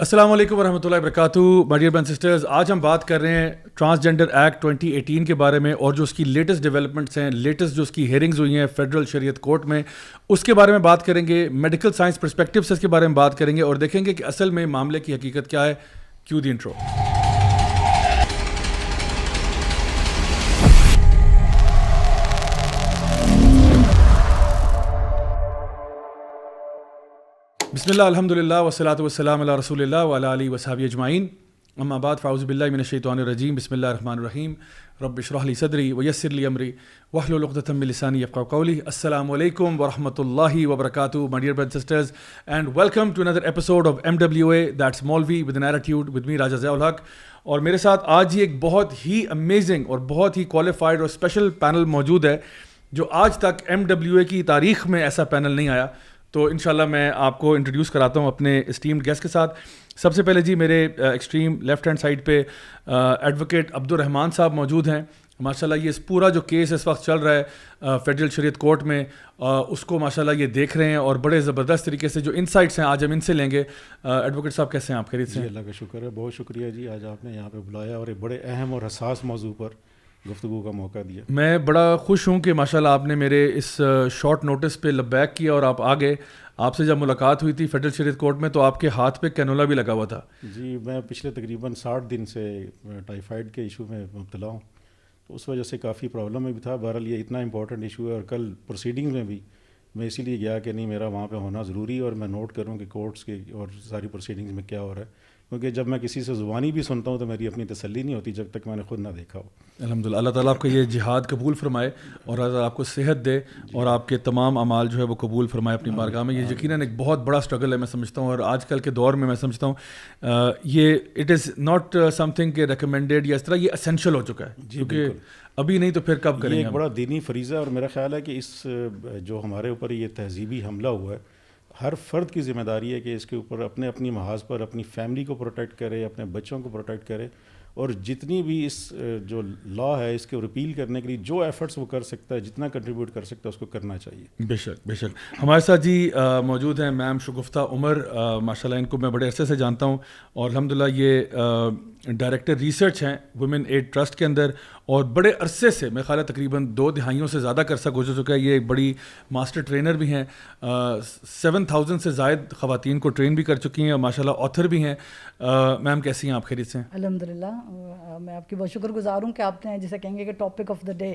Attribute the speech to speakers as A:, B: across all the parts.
A: السلام علیکم ورحمۃ اللہ وبرکاتہ my dear brothers and sisters. آج ہم بات کر رہے ہیں ٹرانسجینڈر ایکٹ 2018 کے بارے میں اور جو اس کی لیٹسٹ ڈیولپمنٹس ہیں, لیٹسٹ جو اس کی ہیئرنگز ہوئی ہیں فیڈرل شریعت کورٹ میں, اس کے بارے میں بات کریں گے. میڈیکل سائنس پرسپیکٹو سے اس کے بارے میں بات کریں گے اور دیکھیں گے کہ اصل میں معاملے کی حقیقت کیا ہے. کیو دی انٹرو. بسم اللہ الحمد للہ والصلاۃ والسلام علی رسول اللہ وعلی آلہ وصحبہ اجمعین. اما بعد فاعوذ باللہ من الشیطان الرجیم. بسم اللہ الرحمن الرحیم. رب اشرح لی صدری ویسر لی امری واحلل عقدۃ من لسانی یفقہوا قولی. السلام علیکم ورحمۃ اللہ وبرکاتہ my dear brothers and sisters, and welcome to another episode of MWA that's Molvi with an attitude with me Raja Zia ul-Haq. اور میرے ساتھ آج ہی ایک بہت ہی امیزنگ اور بہت ہی کوالیفائڈ اور اسپیشل پینل موجود ہے جو آج تک MWA کی تاریخ میں ایسا پینل نہیں آیا. تو انشاءاللہ میں آپ کو انٹروڈیوس کراتا ہوں اپنے اسٹیمڈ گیسٹ کے ساتھ. سب سے پہلے جی میرے ایکسٹریم لیفٹ ہینڈ سائڈ پہ ایڈوکیٹ عبدالرحمان صاحب موجود ہیں. ماشاءاللہ یہ پورا جو کیس اس وقت چل رہا ہے فیڈرل شریعت کورٹ میں, اس کو ماشاءاللہ یہ دیکھ رہے ہیں اور بڑے زبردست طریقے سے جو انسائٹس ہیں آج ہم ان سے لیں گے. ایڈوکیٹ صاحب کیسے ہیں آپ؟ خیریت سے؟
B: جی اللہ کا شکر ہے, بہت شکریہ جی, آج آپ نے یہاں پہ بلایا اور ایک بڑے اہم اور حساس موضوع پر گفتگو کا موقع دیا.
A: میں بڑا خوش ہوں کہ ماشاءاللہ آپ نے میرے اس شارٹ نوٹس پہ لبیک کیا اور آپ آ گئے. آپ سے جب ملاقات ہوئی تھی فیڈرل شریعت کورٹ میں تو آپ کے ہاتھ پہ کینولا بھی لگا ہوا تھا.
B: جی میں پچھلے تقریباً 60 دن سے ٹائیفائڈ کے ایشو میں مبتلا ہوں, تو اس وجہ سے کافی پرابلم میں بھی تھا. بہرحال یہ اتنا امپورٹنٹ ایشو ہے اور کل پروسیڈنگز میں بھی میں اسی لیے گیا کہ نہیں میرا وہاں پہ ہونا ضروری ہے اور میں نوٹ کروں کہ کورٹس کے اور ساری پروسیڈنگز میں کیا ہو رہا ہے, کیونکہ جب میں کسی سے زبانی بھی سنتا ہوں تو میری اپنی تسلی نہیں ہوتی جب تک میں نے خود نہ دیکھا ہو.
A: الحمدللہ اللہ تعالیٰ آپ کا یہ جہاد قبول فرمائے اور اللہ آپ کو صحت دے اور آپ کے تمام اعمال جو ہے وہ قبول فرمائے اپنی بارگاہ میں. یہ یقیناً ایک بہت بڑا اسٹرگل ہے میں سمجھتا ہوں, اور آج کل کے دور میں سمجھتا ہوں یہ it is not some thing کہ ریکمینڈیڈ یا اس طرح, یہ اسینشیل ہو چکا ہے. کیونکہ ابھی نہیں تو پھر کب کریں گے.
B: یہ ایک بڑا دینی فریضہ ہے اور میرا خیال ہے کہ اس جو ہمارے اوپر یہ تہذیبی حملہ ہوا ہے, ہر فرد کی ذمہ داری ہے کہ اس کے اوپر اپنی محاذ پر اپنی فیملی کو پروٹیکٹ کرے, اپنے بچوں کو پروٹیکٹ کرے, اور جتنی بھی اس جو لا ہے اس کے ریپیل کرنے کے لیے جو ایفرٹس وہ کر سکتا ہے, جتنا کنٹریبیوٹ کر سکتا ہے اس کو کرنا چاہیے. بے شک
A: بے شک. ہمارے ساتھ جی موجود ہیں میم شگفتہ عمر. ماشاءاللہ ان کو میں بڑے عرصے سے جانتا ہوں اور الحمدللہ یہ ڈائریکٹر ریسرچ ہیں ویمن ایڈ ٹرسٹ کے اندر, اور بڑے عرصے سے میرے خیال ہے تقریباً 2 دہائیوں سے زیادہ کا عرصہ گزر چکا ہے. یہ ایک بڑی ماسٹر ٹرینر بھی ہیں, 7000 سے زائد خواتین کو ٹرین بھی کر چکی ہیں, اور ماشاءاللہ آتھر بھی ہیں. میم کیسی ہیں آپ؟ خیریت سے؟
C: الحمدللہ. میں آپ کی بہت شکر گزار ہوں کہ آپ نے جسے کہیں گے کہ ٹاپک آف دا ڈے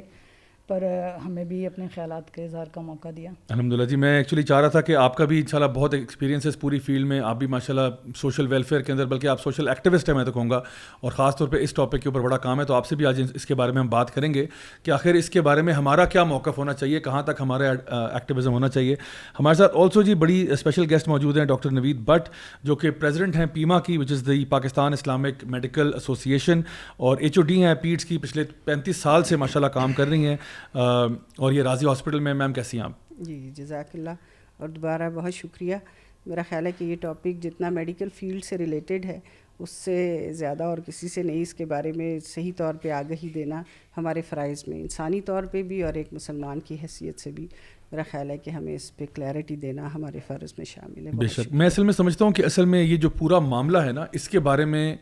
C: پر ہمیں بھی اپنے خیالات کے اظہار کا موقع دیا.
A: الحمدللہ جی. میں ایکچولی چاہ رہا تھا کہ آپ کا بھی انشاءاللہ بہت ایکسپیرینس ہے اس پوری فیلڈ میں, آپ بھی ماشاءاللہ سوشل ویلفیئر کے اندر, بلکہ آپ سوشل ایکٹیوسٹ ہیں میں تو کہوں گا, اور خاص طور پہ اس ٹاپک کے اوپر بڑا کام ہے. تو آپ سے بھی آج اس کے بارے میں ہم بات کریں گے کہ آخر اس کے بارے میں ہمارا کیا موقف ہونا چاہیے, کہاں تک ہمارا ایکٹیویزم ہونا چاہیے. ہمارے ساتھ آلسو جی بڑی اسپیشل گیسٹ موجود ہیں ڈاکٹر نوید بٹ, جو کہ پریزیڈنٹ ہیں پیما کی, وچ از دی پاکستان اسلامک میڈیکل ایسوسیشن, اور HOD ہیں پیٹس کی, پچھلے 35 سال سے ماشاءاللہ کام کر رہی ہیں, اور یہ راضی ہاسپٹل میں. میم کیسی ہیں آپ؟
D: جی جزاک اللہ, اور دوبارہ بہت شکریہ. میرا خیال ہے کہ یہ ٹاپک جتنا میڈیکل فیلڈ سے ریلیٹڈ ہے اس سے زیادہ اور کسی سے نہیں اس کے بارے میں صحیح طور پہ آگہی دینا ہمارے فرائض میں, انسانی طور پہ بھی اور ایک مسلمان کی حیثیت سے بھی میرا خیال ہے کہ ہمیں اس پہ کلیئرٹی دینا ہمارے فرض میں شامل ہے.
A: بے شک. میں اصل میں سمجھتا ہوں کہ اصل میں یہ جو پورا معاملہ ہے نا, اس کے بارے میں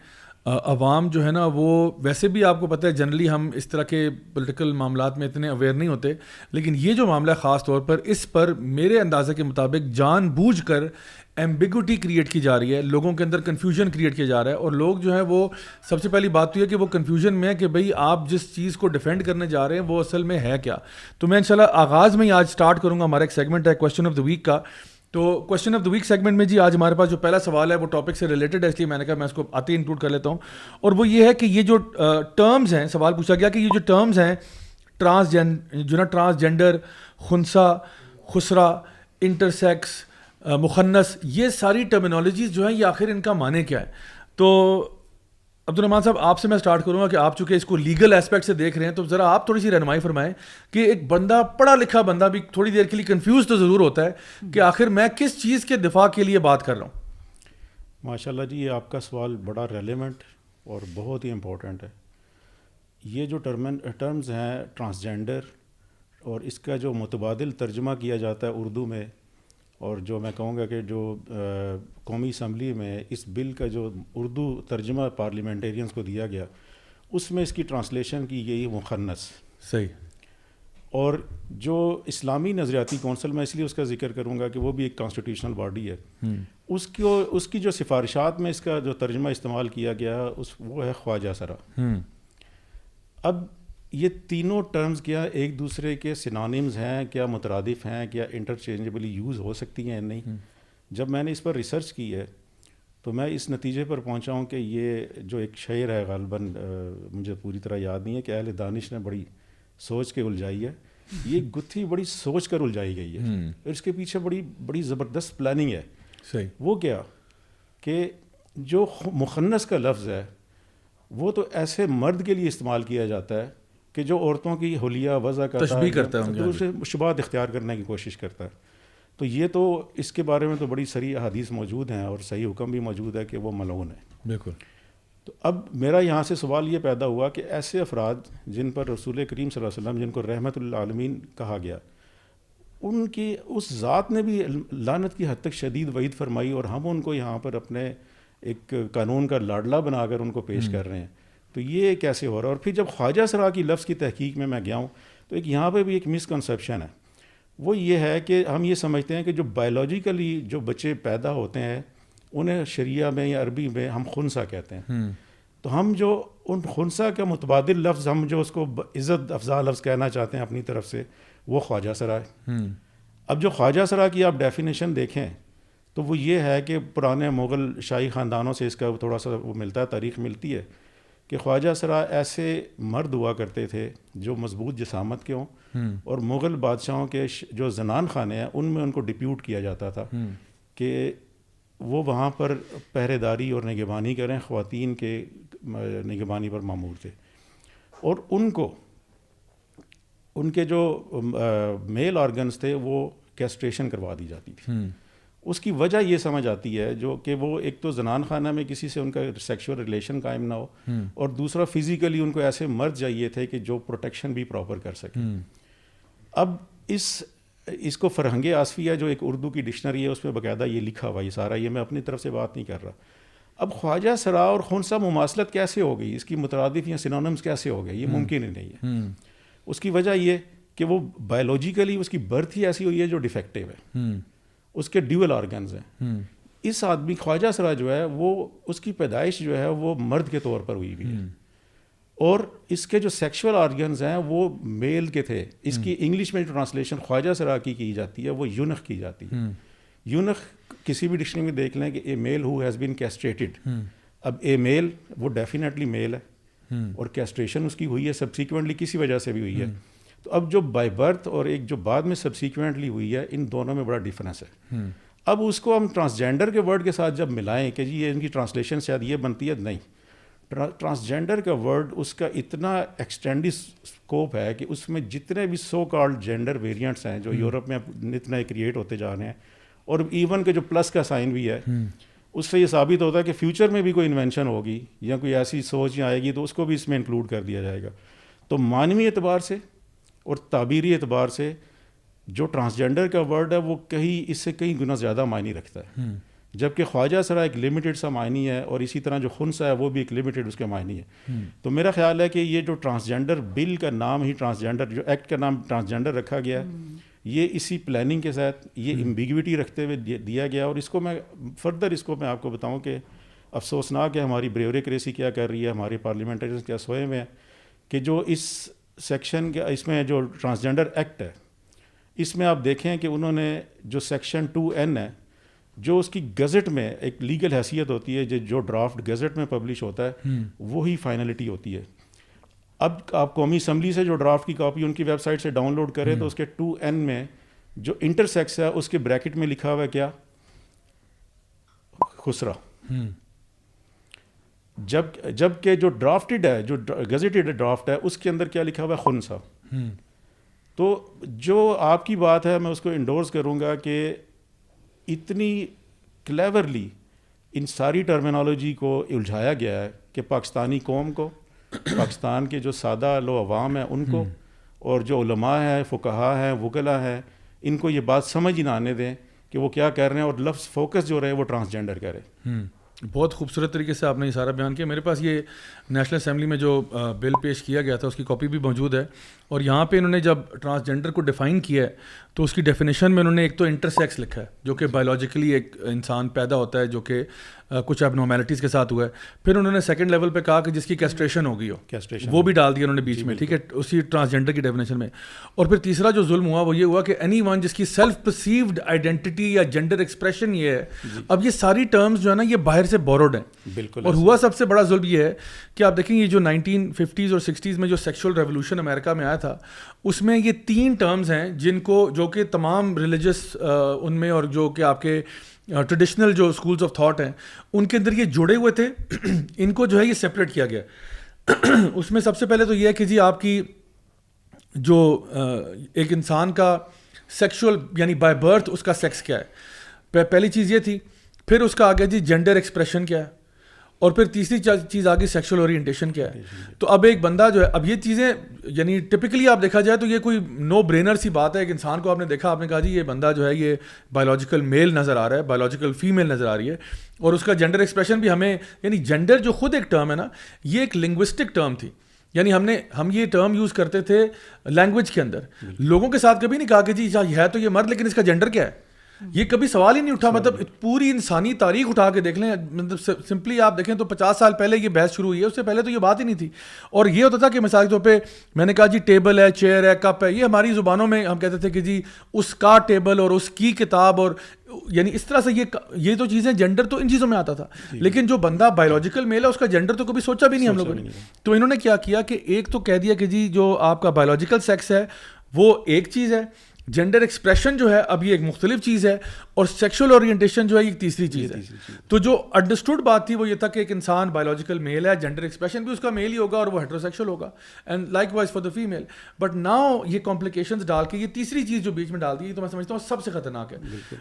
A: عوام جو ہے نا وہ ویسے بھی آپ کو پتہ ہے جنرلی ہم اس طرح کے پولیٹیکل معاملات میں اتنے اویئر نہیں ہوتے, لیکن یہ جو معاملہ ہے خاص طور پر اس پر میرے اندازے کے مطابق جان بوجھ کر ایمبیگوٹی کریٹ کی جا رہی ہے, لوگوں کے اندر کنفیوژن کریٹ کیا جا رہا ہے, اور لوگ جو ہیں وہ سب سے پہلی بات تو یہ کہ وہ کنفیوژن میں ہے کہ بھئی آپ جس چیز کو ڈیفینڈ کرنے جا رہے ہیں وہ اصل میں ہے کیا. تو میں انشاءاللہ آغاز میں ہی آج سٹارٹ کروں گا, ہمارا ایک سیگمنٹ ہے کویسچن آف دا ویک کا. تو question of the week segment میں جی آج ہمارے پاس جو پہلا سوال ہے وہ ٹاپک سے ریلیٹڈ ہے, اس لیے میں نے کہا میں اس کو آتے ہی انکلوڈ کر لیتا ہوں, اور وہ یہ ہے کہ یہ جو ٹرمز ہیں, سوال پوچھا گیا کہ یہ جو ٹرمز ہیں ٹرانسجینڈر, خنثی, خسرہ, انٹرسیکس, مخنث, یہ ساری ٹرمینالوجیز جو ہیں یہ آخر ان کا معنی کیا ہے. تو عبدالرحمان صاحب آپ سے میں سٹارٹ کروں گا کہ آپ چونکہ اس کو لیگل اسپیکٹ سے دیکھ رہے ہیں, تو ذرا آپ تھوڑی سی رہنمائی فرمائیں کہ ایک بندہ پڑھا لکھا بندہ بھی تھوڑی دیر کے لیے کنفیوز تو ضرور ہوتا ہے کہ آخر میں کس چیز کے دفاع کے لیے بات کر رہا ہوں.
B: ماشاءاللہ جی, یہ آپ کا سوال بڑا ریلیونٹ اور بہت ہی امپورٹنٹ ہے. یہ جو ٹرمز ہیں ٹرانسجینڈر, اور اس کا جو متبادل ترجمہ کیا جاتا ہے اردو میں, اور جو میں کہوں گا کہ جو قومی اسمبلی میں اس بل کا جو اردو ترجمہ پارلیمنٹیرینز کو دیا گیا اس میں اس کی ٹرانسلیشن کی گئی مخنث.
A: صحیح.
B: اور جو اسلامی نظریاتی کونسل، میں اس لیے اس کا ذکر کروں گا کہ وہ بھی ایک کانسٹیٹیوشنل باڈی ہے، اس کی جو سفارشات میں اس کا جو ترجمہ استعمال کیا گیا وہ ہے خواجہ سرا. اب یہ تینوں ٹرمز کیا ایک دوسرے کے سینونیمز ہیں، کیا مترادف ہیں، کیا انٹرچینجبلی یوز ہو سکتی ہیں نہیں؟ جب میں نے اس پر ریسرچ کی ہے تو میں اس نتیجے پر پہنچا ہوں کہ یہ جو ایک شعر ہے، غالباً مجھے پوری طرح یاد نہیں ہے، کہ اہل دانش نے بڑی سوچ کے الجھائی ہے. یہ گتھی بڑی سوچ کر الجھائی گئی ہے، اور اس کے پیچھے بڑی زبردست پلاننگ ہے.
A: صحیح.
B: وہ کیا کہ جو مخنث کا لفظ ہے وہ تو ایسے مرد کے لیے استعمال کیا جاتا ہے کہ جو عورتوں کی حلیہ وضع
A: تشبیہ کرتا ہے،
B: تو اسے شبہات اختیار کرنے کی کوشش کرتا ہے. تو یہ تو اس کے بارے میں تو بڑی صریح احادیث موجود ہیں اور صحیح حکم بھی موجود ہے کہ وہ ملعون ہے.
A: بالکل.
B: تو اب میرا یہاں سے سوال یہ پیدا ہوا کہ ایسے افراد جن پر رسول کریم صلی اللہ علیہ وسلم، جن کو رحمت للعالمین کہا گیا، ان کی اس ذات نے بھی لعنت کی حد تک شدید وعید فرمائی، اور ہم ان کو یہاں پر اپنے ایک قانون کا لاڈلا بنا کر ان کو پیش کر رہے ہیں. تو یہ کیسے ہو رہا ہے؟ اور پھر جب خواجہ سرا کی لفظ کی تحقیق میں گیا ہوں تو ایک یہاں پہ بھی ایک مسکنسیپشن ہے. وہ یہ ہے کہ ہم یہ سمجھتے ہیں کہ جو بایولوجیکلی جو بچے پیدا ہوتے ہیں انہیں شریعہ میں یا عربی میں ہم خنثی کہتے ہیں. تو ہم جو ان خنثی کا متبادل لفظ، ہم جو اس کو عزت افزا لفظ کہنا چاہتے ہیں اپنی طرف سے، وہ خواجہ سرا ہے. اب جو خواجہ سرا کی آپ ڈیفینیشن دیکھیں تو وہ یہ ہے کہ پرانے مغل شاہی خاندانوں سے اس کا تھوڑا سا وہ ملتا ہے، تاریخ ملتی ہے کہ خواجہ سرا ایسے مرد ہوا کرتے تھے جو مضبوط جسامت کے ہوں، اور مغل بادشاہوں کے جو زنان خانے ہیں ان میں ان کو ڈپیوٹ کیا جاتا تھا کہ وہ وہاں پر پہرے داری اور نگہبانی کریں. خواتین کے نگہبانی پر مامور تھے، اور ان کو ان کے جو میل آرگنز تھے وہ کیسٹریشن کروا دی جاتی تھی. اس کی وجہ یہ سمجھ آتی ہے جو کہ وہ ایک تو زنان خانہ میں کسی سے ان کا سیکشول ریلیشن قائم نہ ہو، اور دوسرا فزیکلی ان کو ایسے مرد چاہیے تھے کہ جو پروٹیکشن بھی پراپر کر سکیں. اب اس کو فرہنگ آصفیہ جو ایک اردو کی ڈکشنری ہے اس میں باقاعدہ یہ لکھا ہوا، یہ سارا، یہ میں اپنی طرف سے بات نہیں کر رہا. اب خواجہ سرا اور خنثی مماثلت کیسے ہو گئی، اس کی مترادف یا سینونیمز کیسے ہو گئے؟ یہ ممکن ہی نہیں ہے. اس کی وجہ یہ کہ وہ بایولوجیکلی اس کی برتھ ہی ایسی ہوئی ہے جو ڈیفیکٹیو ہے، اس کے ڈیول آرگنز ہیں. اس آدمی خواجہ سرا جو ہے وہ اس کی پیدائش جو ہے وہ مرد کے طور پر ہوئی ہے، اور اس کے جو سیکشول آرگنز ہیں وہ میل کے تھے. اس کی انگلش میں ٹرانسلیشن خواجہ سرا کی جاتی ہے وہ یونخ کی جاتی ہے. یونخ کسی بھی ڈکشنری میں دیکھ لیں کہ اے میل ہو ہیز بین کیسٹریٹڈ. اب اے میل وہ ڈیفینیٹلی میل ہے، اور کیسٹریشن اس کی ہوئی ہے سبسیکوینٹلی کسی وجہ سے بھی ہوئی ہے. تو اب جو بائی برتھ اور ایک جو بعد میں سبسیکوینٹلی ہوئی ہے، ان دونوں میں بڑا ڈفرینس ہے. اب اس کو ہم ٹرانسجینڈر کے ورڈ کے ساتھ جب ملائیں کہ جی یہ ان کی ٹرانسلیشن شاید یہ بنتی ہے، نہیں. ٹرانسجینڈر کا ورڈ اس کا اتنا ایکسٹینڈی اسکوپ ہے کہ اس میں جتنے بھی سو کالڈ جینڈر ویریئنٹس ہیں جو یورپ میں اتنا کریٹ ہوتے جا رہے ہیں، اور ایون کہ جو پلس کا سائن بھی ہے، اس سے یہ ثابت ہوتا ہے کہ فیوچر میں بھی کوئی انوینشن ہوگی یا کوئی ایسی سوچ آئے گی تو اس کو بھی اس میں انکلوڈ کر دیا جائے گا. تو معنوی اعتبار سے اور تعبیری اعتبار سے جو ٹرانسجینڈر کا ورڈ ہے وہ اس سے کئی گنا زیادہ معنی رکھتا ہے، جبکہ خواجہ سرا ایک لمیٹڈ سا معنی ہے، اور اسی طرح جو خنثی ہے وہ بھی ایک لمیٹڈ اس کے معنی ہے. تو میرا خیال ہے کہ یہ جو ٹرانسجینڈر بل کا نام ہی ٹرانسجینڈر، جو ایکٹ کا نام ٹرانسجینڈر رکھا گیا ہے، یہ اسی پلاننگ کے ساتھ یہ ایمبیگوٹی رکھتے ہوئے دیا گیا. اور اس کو میں فردر میں آپ کو بتاؤں کہ افسوسناک ہے ہماری بیوروکریسی کیا کر رہی ہے، ہمارے پارلیمنٹریز کیا سوئے میں ہیں کہ جو اس سیکشن کے اس میں جو ٹرانسجینڈر ایکٹ ہے اس میں آپ دیکھیں کہ انہوں نے جو سیکشن 2N ہے، جو اس کی گزٹ میں ایک لیگل حیثیت ہوتی ہے، جو ڈرافٹ گزٹ میں پبلش ہوتا ہے وہی فائنلٹی ہوتی ہے. اب آپ قومی اسمبلی سے جو ڈرافٹ کی کاپی ان کی ویب سائٹ سے ڈاؤن لوڈ کریں تو اس کے 2N میں جو انٹرسیکس ہے اس کے بریکٹ میں لکھا ہوا ہے کیا؟ خسرا. جب کہ جو ڈرافٹڈ ہے، جو گزٹڈ ڈرافٹ ہے، اس کے اندر کیا لکھا ہوا ہے؟ خنثی. تو جو آپ کی بات ہے میں اس کو انڈورس کروں گا کہ اتنی کلیورلی ان ساری ٹرمینالوجی کو الجھایا گیا ہے کہ پاکستانی قوم کو، پاکستان کے جو سادہ لو عوام ہیں ان کو، اور جو علماء ہیں، فقہاء ہیں، وکلاء ہیں، ان کو یہ بات سمجھ ہی نہ آنے دیں کہ وہ کیا کر رہے ہیں, اور لفظ فوکس جو رہے وہ ٹرانسجینڈر کا رہے.
A: بہت خوبصورت طریقے سے آپ نے یہ سارا بیان کیا. میرے پاس یہ نیشنل اسمبلی میں جو بل پیش کیا گیا تھا اس کی کاپی بھی موجود ہے, اور یہاں پہ انہوں نے جب ٹرانسجینڈر کو ڈیفائن کیا ہے تو اس کی ڈیفینیشن میں انہوں نے ایک تو انٹرسیکس لکھا ہے, جو کہ بایولوجیکلی ایک انسان پیدا ہوتا ہے جو کہ کچھ اب نارمیلٹیز کے ساتھ ہوا ہے. پھر انہوں نے سیکنڈ لیول پہ کہا کہ جس کی کیسٹریشن ہو گئی ہو, وہ بھی ڈال دیا انہوں نے بیچ میں, ٹھیک ہے, اسی ٹرانسجینڈر کی ڈیفینیشن میں. اور پھر تیسرا جو ظلم ہوا وہ یہ ہوا کہ اینی ون جس کی سیلف پرسیوڈ آئیڈینٹی یا جینڈر ایکسپریشن یہ ہے, اب یہ ساری ٹرمز جو ہے نا یہ باہر سے بورڈ ہیں.
B: بالکل.
A: اور ہوا سب سے بڑا ظلم یہ ہے کہ آپ دیکھیں یہ جو 1950s اور 60s میں جو سیکشول ریولوشن امریکہ میں آیا تھا, اس میں یہ 3 ٹرمز ہیں جن کو, جو کہ تمام ریلیجس ان میں اور جو کہ آپ کے ٹریڈیشنل جو اسکولز آف تھاٹ ہیں ان کے اندر یہ جڑے ہوئے تھے, ان کو جو ہے یہ سپریٹ کیا گیا. اس میں سب سے پہلے تو یہ ہے کہ جی آپ کی جو ایک انسان کا سیکشول یعنی بائی برتھ اس کا سیکس کیا ہے, پہلی چیز یہ تھی. پھر اس کا آگے جی جینڈر ایکسپریشن کیا ہے, اور پھر تیسری چیز آگے سیکشول اورینٹیشن کیا ہے. تو اب ایک بندہ جو ہے, اب یہ چیزیں یعنی ٹپکلی آپ دیکھا جائے تو یہ کوئی نو برینر سی بات ہے. ایک انسان کو آپ نے دیکھا, آپ نے کہا جی یہ بندہ جو ہے یہ بایولوجیکل میل نظر آ رہا ہے, بایولوجیکل فیمیل نظر آ رہی ہے, اور اس کا جینڈر ایکسپریشن بھی ہمیں, یعنی جینڈر جو خود ایک ٹرم ہے نا, یہ ایک لنگوسٹک ٹرم تھی. یعنی ہم یہ ٹرم یوز کرتے تھے لینگویج کے اندر, لوگوں کے ساتھ کبھی نہیں کہا کہ جی ہے تو یہ مرد لیکن اس کا جینڈر کیا ہے, یہ کبھی سوال ہی نہیں اٹھا. مطلب پوری انسانی تاریخ اٹھا کے دیکھ لیں, مطلب سمپلی آپ دیکھیں تو 50 سال پہلے یہ بحث شروع ہوئی ہے, اس سے پہلے تو یہ بات ہی نہیں تھی. اور یہ ہوتا تھا کہ مثال کے طور پہ میں نے کہا جی ٹیبل ہے, چیئر ہے, کپ ہے, یہ ہماری زبانوں میں ہم کہتے تھے کہ جی اس کا ٹیبل اور اس کی کتاب, اور یعنی اس طرح سے یہ تو چیزیں, جینڈر تو ان چیزوں میں آتا تھا. لیکن جو بندہ بایولوجیکل میل ہے اس کا جینڈر تو کبھی سوچا بھی نہیں ہم لوگوں نے. تو انہوں نے کیا کیا کہ ایک تو کہہ دیا کہ جی جو آپ کا بایولوجیکل سیکس ہے وہ ایک چیز ہے, جینڈر ایکسپریشن جو ہے اب یہ ایک مختلف چیز ہے, اور سیکشول اورینٹیشن جو ہے یہ تیسری چیز ہے. تو جو انڈرسٹوڈ بات تھی وہ یہ تھا کہ ایک انسان بایولوجیکل میل ہے, جینڈر ایکسپریشن بھی اس کا میل ہی ہوگا, اور وہ ہیٹروسیکشول ہوگا, and like wise for the female. But now یہ کمپلیکیشنز ڈال کے یہ تیسری چیز جو بیچ میں ڈال دی, تو میں سمجھتا ہوں سب سے خطرناک ہے.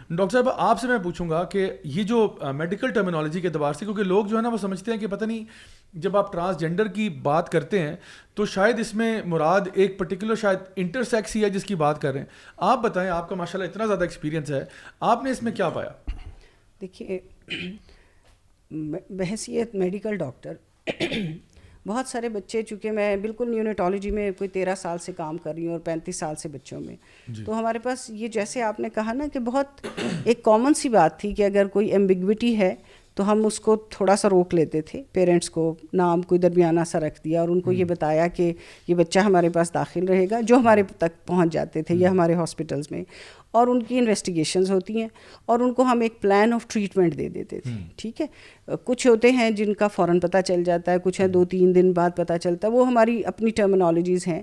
A: ڈاکٹر صاحب آپ سے میں پوچھوں گا کہ یہ جو میڈیکل ٹرمینالوجی کے اعتبار سے, کیونکہ لوگ جو ہے نا وہ سمجھتے ہیں کہ پتہ نہیں جب آپ ٹرانسجینڈر کی بات کرتے ہیں تو شاید اس میں مراد ایک پرٹیکولر شاید انٹرسیکس ہی ہے جس کی بات کر رہے ہیں. آپ بتائیں, آپ کا ماشاءاللہ اتنا زیادہ ایکسپیرینس ہے, آپ نے اس میں کیا پایا؟
D: دیکھیے, بحیثیت میڈیکل ڈاکٹر بہت سارے بچے, چونکہ میں بالکل نیونیٹالوجی میں کوئی 13 سال سے کام کر رہی ہوں اور 35 سال سے بچوں میں, تو ہمارے پاس یہ جیسے آپ نے کہا نا کہ بہت ایک کامن سی بات تھی کہ اگر کوئی ایمبیگوٹی ہے تو ہم اس کو تھوڑا سا روک لیتے تھے. پیرنٹس کو نام کوئی درمیانہ سا رکھ دیا اور ان کو یہ بتایا کہ یہ بچہ ہمارے پاس داخل رہے گا, جو ہمارے تک پہنچ جاتے تھے یا ہمارے ہاسپٹلس میں, اور ان کی انویسٹیگیشنز ہوتی ہیں اور ان کو ہم ایک پلان آف ٹریٹمنٹ دے دیتے تھے. ٹھیک ہے, کچھ ہوتے ہیں جن کا فوراً پتہ چل جاتا ہے, کچھ ہیں 2-3 دن بعد پتہ چلتا ہے. وہ ہماری اپنی ٹرمینالوجیز ہیں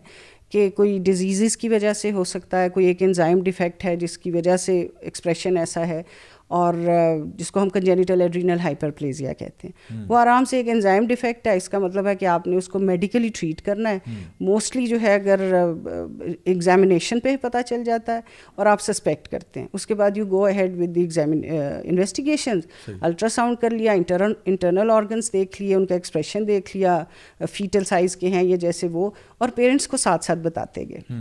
D: کہ کوئی ڈیزیزز کی وجہ سے ہو سکتا ہے, کوئی ایک انزائم ڈیفیکٹ ہے جس کی وجہ سے ایکسپریشن ایسا ہے, اور جس کو ہم کنجینیٹل ایڈرینل ہائپرپلیزیا کہتے ہیں. وہ آرام سے ایک انزائم ڈیفیکٹ ہے, اس کا مطلب ہے کہ آپ نے اس کو میڈیکلی ٹریٹ کرنا ہے. موسٹلی جو ہے اگر ایگزامینیشن پہ پتہ چل جاتا ہے اور آپ سسپیکٹ کرتے ہیں, اس کے بعد you go ahead with the investigation. Ultra sound کر لیا, انٹرنل آرگنس دیکھ لیے, ان کا ایکسپریشن دیکھ لیا, فیٹل سائز کے ہیں یہ جیسے وہ, اور پیرنٹس کو ساتھ ساتھ بتاتے گئے.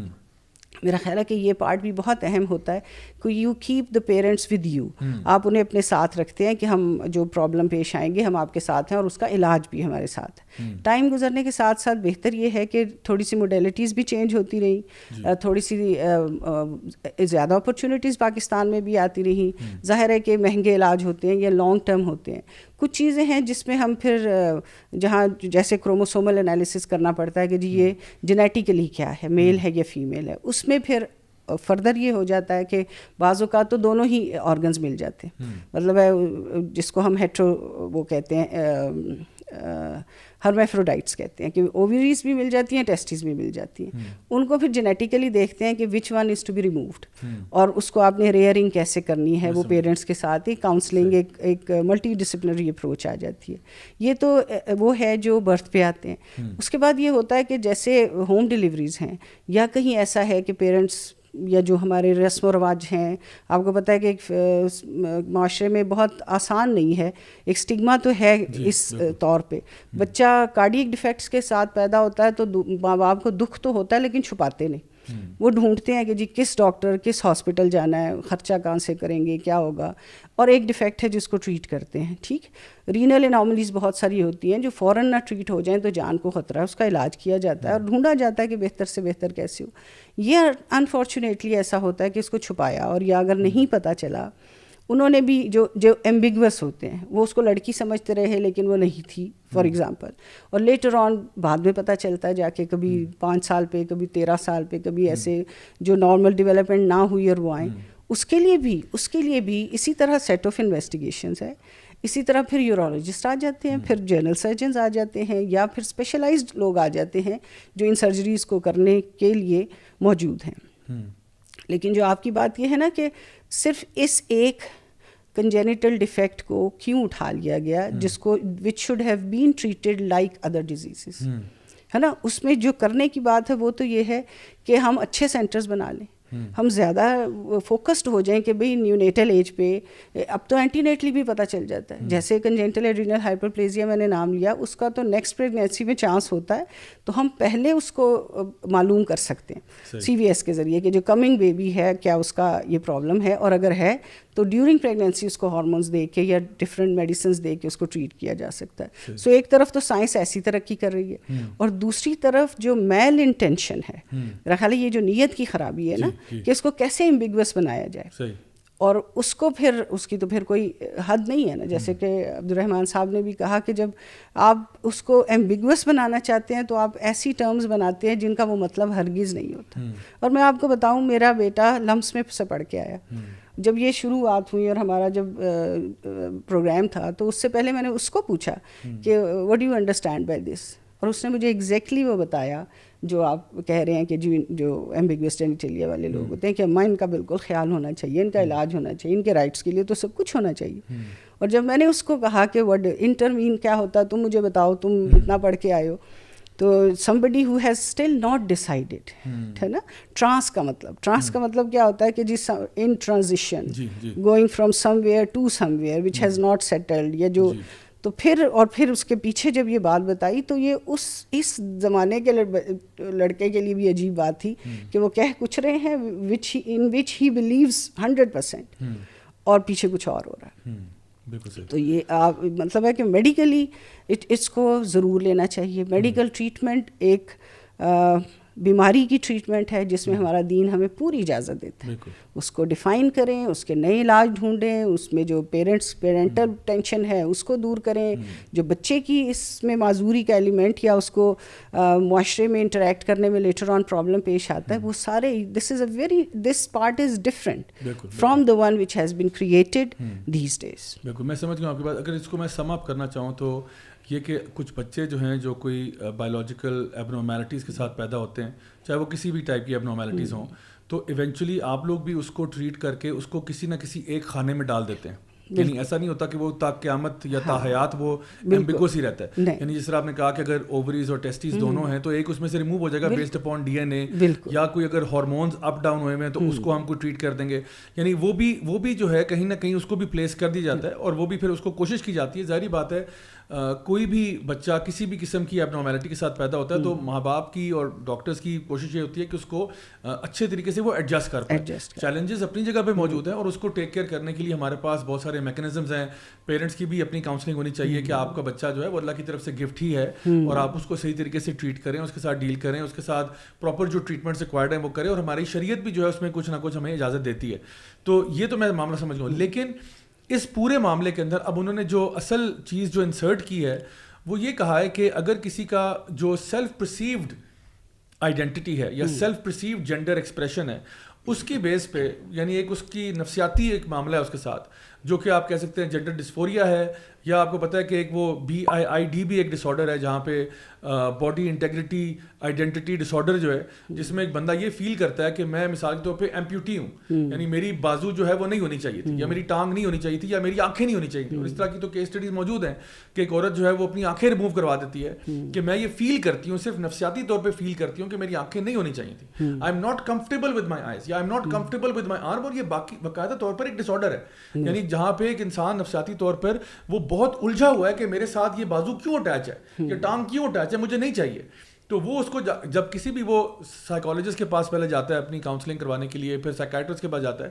D: میرا خیال ہے کہ یہ پارٹ بھی بہت اہم ہوتا ہے کہ you keep the parents with you. آپ انہیں اپنے ساتھ رکھتے ہیں کہ ہم جو پرابلم پیش آئیں گے ہم آپ کے ساتھ ہیں, اور اس کا علاج بھی ہمارے ساتھ. ٹائم گزرنے کے ساتھ ساتھ بہتر یہ ہے کہ تھوڑی سی موڈیلٹیز بھی چینج ہوتی رہیں, تھوڑی سی زیادہ اپرچونیٹیز پاکستان میں بھی آتی رہیں. ظاہر ہے کہ مہنگے علاج ہوتے ہیں یا لانگ ٹرم ہوتے ہیں. کچھ چیزیں ہیں جس میں ہم پھر جہاں جیسے کروموسومل انالیسس کرنا پڑتا ہے کہ جی یہ جینیٹیکلی کیا ہے, میل ہے یا فیمیل ہے, اس میں پھر فردر یہ ہو جاتا ہے کہ بعض اوقات تو دونوں ہی آرگنز مل جاتے ہیں. مطلب ہے جس کو ہم ہیٹرو وہ کہتے ہیں ہرمیفروڈائٹس کہتے ہیں, کہ اووریز بھی مل جاتی ہیں, ٹیسٹیز بھی مل جاتی ہیں. ان کو پھر جینیٹیکلی دیکھتے ہیں کہ which one is to be removed, اور اس کو آپ نے ریئرنگ کیسے کرنی ہے, وہ پیرنٹس کے ساتھ ہی کاؤنسلنگ ایک ملٹی ڈسپلنری اپروچ آ جاتی ہے. یہ تو وہ ہے جو برتھ پہ آتے ہیں. اس کے بعد یہ ہوتا ہے کہ جیسے ہوم ڈیلیوریز ہیں یا کہیں ایسا ہے کہ پیرنٹس یا جو ہمارے رسم و رواج ہیں, آپ کو پتہ ہے کہ معاشرے میں بہت آسان نہیں ہے, ایک سٹگما تو ہے اس طور پہ. بچہ کارڈیک ڈیفیکٹس کے ساتھ پیدا ہوتا ہے تو ماں باپ کو دکھ تو ہوتا ہے لیکن چھپاتے نہیں. وہ ڈھونڈتے ہیں کہ جی کس ڈاکٹر کس ہاسپٹل جانا ہے, خرچہ کہاں سے کریں گے, کیا ہوگا, اور ایک ڈیفیکٹ ہے جس کو ٹریٹ کرتے ہیں. ٹھیک, رینل اناملیز بہت ساری ہوتی ہیں جو فوراً نہ ٹریٹ ہو جائیں تو جان کو خطرہ ہے, اس کا علاج کیا جاتا ہے اور ڈھونڈا جاتا ہے کہ بہتر سے بہتر کیسے ہو. یہ انفارچونیٹلی ایسا ہوتا ہے کہ اس کو چھپایا, اور یا اگر نہیں پتہ چلا, انہوں نے بھی جو ایمبیگوس ہوتے ہیں وہ اس کو لڑکی سمجھتے رہے لیکن وہ نہیں تھی فار ایگزامپل, اور لیٹر آن بعد میں پتہ چلتا ہے جا کے کبھی 5 سال پہ, کبھی 13 سال پہ, کبھی ایسے جو نارمل ڈیولپمنٹ نہ ہوئی اور وہ آئیں. اس کے لیے بھی اسی طرح سیٹ آف انویسٹیگیشنز ہے. اسی طرح پھر یورولوجسٹ آ جاتے ہیں, پھر جنرل سرجنز آ جاتے ہیں, یا پھر اسپیشلائزڈ لوگ آ جاتے ہیں جو ان سرجریز کو کرنے کے لیے موجود ہیں. لیکن جو آپ کی بات یہ ہے نا کہ صرف اس ایک کنجینیٹل ڈیفیکٹ کو کیوں اٹھا لیا گیا, جس کو which should have been treated like other diseases, ہے نا, اس میں جو کرنے کی بات ہے وہ تو یہ ہے کہ ہم اچھے سینٹرز بنا لیں, ہم زیادہ فوکسڈ ہو جائیں کہ بھئی نیونیٹل ایج پہ, اب تو اینٹی نیٹلی بھی پتہ چل جاتا ہے. جیسے کنجینٹل ایڈرینل ہائپرپلیزیا میں نے نام لیا, اس کا تو نیکسٹ پریگنینسی میں چانس ہوتا ہے, تو ہم پہلے اس کو معلوم کر سکتے ہیں سی وی ایس کے ذریعے کہ جو کمنگ بیبی ہے کیا اس کا یہ پرابلم ہے, اور اگر ہے تو ڈیورنگ پریگنینسی اس کو ہارمونس دے کے یا ڈفرینٹ میڈیسنز دے کے اس کو ٹریٹ کیا جا سکتا ہے. سو ایک طرف تو سائنس ایسی ترقی کر رہی ہے, اور دوسری طرف جو میل انٹینشن ہے, میرا خیال ہے یہ جو نیت کی خرابی ہے نا, کہ اس کو کیسے ایمبیگوس بنایا جائے, اور اس کو پھر اس کی تو پھر کوئی حد نہیں ہے نا. جیسے کہ عبد الرحمن صاحب نے بھی کہا کہ جب آپ اس کو ایمبیگوس بنانا چاہتے ہیں تو آپ ایسی ٹرمز بناتے ہیں جن کا وہ مطلب ہرگز نہیں ہوتا. اور میں آپ کو بتاؤں, میرا بیٹا لمس میں سے پڑھ کے آیا. جب یہ شروعات ہوئی اور ہمارا جب پروگرام تھا تو اس سے پہلے میں نے اس کو پوچھا کہ what do you understand by this, اور اس نے مجھے ایگزیکٹلی وہ بتایا جو آپ کہہ رہے ہیں کہ جو ایمبیگوس جینیٹیلیا والے لوگ ہوتے ہیں کہ اماں ان کا بالکل خیال ہونا چاہیے, ان کا علاج ہونا چاہیے, ان کے رائٹس کے لیے تو سب کچھ ہونا چاہیے. اور جب میں نے اس کو کہا کہ ورڈ انٹرمین کیا ہوتا ہے, تم مجھے بتاؤ, تم اتنا پڑھ کے آئے ہو, تو somebody who has still not decided, ہے نا. ٹرانس کا مطلب کیا ہوتا ہے کہ جس in transition going from somewhere to somewhere which has not settled, یا جو تو پھر اس کے پیچھے جب یہ بات بتائی تو یہ اس زمانے کے لڑکے کے لیے بھی عجیب بات تھی کہ وہ کہہ کچھ رہے ہیں in which he believes 100%, اور پیچھے کچھ اور ہو رہا ہے. تو یہ مطلب ہے کہ میڈیکلی اس کو ضرور لینا چاہیے. میڈیکل ٹریٹمنٹ ایک بیماری کی ٹریٹمنٹ ہے جس میں ہمارا دین ہمیں پوری اجازت دیتا ہے. اس کو ڈیفائن کریں, اس کے نئے علاج ڈھونڈیں, اس میں جو پیرنٹل ٹینشن ہے اس کو دور کریں, جو بچے کی اس میں معذوری کا ایلیمنٹ یا اس کو معاشرے میں انٹریکٹ کرنے میں لیٹر آن پرابلم پیش آتا ہے, وہ سارے this part is different from the one which has been created these days.
A: بالکل, میں سمجھ گیا آپ کی بات. اگر اس کو میں سم اپ کرنا چاہوں تو یہ کہ کچھ بچے جو ہیں جو کوئی بایولوجیکل ایب نارمیلٹیز کے ساتھ پیدا ہوتے ہیں, چاہے وہ کسی بھی ٹائپ کی ایب نارمیلٹیز ہوں, تو ایونچولی آپ لوگ بھی اس کو ٹریٹ کر کے اس کو کسی نہ کسی ایک خانے میں ڈال دیتے ہیں. یعنی ایسا نہیں ہوتا کہ وہ تا قیامت یا تا حیات وہ ایمبیگوس ہی رہتا ہے. یعنی جس طرح آپ نے کہا کہ اگر اووریز اور ٹیسٹیز دونوں ہیں تو ایک اس میں سے ریموو ہو جائے گا بیسڈ اپون ڈی این اے, یا کوئی اگر ہارمونز اپ ڈاؤن ہوئے ہیں تو اس کو ہم کو ٹریٹ کر دیں گے. یعنی وہ بھی جو ہے کہیں نہ کہیں اس کو بھی پلیس کر دیا جاتا ہے, اور وہ بھی پھر اس کو کوشش کی جاتی ہے. ظاہری بات ہے کوئی بھی بچہ کسی بھی قسم کی ایب نارمیلٹی کے ساتھ پیدا ہوتا ہے تو ماں باپ کی اور ڈاکٹرز کی کوشش یہ ہوتی ہے کہ اس کو اچھے طریقے سے وہ ایڈجسٹ کر پائے. چیلنجز اپنی جگہ پہ موجود ہیں, اور اس کو ٹیک کیئر کرنے کے لیے ہمارے پاس بہت سارے میکینزمز ہیں. پیرنٹس کی بھی اپنی کاؤنسلنگ ہونی چاہیے کہ آپ کا بچہ جو ہے وہ اللہ کی طرف سے گفٹ ہی ہے, اور آپ اس کو صحیح طریقے سے ٹریٹ کریں, اس کے ساتھ ڈیل کریں, اس کے ساتھ پراپر جو ٹریٹمنٹس ریکوائرڈ ہیں وہ کریں, اور ہماری شریعت بھی جو ہے اس میں کچھ نہ کچھ ہمیں اجازت دیتی ہے. تو یہ تو میں معاملہ سمجھ گیا ہوں. لیکن اس پورے معاملے کے اندر اب انہوں نے جو اصل چیز جو انسرٹ کی ہے وہ یہ کہا ہے کہ اگر کسی کا جو سیلف پرسیوڈ آئیڈینٹی ہے یا سیلف پرسیوڈ جینڈر ایکسپریشن ہے اس کی بیس پہ, یعنی ایک اس کی نفسیاتی ایک معاملہ ہے اس کے ساتھ, جو کہ آپ کہہ سکتے ہیں جینڈر ڈسفوریا ہے, یا آپ کو پتہ ہے کہ ایک وہ BIID بھی ایک ڈس آرڈر ہے جہاں پہ باڈی انٹیگریٹی آئیڈینٹی ڈس آرڈر جو ہے, جس میں ایک بندہ یہ فیل کرتا ہے کہ میں مثال کے طور پہ ایمپیوٹی ہوں, یعنی میری بازو جو ہے وہ نہیں ہونی چاہیے تھی, یا میری ٹانگ نہیں ہونی چاہیے تھی, یا میری آنکھیں نہیں ہونی چاہیے تھی. اور اس طرح کی تو کیس اسٹڈیز موجود ہیں کہ ایک عورت جو ہے وہ اپنی آنکھیں ریموو کروا دیتی ہے کہ میں یہ فیل کرتی ہوں, صرف نفسیاتی طور پہ فیل کرتی ہوں کہ میری آنکھیں نہیں ہونی چاہیے تھی, I am not comfortable with my eyes, یا I am not comfortable with my arm. اور یہ باقاعدہ طور پر ایک ڈس آرڈر ہے, یعنی جہاں پہ ایک انسان نفسیاتی طور پر وہ بہت الجھا ہوا ہے کہ میرے ساتھ یہ بازو کیوں اٹیچ ہے, یہ ٹانگ کیوں اٹیچ ہے, مجھے نہیں چاہیے. تو وہ اس کو جب کسی بھی وہ سائیکالوجسٹ کے پاس پہلے جاتا ہے اپنی کاؤنسلنگ کروانے کے لیے, پھر سائیکیٹرسٹ کے پاس جاتا ہے,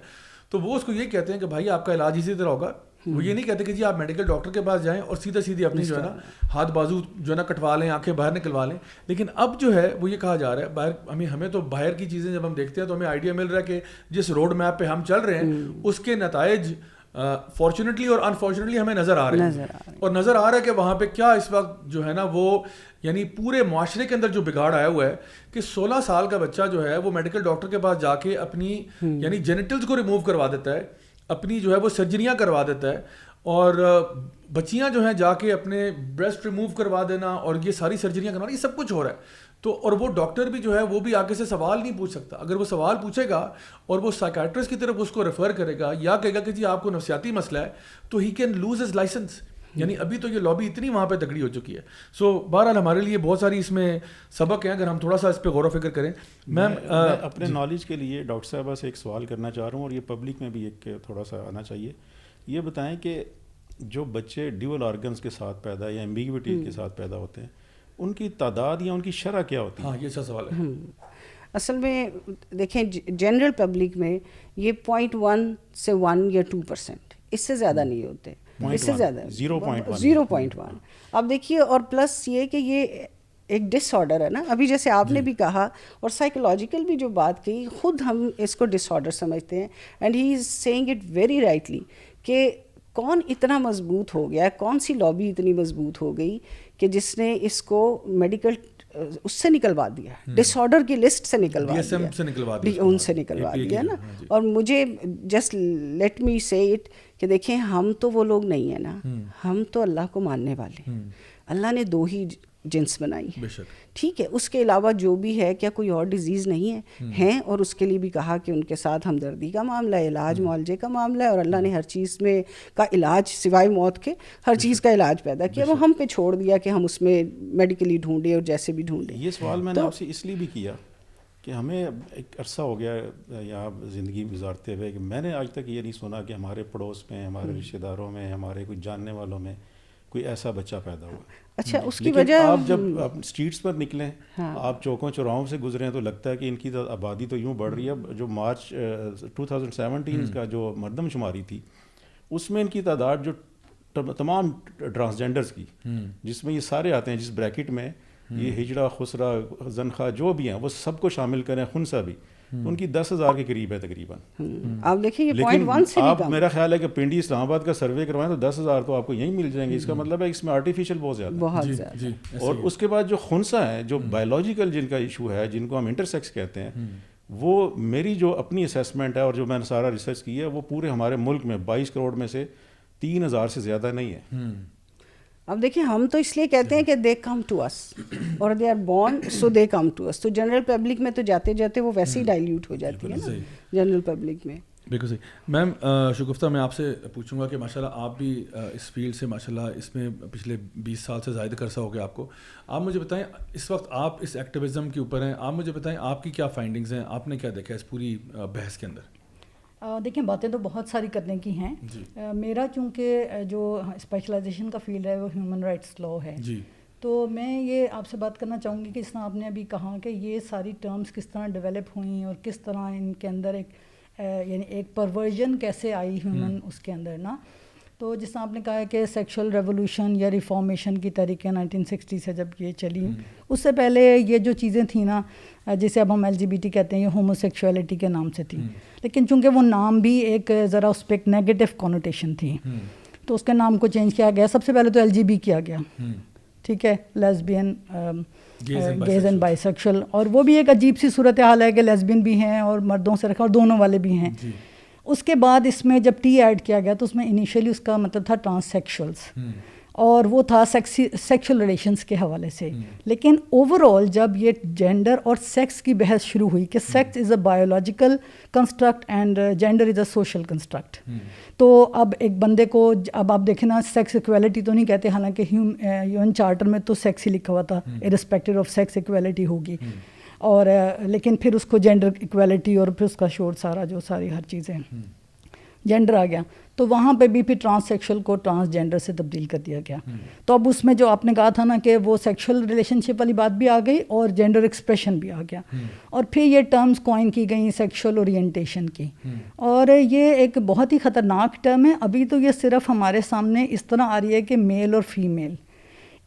A: تو وہ اس کو یہ کہتے ہیں کہ بھائی آپ کا علاج اسی طرح ہوگا. وہ یہ نہیں کہتے کہ جی آپ میڈیکل ڈاکٹر کے پاس جائیں اور سیدھی اپنی جو ہے نا ہاتھ بازو جو ہے نا کٹوا لیں, آنکھیں باہر نکلوا لیں. لیکن اب جو ہے وہ یہ کہا جا رہا ہے, باہر ہمیں تو باہر کی چیزیں جب ہم دیکھتے ہیں تو ہمیں آئیڈیا مل رہا ہے کہ جس روڈ میپ پہ ہم چل رہے ہیں اس کے نتائج فارچونیٹلی اور انفارچونیٹلی ہمیں نظر آ رہے ہیں, اور نظر آ رہا ہے کہ وہاں پہ کیا اس وقت جو ہے نا وہ یعنی پورے معاشرے کے اندر جو بگاڑ آیا ہوا ہے کہ 16 سال کا بچہ جو ہے وہ میڈیکل ڈاکٹر کے پاس جا کے اپنی یعنی جینیٹلز کو ریموو کروا دیتا ہے, اپنی جو ہے وہ سرجریاں کروا دیتا ہے, اور بچیاں جو ہیں جا کے اپنے بریسٹ ریموو کروا دینا اور یہ ساری سرجریاں کروانا, یہ سب کچھ ہو رہا ہے. تو اور وہ ڈاکٹر بھی جو ہے وہ بھی آگے سے سوال نہیں پوچھ سکتا. اگر وہ سوال پوچھے گا اور وہ سائیکیٹرسٹ کی طرف اس کو ریفر کرے گا یا کہے گا کہ جی آپ کو نفسیاتی مسئلہ ہے, تو he can lose his licence. یعنی ابھی تو یہ لابی اتنی وہاں پہ تگڑی ہو چکی ہے. سو بہرحال ہمارے لیے بہت ساری اس میں سبق ہیں اگر ہم تھوڑا سا اس پہ غور و فکر کریں.
B: میں اپنے نالج کے لیے ڈاکٹر صاحبہ سے ایک سوال کرنا چاہ رہا ہوں, اور یہ پبلک میں بھی ایک تھوڑا سا آنا چاہیے. یہ بتائیں کہ جو بچے ڈیول آرگنز کے ساتھ پیدا یا ایمبیگوٹی کے ساتھ پیدا ہوتے ہیں, ان کی تعداد یا ان کی شرح کیا ہوتی ہے؟
A: ہاں یہ اچھا سوال ہے.
D: اصل میں دیکھیں جنرل پبلک میں یہ 0.1 سے 1 یا 2%, اس سے زیادہ نہیں ہوتے, اس سے زیادہ 0.1. اب دیکھیے, اور پلس یہ کہ یہ ایک ڈس آرڈر ہے نا, ابھی جیسے آپ نے بھی کہا اور سائیکولوجیکل بھی جو بات کی, خود ہم اس کو ڈس آرڈر سمجھتے ہیں. And he is saying it very rightly کہ کون اتنا مضبوط ہو گیا, کون سی لابی اتنی مضبوط ہو گئی کہ جس نے اس کو میڈیکل اس سے نکلوا دیا, ڈس آرڈر کی لسٹ سے نکلوا دیا, ان سے نکلوا دیا نا. اور مجھے جسٹ لیٹ می سے اٹ کہ دیکھیں ہم تو وہ لوگ نہیں ہیں نا, ہم تو اللہ کو ماننے والے ہیں. اللہ نے 2 ہی جنس بنائی ہے, ٹھیک ہے, اس کے علاوہ جو بھی ہے کیا کوئی اور ڈیزیز نہیں ہے, اور اس کے لیے بھی کہا کہ ان کے ساتھ ہمدردی کا معاملہ ہے, علاج معالجے کا معاملہ ہے, اور اللہ نے ہر چیز میں کا علاج سوائے موت کے ہر چیز کا علاج پیدا کیا, وہ ہم پہ چھوڑ دیا کہ ہم اس میں میڈیکلی ڈھونڈیں اور جیسے بھی ڈھونڈیں.
B: یہ سوال میں نے آپ سے اس لیے بھی کیا کہ ہمیں ایک عرصہ ہو گیا یہاں زندگی گزارتے ہوئے کہ میں نے آج تک یہ نہیں سنا کہ ہمارے پڑوس میں, ہمارے رشتہ داروں میں, ہمارے کوئی جاننے والوں میں کوئی ایسا بچہ پیدا ہوا.
D: اچھا, اس کی وجہ
B: آپ جب اسٹریٹس پر نکلیں, آپ چوکوں چوراہوں سے گزریں تو لگتا ہے کہ ان کی آبادی تو یوں بڑھ رہی ہے. جو مارچ 2017 کا جو مردم شماری تھی اس میں ان کی تعداد جو تمام ٹرانسجینڈرز کی, جس میں یہ سارے آتے ہیں جس بریکٹ میں یہ ہجڑا, خسرا, زنخواہ جو بھی ہیں وہ سب کو شامل کریں, خنسا بھی, ان کی 10,000 کے قریب ہے تقریباً.
D: آپ دیکھیں یہ 0.1 سے
B: آپ میرا خیال ہے کہ پنڈی اسلام آباد کا سروے کروائیں تو 10,000 تو آپ کو یہیں مل جائیں گے. اس کا مطلب ہے اس میں آرٹیفیشیل بہت زیادہ. اور اس کے بعد جو خنسا ہیں, جو بایولوجیکل جن کا ایشو ہے, جن کو ہم انٹرسیکس کہتے ہیں, وہ میری جو اپنی اسیسمنٹ ہے اور جو میں نے سارا ریسرچ کی ہے, وہ پورے ہمارے ملک میں 22 کروڑ میں سے 3,000 سے زیادہ نہیں ہے.
D: اب دیکھیں ہم تو اس لیے کہتے ہیں کہ دے کم ٹو اس, اور they are born so they come to us. تو جنرل پبلک میں تو جاتے جاتے وہ ویسے ہی ڈائلیوٹ ہو جاتی ہے نا جنرل پبلک میں.
A: بالکل صحیح. میم شگفتہ, میں آپ سے پوچھوں گا کہ ماشاءاللہ آپ بھی اس فیلڈ سے ماشاءاللہ اس میں پچھلے 20 سال سے زائد عرصہ ہو گیا آپ کو. آپ مجھے بتائیں اس وقت آپ اس ایکٹیویزم کے اوپر ہیں, آپ مجھے بتائیں آپ کی کیا فائنڈنگز ہیں, آپ نے کیا دیکھا اس پوری بحث کے اندر؟
C: دیکھیں باتیں تو بہت ساری کرنے کی ہیں. میرا چونکہ جو اسپیشلائزیشن کا فیلڈ ہے وہ ہیومن رائٹس لا ہے, تو میں یہ آپ سے بات کرنا چاہوں گی کہ اس طرح آپ نے ابھی کہا کہ یہ ساری ٹرمز کس طرح ڈیولپ ہوئیں اور کس طرح ان کے اندر ایک یعنی ایک پرورژن کیسے آئی ہیومن اس کے اندر نا. تو جس طرح آپ نے کہا ہے کہ سیکشل ریولوشن یا ریفارمیشن کی تحریکیں 1960 سے جب یہ چلی, اس سے پہلے یہ جو چیزیں تھیں نا, جسے اب ہم LGBT کہتے ہیں, یہ ہومو سیکشولیٹی کے نام سے تھیں, لیکن چونکہ وہ نام بھی ایک ذرا اس پہ ایک نیگیٹو کونوٹیشن تھی, تو اس کے نام کو چینج کیا گیا. سب سے پہلے تو LGB کیا گیا, ٹھیک ہے, lesbian, gays and bisexual, اور وہ بھی ایک عجیب سی صورتحال ہے کہ لیسبین بھی ہیں اور مردوں سے رکھا اور دونوں والے بھی ہیں. اس کے بعد اس میں جب T ایڈ کیا گیا تو اس میں انیشیلی اس کا مطلب تھا ٹرانس سیکشولز, اور وہ تھا سیکشل ریلیشنز کے حوالے سے. لیکن اوور آل جب یہ جینڈر اور سیکس کی بحث شروع ہوئی کہ sex is a biological construct and gender is a social construct, تو اب ایک بندے کو اب آپ دیکھیں نا, سیکس ایکویلٹی تو نہیں کہتے, حالانکہ UN چارٹر میں تو سیکس ہی لکھا ہوا تھا, ارسپیکٹو آف سیکس ایکویلٹی ہوگی, اور لیکن پھر اس کو جینڈر ایکویلٹی اور پھر اس کا شور سارا جو ساری ہر چیزیں. جینڈر آ گیا تو وہاں پہ بھی پھر ٹرانس سیکشل کو ٹرانس جینڈر سے تبدیل کر دیا گیا. تو اب اس میں جو آپ نے کہا تھا نا کہ وہ سیکشل ریلیشن شپ والی بات بھی آ گئی اور جینڈر ایکسپریشن بھی آ گیا, اور پھر یہ ٹرمز کوائن کی گئیں سیکشل اورینٹیشن کی, اور یہ ایک بہت ہی خطرناک ٹرم ہے. ابھی تو یہ صرف ہمارے سامنے اس طرح آ رہی ہے کہ میل اور فیمیل,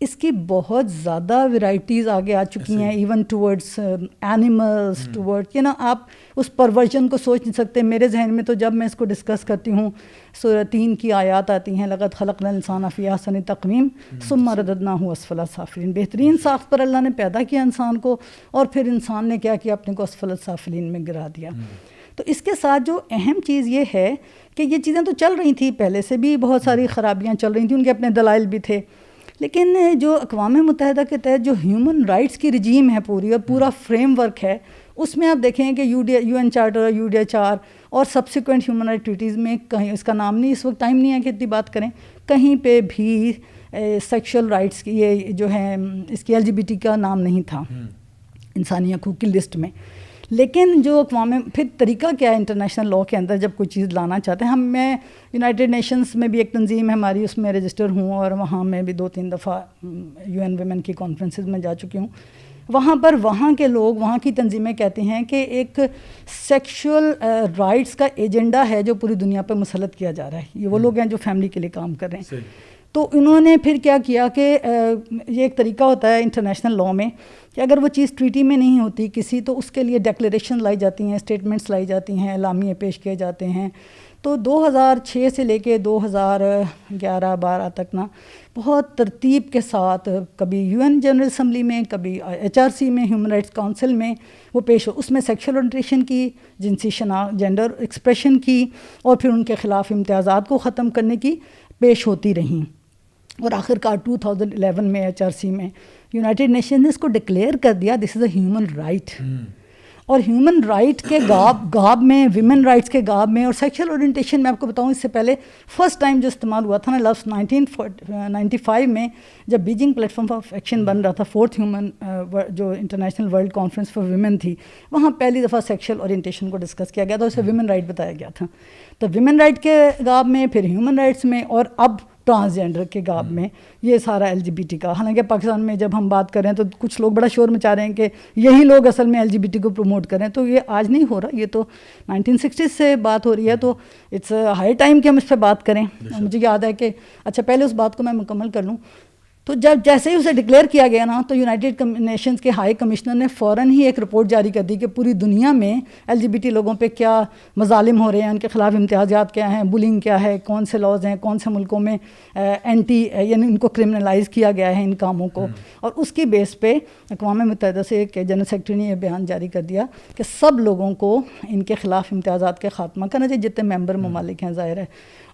C: اس کی بہت زیادہ ورائٹیز آگے آ چکی ہیں, ایون ٹورڈس اینیملس, ٹورڈ آپ اس پرورژن کو سوچ نہیں سکتے. میرے ذہن میں تو جب میں اس کو ڈسکس کرتی ہوں سورہ 3 کی آیات آتی ہیں, لقد خلقنا الانسان فی احسن تقویم ثم رددناہ اسفل السافلین. بہترین ساخت پر اللہ نے پیدا کیا انسان کو, اور پھر انسان نے کیا کیا, اپنے کو اسفل السافلین میں گرا دیا. تو اس کے ساتھ جو اہم چیز یہ ہے کہ یہ چیزیں تو چل رہی تھیں پہلے سے بھی, بہت ساری خرابیاں چل رہی تھیں, ان کے اپنے دلائل بھی تھے, لیکن جو اقوام متحدہ کے تحت جو ہیومن رائٹس کی رجیم ہے پوری, اور پورا فریم ورک ہے, اس میں آپ دیکھیں کہ یو این چارٹر, UDHR اور سبسیکوینٹ ہیومن رائٹ ٹریٹیز میں کہیں اس کا نام نہیں, اس وقت ٹائم نہیں ہے کہ اتنی بات کریں, کہیں پہ بھی سیکشل رائٹس کی یہ جو ہے اس کی LGBT کا نام نہیں تھا انسانی حقوق کی لسٹ میں. لیکن جو اقوام پھر طریقہ کیا ہے انٹرنیشنل لاء کے اندر جب کوئی چیز لانا چاہتے ہیں, میں یونائٹڈ نیشنز میں بھی ایک تنظیم ہے ہماری, اس میں رجسٹر ہوں, اور وہاں میں بھی 2-3 دفعہ UN ویمن کی کانفرنسز میں جا چکی ہوں. وہاں پر وہاں کے لوگ, وہاں کی تنظیمیں کہتے ہیں کہ ایک سیکشول رائٹس کا ایجنڈا ہے جو پوری دنیا پہ مسلط کیا جا رہا ہے. یہ وہ لوگ ہیں جو فیملی کے لیے کام کر رہے ہیں. تو انہوں نے پھر کیا کیا کہ یہ ایک طریقہ ہوتا ہے انٹرنیشنل لاء میں کہ اگر وہ چیز ٹریٹی میں نہیں ہوتی کسی, تو اس کے لیے ڈیکلیریشن لائی جاتی ہیں, اسٹیٹمنٹس لائی جاتی ہیں, اعلامیے پیش کیے جاتے ہیں. تو 2006 سے لے کے 2011-12 تک نا بہت ترتیب کے ساتھ, کبھی UN جنرل اسمبلی میں, کبھی HRC میں, ہیومن رائٹس کونسل میں وہ پیش ہو. اس میں سیکشل اورینٹیشن کی, جنسی شناخت, جینڈر ایکسپریشن کی, اور پھر ان کے خلاف امتیازات کو ختم کرنے کی پیش ہوتی رہیں. اور آخر کار 2011 میں HRC میں یونائٹڈ نیشن نے اس کو ڈکلیئر کر دیا دس از اے ہیومن رائٹ. اور ہیومن رائٹ کے گاب میں, ویمن رائٹس کے گاب میں, اور سیکشل اورینٹیشن میں آپ کو بتاؤں اس سے پہلے فرسٹ ٹائم جو استعمال ہوا تھا نا لفظ 1995 میں جب Beijing platform of action بن رہا تھا, 4th ہیومن جو international world conference for women تھی, وہاں پہلی دفعہ سیکشل اورینٹیشن کو ڈسکس کیا گیا تھا, اسے ویمن رائٹ بتایا گیا تھا. تو ویمن رائٹ کے گاب میں, پھر ہیومن رائٹس میں, اور اب ٹرانسجینڈر کے گاب میں یہ سارا LGBT کا. حالانکہ پاکستان میں جب ہم بات کر رہے ہیں تو کچھ لوگ بڑا شور مچا رہے ہیں کہ یہی لوگ اصل میں LGBT کو پروموٹ کر رہے ہیں, تو یہ آج نہیں ہو رہا, یہ تو 1960s سے بات ہو رہی ہے. تو اٹس ہائی ٹائم کہ ہم اس پہ بات کریں. مجھے یاد ہے کہ اچھا پہلے اس بات کو میں مکمل کر لوں. تو جب جیسے ہی اسے ڈکلیئر کیا گیا نا, تو یونائٹڈ نیشنز کے ہائی کمشنر نے فوراً ہی ایک رپورٹ جاری کر دی کہ پوری دنیا میں LGBT لوگوں پہ کیا مظالم ہو رہے ہیں, ان کے خلاف امتیازات کیا ہیں, بلنگ کیا ہے, کون سے لاز ہیں, کون سے ملکوں میں یعنی ان کو کرمنلائز کیا گیا ہے ان کاموں کو. اور اس کی بیس پہ اقوام متحدہ سے ایک جنرل سیکرٹری نے یہ بیان جاری کر دیا کہ سب لوگوں کو ان کے خلاف امتیازات کا خاتمہ کرنا چاہیے جتنے ممبر ممالک ہیں ظاہر ہے,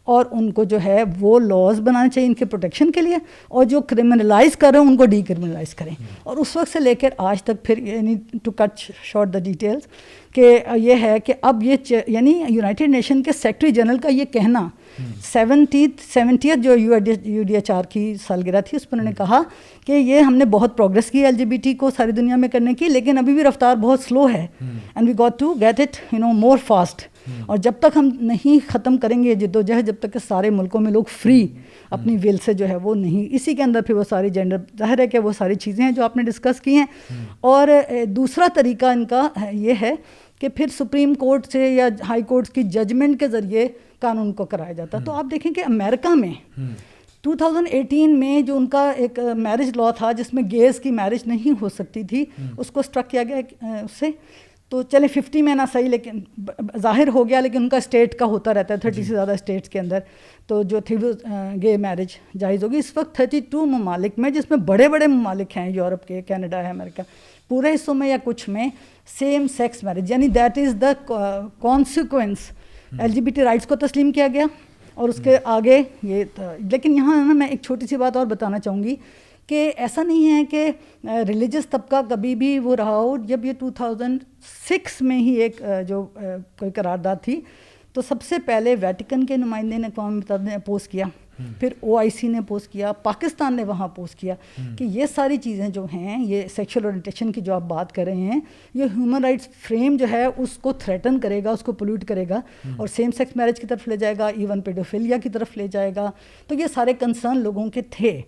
C: اور ان کو جو ہے وہ لاز بنانے چاہیے ان کے پروٹیکشن کے لیے, اور جو کرمنلائز کر رہے ہیں ان کو ڈی کرمنلائز کریں. اور اس وقت سے لے کر آج تک پھر یعنی to cut short the details کہ یہ ہے کہ اب یہ یعنی یونائٹڈ نیشن کے سیکرٹری جنرل کا یہ کہنا 70th جو UDHR کی سالگرہ تھی, اس پر انہوں نے کہا کہ یہ ہم نے بہت پروگریس کی LGBT کو ساری دنیا میں کرنے کی, لیکن ابھی بھی رفتار بہت سلو ہے, and we got to get it more fast. اور جب تک ہم نہیں ختم کریں گے جدوجہد, جب تک کہ سارے ملکوں میں لوگ فری اپنی ول سے جو ہے وہ نہیں, اسی کے اندر پھر وہ ساری جینڈر, ظاہر ہے کہ وہ ساری چیزیں ہیں جو آپ نے ڈسکس کی ہیں. اور دوسرا طریقہ ان کا یہ ہے کہ پھر سپریم کورٹ سے یا ہائی کورٹ کی ججمنٹ کے ذریعے قانون کو کرایا جاتا. تو آپ دیکھیں کہ امریکہ میں 2018 میں جو ان کا ایک میرج لاء تھا جس میں گیز کی میرج نہیں ہو سکتی تھی, اس کو اسٹرک کیا گیا اس سے. تو چلے 50 میں نہ صحیح لیکن ظاہر ہو گیا, لیکن ان کا اسٹیٹ کا ہوتا رہتا ہے 30 سے زیادہ اسٹیٹس کے اندر, تو جو تھی وہ گے میرج جائز ہوگی. اس وقت 32 ممالک میں, جس میں بڑے بڑے ممالک ہیں, یورپ کے, کینیڈا ہے, امریکہ, پورے حصوں میں یا کچھ میں سیم سیکس میرج, یعنی that is the consequence. LGBT rights کو تسلیم کیا گیا اور اس کے آگے یہ. لیکن یہاں نا میں ایک چھوٹی سی بات اور بتانا چاہوں گی کہ ایسا نہیں ہے کہ ریلیجس طبقہ کبھی بھی وہ رہا ہو. جب یہ 2006 میں ہی ایک جو کوئی قرارداد تھی, تو سب سے پہلے ویٹیکن کے نمائندے نے اقوام متحدہ نے اپوز کیا پھر OIC نے پوز کیا, پاکستان نے وہاں پوز کیا کہ یہ ساری چیزیں جو ہیں, یہ سیکشل اورینٹیشن کی جو آپ بات کر رہے ہیں, یہ ہیومن رائٹس فریم جو ہے اس کو تھریٹن کرے گا, اس کو پولیوٹ کرے گا اور سیم سیکس میرج کی طرف لے جائے گا, ایون پیڈوفیلیا کی طرف لے جائے گا. تو یہ سارے کنسرن لوگوں کے تھے.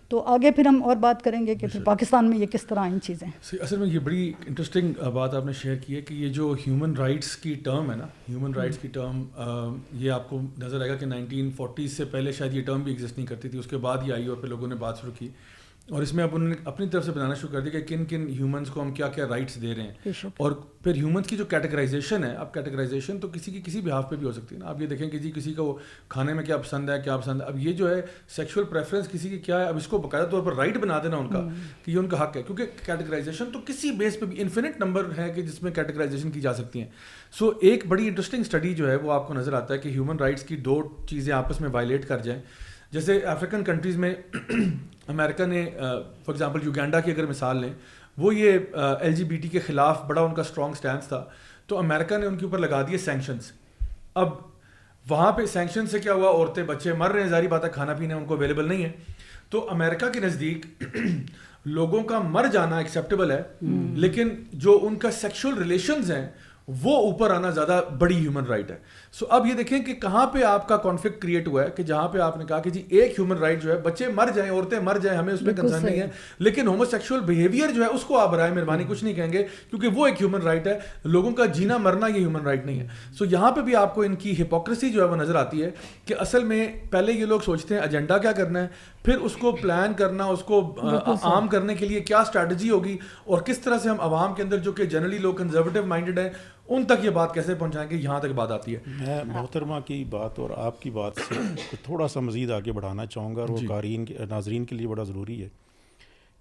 C: تو آگے پھر ہم اور بات کریں گے کہ پھر پاکستان میں یہ کس طرح ان چیزیں.
A: اصل میں یہ بڑی انٹرسٹنگ بات آپ نے شیئر کی ہے کہ یہ جو ہیومن رائٹس کی ٹرم ہے نا, ہیومن رائٹس کی ٹرم, یہ آپ کو نظر آئے گا کہ 1940 سے پہلے شاید یہ ٹرم بھی ایگزسٹ نہیں کرتی تھی, اس کے بعد یہ آئی اور پھر لوگوں نے بات شروع کی اور اس میں اب انہوں نے اپنی طرف سے بتانا شروع کر دیا کہ کن کن ہیومنس کو ہم کیا کیا رائٹس دے رہے ہیں. اور پھر ہیومنس کی جو کیٹیگرائزیشن ہے, اب کیٹیگرائزیشن تو کسی کی کسی بہاف پہ بھی ہو سکتی ہے نا. آپ یہ دیکھیں کہ جی کسی کو کھانے میں کیا پسند ہے, کیا پسند ہے. اب یہ جو ہے سیکشول پریفرنس کسی کی کیا ہے, اب اس کو باقاعدہ طور پر رائٹ بنا دینا ان کا کہ یہ ان کا حق ہے, کیونکہ کیٹیگرائزیشن تو کسی بیس پہ بھی انفینٹ نمبر ہے کہ جس میں کیٹیگرائزیشن کی جا سکتی ہیں. سو ایک بڑی انٹرسٹنگ اسٹڈی جو ہے وہ آپ کو نظر آتا ہے کہ ہیومن رائٹس کی دو چیزیں آپس میں وائلیٹ کر جائیں. جیسے افریقن کنٹریز میں امریکہ نے فار ایگزامپل یوگینڈا کی اگر مثال لیں, وہ یہ LGBT کے خلاف بڑا ان کا اسٹرانگ اسٹینس تھا, تو امریکہ نے ان کے اوپر لگا دیے سینکشنز. اب وہاں پہ سینکشن سے کیا ہوا, عورتیں بچے مر رہے ہیں, ظاہری بات ہے کھانا پینا ان کو اویلیبل نہیں ہے. تو امریکہ کے نزدیک لوگوں کا مر جانا ایکسیپٹیبل ہے, لیکن جو ان کا سیکشول ریلیشنز ہیں وہ اوپر آنا زیادہ بڑی ہیومن رائٹ ہے. سو اب یہ دیکھیں کہ کہاں پہ آپ کا کانفلکٹ کریٹ ہوا ہے کہ جہاں پہ آپ نے کہا کہ جی ایک ہیومن رائٹ جو ہے بچے مر جائیں, عورتیں مر جائیں, ہمیں اس میں کنسرن نہیں ہے, لیکن ہومو سیکشول بیہیویئر جو ہے اس کو آپ برائے مہربانی کچھ نہیں کہیں گے کیونکہ وہ ایک ہیومن رائٹ ہے. لوگوں کا جینا مرنا یہ ہیومن رائٹ نہیں ہے. سو یہاں پہ بھی آپ کو ان کی ہپوکریسی جو ہے وہ نظر آتی ہے کہ اصل میں پہلے یہ لوگ سوچتے ہیں ایجنڈا کیا کرنا ہے, پھر اس کو پلان کرنا, اس کو عام کرنے کے لیے کیا اسٹریٹجی ہوگی اور کس طرح سے ہم عوام کے اندر جو کہ جنرلی لوگ کنزرویٹو مائنڈیڈ ہیں ان تک یہ بات کیسے پہنچائیں گے, یہاں تک بات آتی ہے.
B: میں محترمہ کی بات اور آپ کی بات سے تھوڑا سا مزید آگے بڑھانا چاہوں گا, اور وہ قارئین ناظرین کے لیے بڑا ضروری ہے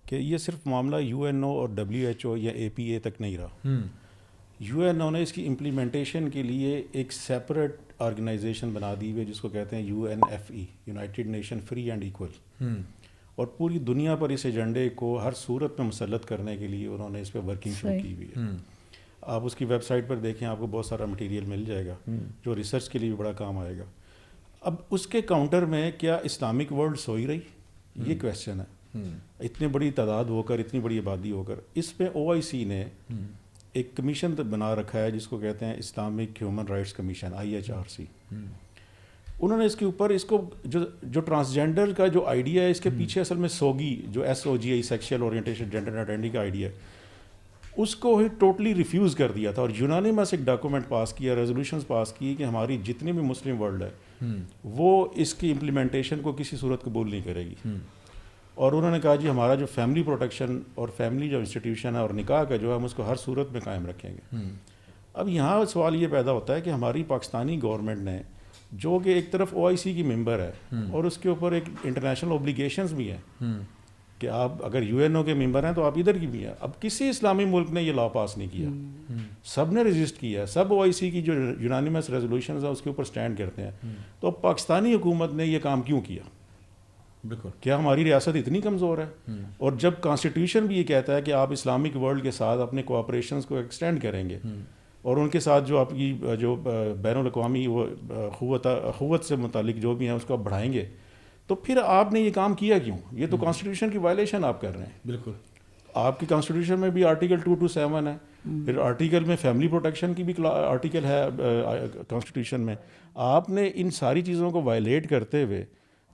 B: کہ یہ صرف معاملہ UNO اور WHO یا APA تک نہیں رہا. UNO نے اس کی امپلیمنٹیشن کے لیے ایک سیپریٹ آرگنائزیشن بنا دی ہوئی جس کو کہتے ہیں UNFE, United nation free and equal, اور پوری دنیا پر اس ایجنڈے کو ہر صورت میں مسلط کرنے کے لیے انہوں نے اس پہ ورکنگ شروع کی ہوئی ہے. آپ اس کی ویب سائٹ پر دیکھیں, آپ کو بہت سارا مٹیریل مل جائے گا جو ریسرچ کے لیے بھی بڑا کام آئے گا. اب اس کے کاؤنٹر میں کیا اسلامک ورلڈ سوئی رہی, یہ کویسچن ہے. اتنی بڑی تعداد ہو کر, اتنی بڑی آبادی ہو کر, اس پہ OIC نے ایک کمیشن بنا رکھا ہے جس کو کہتے ہیں Islamic human rights commission, IHRC. انہوں نے اس کے اوپر اس کو جو ٹرانسجینڈر کا جو آئیڈیا ہے, اس کے پیچھے اصل میں SOGI جو SOGI sexual orientation gender identity کا آئیڈیا ہے, اس کو ہی ٹوٹلی ریفیوز کر دیا تھا اور یونانیمس ایک ڈاکومنٹ پاس کیا, ریزولوشنز پاس کی کہ ہماری جتنی بھی مسلم ورلڈ ہے وہ اس کی امپلیمنٹیشن کو کسی صورت قبول نہیں کرے گی. اور انہوں نے کہا جی ہمارا جو فیملی پروٹیکشن اور فیملی جو انسٹیٹیوشن ہے اور نکاح کا جو ہے ہم اس کو ہر صورت میں قائم رکھیں گے. اب یہاں سوال یہ پیدا ہوتا ہے کہ ہماری پاکستانی گورنمنٹ نے جو کہ ایک طرف OIC کی ممبر ہے اور اس کے اوپر ایک انٹرنیشنل اوبلیگیشنز بھی ہیں کہ آپ اگر UNO کے ممبر ہیں تو آپ ادھر کی بھی ہیں. اب کسی اسلامی ملک نے یہ لا پاس نہیں کیا, سب نے رجسٹ کیا ہے, سب OIC کی جو یونانیمس ریزولوشنز ہیں اس کے اوپر سٹینڈ کرتے ہیں. تو اب پاکستانی حکومت نے یہ کام کیوں کیا؟
A: بالکل,
B: کیا ہماری ریاست اتنی کمزور ہے؟ اور جب کانسٹیٹیوشن بھی یہ کہتا ہے کہ آپ اسلامک ورلڈ کے ساتھ اپنے کوآپریشنز کو ایکسٹینڈ کریں گے اور ان کے ساتھ جو آپ کی جو بین الاقوامی وہ اخوت سے متعلق جو بھی ہیں اس کو آپ بڑھائیں گے, تو پھر آپ نے یہ کام کیا کیوں؟ یہ تو کانسٹیٹیوشن کی وائلیشن آپ کر رہے ہیں.
A: بالکل,
B: آپ کی کانسٹیٹیوشن میں بھی آرٹیکل 227 ہے, پھر آرٹیکل میں فیملی پروٹیکشن کی بھی آرٹیکل ہے کانسٹیٹیوشن میں. آپ نے ان ساری چیزوں کو وائلیٹ کرتے ہوئے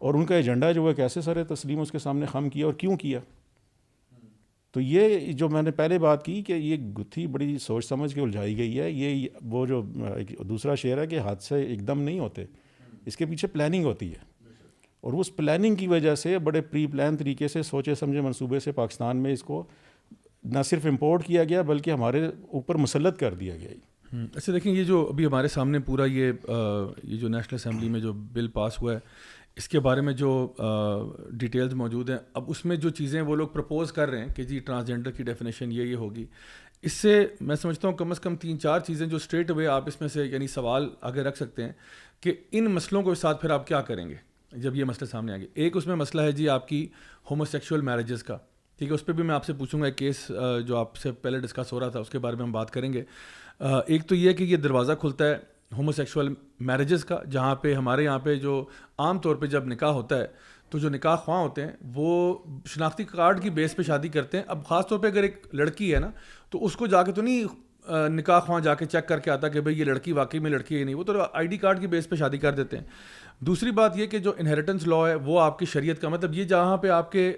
B: اور ان کا ایجنڈا جو ہے کیسے سر تسلیم اس کے سامنے خم کیا اور کیوں کیا؟ تو یہ جو میں نے پہلے بات کی کہ یہ گتھی بڑی سوچ سمجھ کے الجھائی گئی ہے. یہ وہ جو دوسرا شعر ہے کہ حادثے ایک دم نہیں ہوتے, اس کے پیچھے پلاننگ ہوتی ہے, اور اس پلاننگ کی وجہ سے بڑے پری پلان طریقے سے سوچے سمجھے منصوبے سے پاکستان میں اس کو نہ صرف امپورٹ کیا گیا بلکہ ہمارے اوپر مسلط کر دیا گیا.
A: اچھا دیکھیں, یہ جو ابھی ہمارے سامنے پورا یہ جو نیشنل اسمبلی میں جو بل پاس ہوا ہے اس کے بارے میں جو ڈیٹیلز موجود ہیں, اب اس میں جو چیزیں وہ لوگ پرپوز کر رہے ہیں کہ جی ٹرانسجینڈر کی ڈیفینیشن یہ ہوگی, اس سے میں سمجھتا ہوں کم از کم 3-4 چیزیں جو اسٹریٹ اوے آپ اس میں سے یعنی سوال آگے رکھ سکتے ہیں کہ ان مسئلوں کو ساتھ پھر آپ کیا کریں گے جب یہ مسئلے سامنے آ گئے. ایک اس میں مسئلہ ہے جی آپ کی ہومو سیکشول میرجز کا, ٹھیک ہے, اس پہ بھی میں آپ سے پوچھوں گا ایک کیس جو آپ سے پہلے ڈسکس ہو رہا تھا اس کے بارے میں ہم بات کریں گے. ایک تو یہ کہ یہ دروازہ کھلتا ہے ہومو سیکشول میرجز کا, جہاں پہ ہمارے یہاں پہ جو عام طور پہ جب نکاح ہوتا ہے تو جو نکاح خواہ ہوتے ہیں وہ شناختی کارڈ کی بیس پہ شادی کرتے ہیں. اب خاص طور پہ اگر ایک لڑکی ہے نا تو اس کو جا کے تو نہیں نکاح خواہ جا کے چیک کر کے آتا کہ بھئی یہ لڑکی واقعی میں لڑکی ہے نہیں, وہ تو آئی ڈی کارڈ کی بیس پہ شادی کر دیتے ہیں. دوسری بات یہ کہ جو انہیریٹنس لا ہے وہ آپ کی شریعت کا مطلب یہ جہاں پہ آپ کے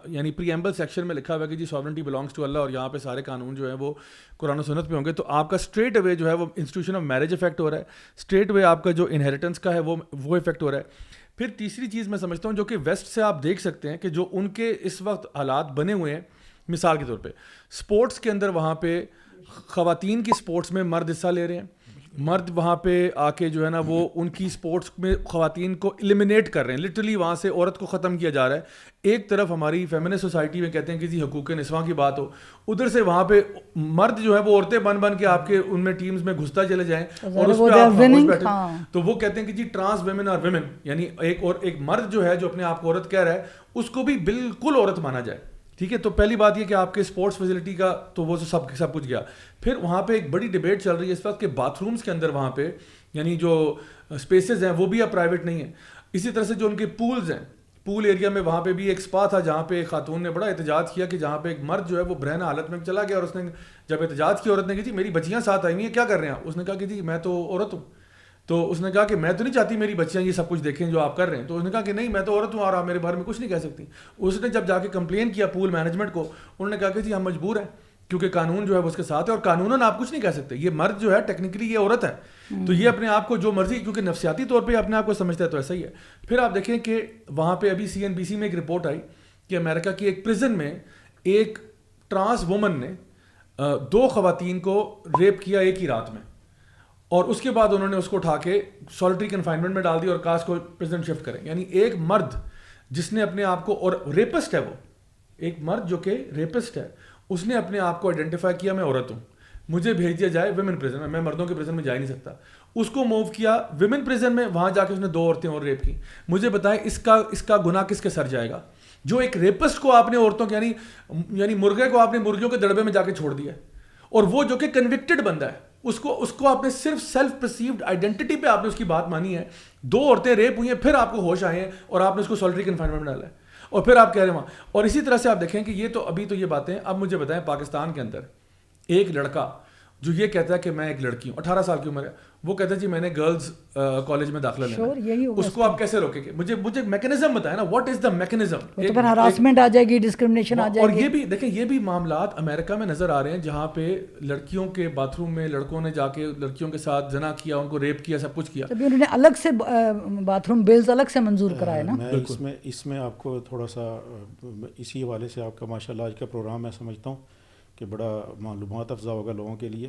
A: یعنی پریمبل سیکشن میں لکھا ہوا ہے کہ جی ساورنٹی بلانگس ٹو اللہ, اور یہاں پہ سارے قانون جو ہیں وہ قرآن و سنت پہ ہوں گے, تو آپ کا اسٹریٹ اوے جو ہے وہ انسٹیٹیوشن آف میرج افیکٹ ہو رہا ہے, اسٹریٹ اوے آپ کا جو انہیریٹنس کا ہے وہ افیکٹ ہو رہا ہے. پھر تیسری چیز میں سمجھتا ہوں جو کہ ویسٹ سے آپ دیکھ سکتے ہیں کہ جو ان کے اس وقت حالات بنے ہوئے ہیں, مثال کے طور پہ اسپورٹس کے اندر وہاں پہ خواتین کی اسپورٹس میں مرد حصہ لے رہے ہیں, مرد وہاں پہ آ کے جو ہے نا وہ ان کی اسپورٹس میں خواتین کو ایلیمنیٹ کر رہے ہیں, لٹرلی وہاں سے عورت کو ختم کیا جا رہا ہے. ایک طرف ہماری فیمنسٹ سوسائٹی میں کہتے ہیں کہ جی حقوق نسواں کی بات ہو, ادھر سے وہاں پہ مرد جو ہے وہ عورتیں بن کے آپ کے ان میں ٹیمز میں گھستا چلے جائیں اور اس پہ آپ خاموش بیٹھے, تو وہ کہتے ہیں کہ جی ٹرانس ویمن آر ویمن, یعنی ایک مرد جو ہے جو اپنے آپ کو عورت کہہ رہا ہے اس کو بھی بالکل عورت مانا جائے. ٹھیک ہے, تو پہلی بات یہ کہ آپ کے اسپورٹس فیسلٹی کا تو وہ سب کچھ گیا. پھر وہاں پہ ایک بڑی ڈبیٹ چل رہی ہے اس وقت کہ باتھ رومس کے اندر وہاں پہ یعنی جو اسپیسز ہیں وہ بھی اب پرائیویٹ نہیں ہیں. اسی طرح سے جو ان کے پولز ہیں, پول ایریا میں وہاں پہ بھی ایک اسپا تھا جہاں پہ ایک خاتون نے بڑا احتجاج کیا کہ جہاں پہ ایک مرد جو ہے وہ برہنہ حالت میں چلا گیا, اور اس نے جب احتجاج کیا عورت نے کہ جی میری بچیاں ساتھ آئی ہوئی ہیں کیا کر رہے ہیں, اس نے کہا کہ جی میں تو عورت ہوں. تو اس نے کہا کہ میں تو نہیں چاہتی میری بچیاں یہ سب کچھ دیکھیں جو آپ کر رہے ہیں. تو اس نے کہا کہ نہیں میں تو عورت ہوں اور آپ میرے بارے میں کچھ نہیں کہہ سکتی. اس نے جب جا کے کمپلین کیا پول مینجمنٹ کو, انہوں نے کہا کہ جی ہم مجبور ہیں کیونکہ قانون جو ہے وہ اس کے ساتھ ہے اور قانوناً آپ کچھ نہیں کہہ سکتے, یہ مرد جو ہے ٹیکنیکلی یہ عورت ہے, تو یہ اپنے آپ کو جو مرضی, کیونکہ نفسیاتی طور پہ اپنے آپ کو سمجھتا ہے تو ایسا ہی ہے. پھر آپ دیکھیں کہ وہاں پہ ابھی CNBC میں ایک رپورٹ آئی کہ امریکہ کی ایک پرزن میں ایک ٹرانس وومن نے 2 خواتین کو ریپ کیا ایک ہی رات میں, اور اس کے بعد انہوں نے اس کو اٹھا کے سالٹری کنفائنمنٹ میں ڈال دی اور کہا اس کو پریزن شفٹ کریں. یعنی ایک مرد جس نے اپنے آپ کو, اور ریپسٹ ہے وہ, ایک مرد جو کہ ریپسٹ ہے, اس نے اپنے آپ کو آئیڈینٹیفائی کیا میں عورت ہوں, مجھے بھیج دیا جائے ویمن پریزن میں, میں مردوں کے پریزن میں جا ہی نہیں سکتا. اس کو موو کیا ویمن پریزن میں, وہاں جا کے اس نے 2 عورتیں اور ریپ کی. مجھے بتائیں اس کا گناہ کس کے سر جائے گا؟ جو ایک ریپسٹ کو آپ نے عورتوں کے یعنی مرغے کو آپ نے مرغیوں کے دڑبے میں جا کے چھوڑ دیا, اور وہ جو کہ کنوکٹڈ بندہ ہے اس کو آپ نے صرف سیلف پرسیوڈ آئیڈینٹی پہ آپ نے اس کی بات مانی ہے. 2 عورتیں ریپ ہوئی ہیں, پھر آپ کو ہوش آئے ہیں اور آپ نے اس کو سالٹری کنفائنمنٹ میں ڈالا ہے, اور پھر آپ کہہ رہے ہیں وہاں. اور اسی طرح سے آپ دیکھیں کہ یہ تو ابھی تو یہ باتیں. اب مجھے بتائیں پاکستان کے اندر ایک لڑکا جو یہ کہتا ہے کہ میں ایک لڑکی ہوں, 18 سال کی عمر ہے, وہ کہتا ہے جی میں نے گرلز کالج میں داخلہ لینا ہے, اس کو آپ کیسے روکیں گے؟ مجھے میکنزم بتائیں نا, واٹ از دا میکنزم؟
C: تو پھر ہراسمنٹ آ جائے گی, ڈسکرمنیشن آ جائے گی.
A: اور یہ بھی دیکھیں, یہ بھی معاملات امریکہ میں نظر آ رہے ہیں جہاں پہ لڑکیوں کے باتھ روم میں لڑکوں نے جا کے لڑکیوں کے ساتھ زنا کیا, ان کو ریپ کیا, سب کچھ کیا.
C: ابھی انہوں نے الگ سے باتھ روم بلز الگ سے منظور کرائے نا.
B: میں اس میں آپ کو تھوڑا سا اسی حوالے سے آپ کا ماشاء اللہ آج کا پروگرام میں سمجھتا ہوں کہ بڑا معلومات افزا ہوگا لوگوں کے لیے.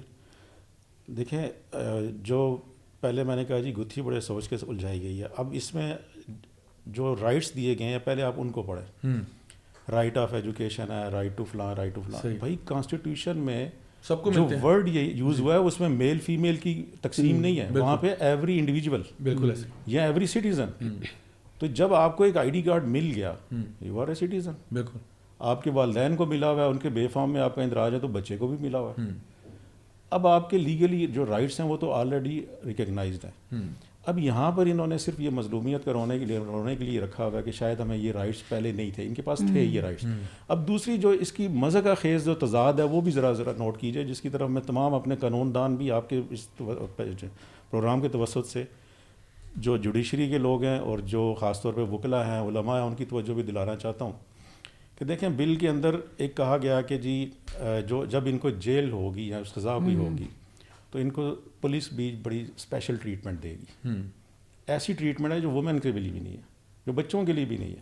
B: دیکھیں جو پہلے میں نے کہا جی گتھی بڑے سوچ کے الجھائی گئی ہے, اب اس میں جو رائٹس دیے گئے ہیں پہلے آپ ان کو پڑھیں. رائٹ آف ایجوکیشن ہے, رائٹ ٹو فلاں, رائٹ ٹو فلاں. بھائی کانسٹیٹیوشن میں سب کو جو ورڈ یہ یوز ہوا ہے اس میں میل فیمیل کی تقسیم نہیں ہے, وہاں پہ ایوری انڈیویجول بالکل یا ایوری سٹیزن. تو جب آپ کو ایک آئی ڈی کارڈ مل گیا, یو آر اے سٹیزن. بالکل آپ کے والدین کو ملا ہوا ہے, ان کے بے فارم میں آپ کا اندراج ہے تو بچے کو بھی ملا ہوا ہے. اب آپ کے لیگلی جو رائٹس ہیں وہ تو آلریڈی ریکگنائزڈ ہیں. اب یہاں پر انہوں نے صرف یہ مظلومیت رونے کے لیے رکھا ہوا ہے کہ شاید ہمیں یہ رائٹس پہلے نہیں تھے, ان کے پاس تھے یہ رائٹس. اب دوسری جو اس کی مزہ کا خیز جو تضاد ہے وہ بھی ذرا نوٹ کیجیے, جس کی طرف میں تمام اپنے قانون دان بھی آپ کے اس پروگرام کے توسط سے جو جوڈیشری کے لوگ ہیں اور جو خاص طور پہ وکلا ہیں, علماء ہیں, ان کی توجہ بھی دلانا چاہتا ہوں کہ دیکھیں بل کے اندر ایک کہا گیا کہ جی جو جب ان کو جیل ہوگی یا سزا کوئی ہوگی تو ان کو پولیس بھی بڑی اسپیشل ٹریٹمنٹ دے گی. ایسی ٹریٹمنٹ ہے جو وومن کے لیے بھی نہیں ہے, جو بچوں کے لیے بھی نہیں ہے,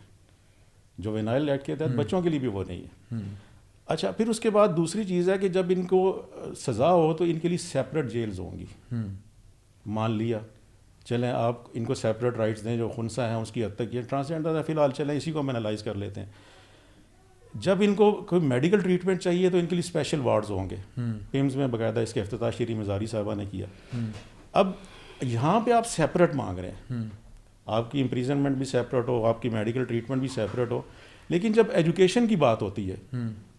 B: جو وینائل ایکٹ کے تحت بچوں کے لیے بھی وہ نہیں ہے. اچھا پھر اس کے بعد دوسری چیز ہے کہ جب ان کو سزا ہو تو ان کے لیے سیپریٹ جیلز ہوں گی. مان لیا چلیں آپ ان کو سیپریٹ رائٹس دیں, جو خنثی ہیں اس کی حد تک, یہ ٹرانسجینڈر ہے فی الحال, چلیں اسی کو ہم انالائز کر لیتے ہیں. جب ان کو کوئی میڈیکل ٹریٹمنٹ چاہیے تو ان کے لیے اسپیشل وارڈز ہوں گے. پیمز میں باقاعدہ اس کے افتتاح شری مزاری صاحبہ نے کیا. اب یہاں پہ آپ سیپریٹ مانگ رہے ہیں, آپ کی امپریزنمنٹ بھی سیپریٹ ہو, آپ کی میڈیکل ٹریٹمنٹ بھی سیپریٹ ہو. لیکن جب ایجوکیشن کی بات ہوتی ہے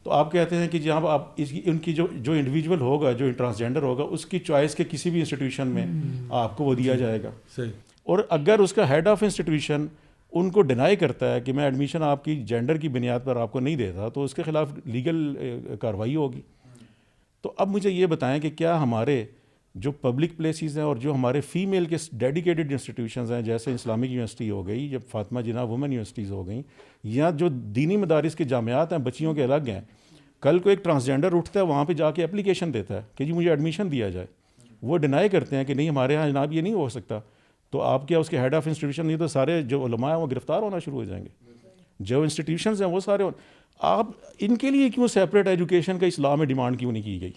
B: تو آپ کہتے ہیں کہ جہاں آپ ان کی جو انڈیویجول ہوگا, جو ٹرانسجینڈر ہوگا, اس کی چوائس کے کسی بھی انسٹیٹیوشن میں آپ کو وہ دیا جائے گا. اور اگر اس کا ہیڈ آف انسٹیٹیوشن ان کو ڈینائی کرتا ہے کہ میں ایڈمیشن آپ کی جینڈر کی بنیاد پر آپ کو نہیں دیتا, تو اس کے خلاف لیگل کارروائی ہوگی. تو اب مجھے یہ بتائیں کہ کیا ہمارے جو پبلک پلیسز ہیں اور جو ہمارے فیمیل کے ڈیڈیکیٹڈ انسٹیٹیوشنز ہیں, جیسے اسلامک یونیورسٹی ہو گئی, جب فاطمہ جناح وومن یونیورسٹیز ہو گئیں, یا جو دینی مدارس کے جامعات ہیں بچیوں کے الگ ہیں, کل کو ایک ٹرانسجینڈر اٹھتا ہے وہاں پہ جا کے اپلیکیشن دیتا ہے کہ جی مجھے ایڈمیشن دیا جائے, وہ ڈینائی کرتے ہیں کہ نہیں ہمارے یہاں جناب یہ نہیں ہو سکتا, تو آپ کیا اس کے ہیڈ آف انسٹیٹیوشن نہیں, تو سارے جو علماء ہیں وہ گرفتار ہونا شروع ہو جائیں گے. جو انسٹیٹیوشنز ہیں وہ سارے, آپ ان کے لیے کیوں سیپریٹ ایجوکیشن کا اسلام میں ڈیمانڈ کیوں نہیں کی گئی؟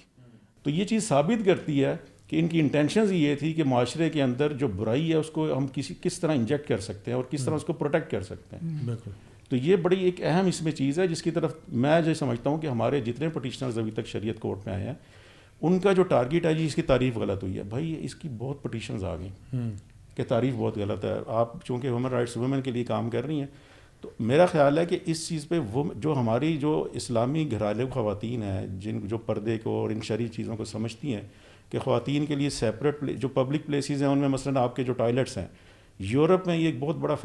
B: تو یہ چیز ثابت کرتی ہے کہ ان کی انٹینشنز یہ تھی کہ معاشرے کے اندر جو برائی ہے اس کو ہم کس طرح انجیکٹ کر سکتے ہیں اور کس طرح اس کو پروٹیکٹ کر سکتے ہیں.
A: بالکل.
B: تو یہ بڑی ایک اہم اس میں چیز ہے جس کی طرف میں جو سمجھتا ہوں کہ ہمارے جتنے پٹیشنرز ابھی تک شریعت کورٹ میں آئے ہیں ان کا جو ٹارگیٹ ہے جی اس کی تعریف غلط ہوئی ہے. بھائی اس کی بہت پٹیشنز آ گئیں کہ تعریف بہت غلط ہے. آپ چونکہ ہیومن رائٹس وومن کے لیے کام کر رہی ہیں, تو میرا خیال ہے کہ اس چیز پہ وہ جو ہماری جو اسلامی گھریلو خواتین ہیں جن جو پردے کو اور ان شرعی چیزوں کو سمجھتی ہیں کہ خواتین کے لیے سیپریٹ جو پبلک پلیسز ہیں ان میں مثلاً آپ کے جو ٹوائلٹس ہیں, یورپ میں یہ ایک بہت بڑا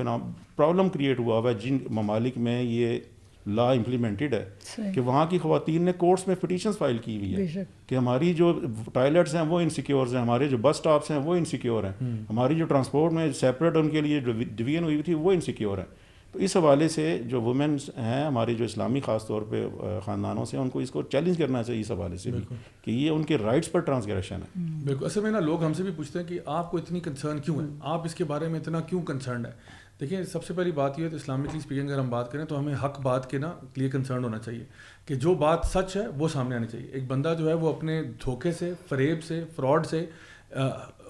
B: پرابلم کریٹ ہوا ہوا ہے جن ممالک میں یہ لا امپلیمنٹڈ ہے کہ وہاں کی خواتین نے کورٹس میں پٹیشنز فائل کی ہوئی ہے کہ ہماری جو ٹوائلٹس ہیں وہ انسیکیورز ہیں, ہمارے جو بس اسٹاپس ہیں وہ انسیکیور ہیں, ہماری جو ٹرانسپورٹ میں سیپریٹ ان کے لیے جو ڈویژن ہوئی تھی وہ انسیکیور ہیں. تو اس حوالے سے جو وومنس ہیں ہماری جو اسلامی خاص طور پہ خاندانوں سے, ان کو اس کو چیلنج کرنا چاہیے اس حوالے سے بھی کہ یہ ان کے رائٹس پر ٹرانسگریشن ہے.
A: بالکل. اصل میں نا لوگ ہم سے بھی پوچھتے ہیں کہ آپ کو اتنی کنسرن کیوں ہے, آپ اس کے بارے میں اتنا کیوں کنسرنڈ ہے. دیکھیں سب سے پہلی بات یہ ہے تو اسلامکلی اسپیکنگ اگر ہم بات کریں تو ہمیں حق بات کے نا لیے کنسرن ہونا چاہیے کہ جو بات سچ ہے وہ سامنے آنی چاہیے. ایک بندہ جو ہے وہ اپنے دھوکے سے, فریب سے, فراڈ سے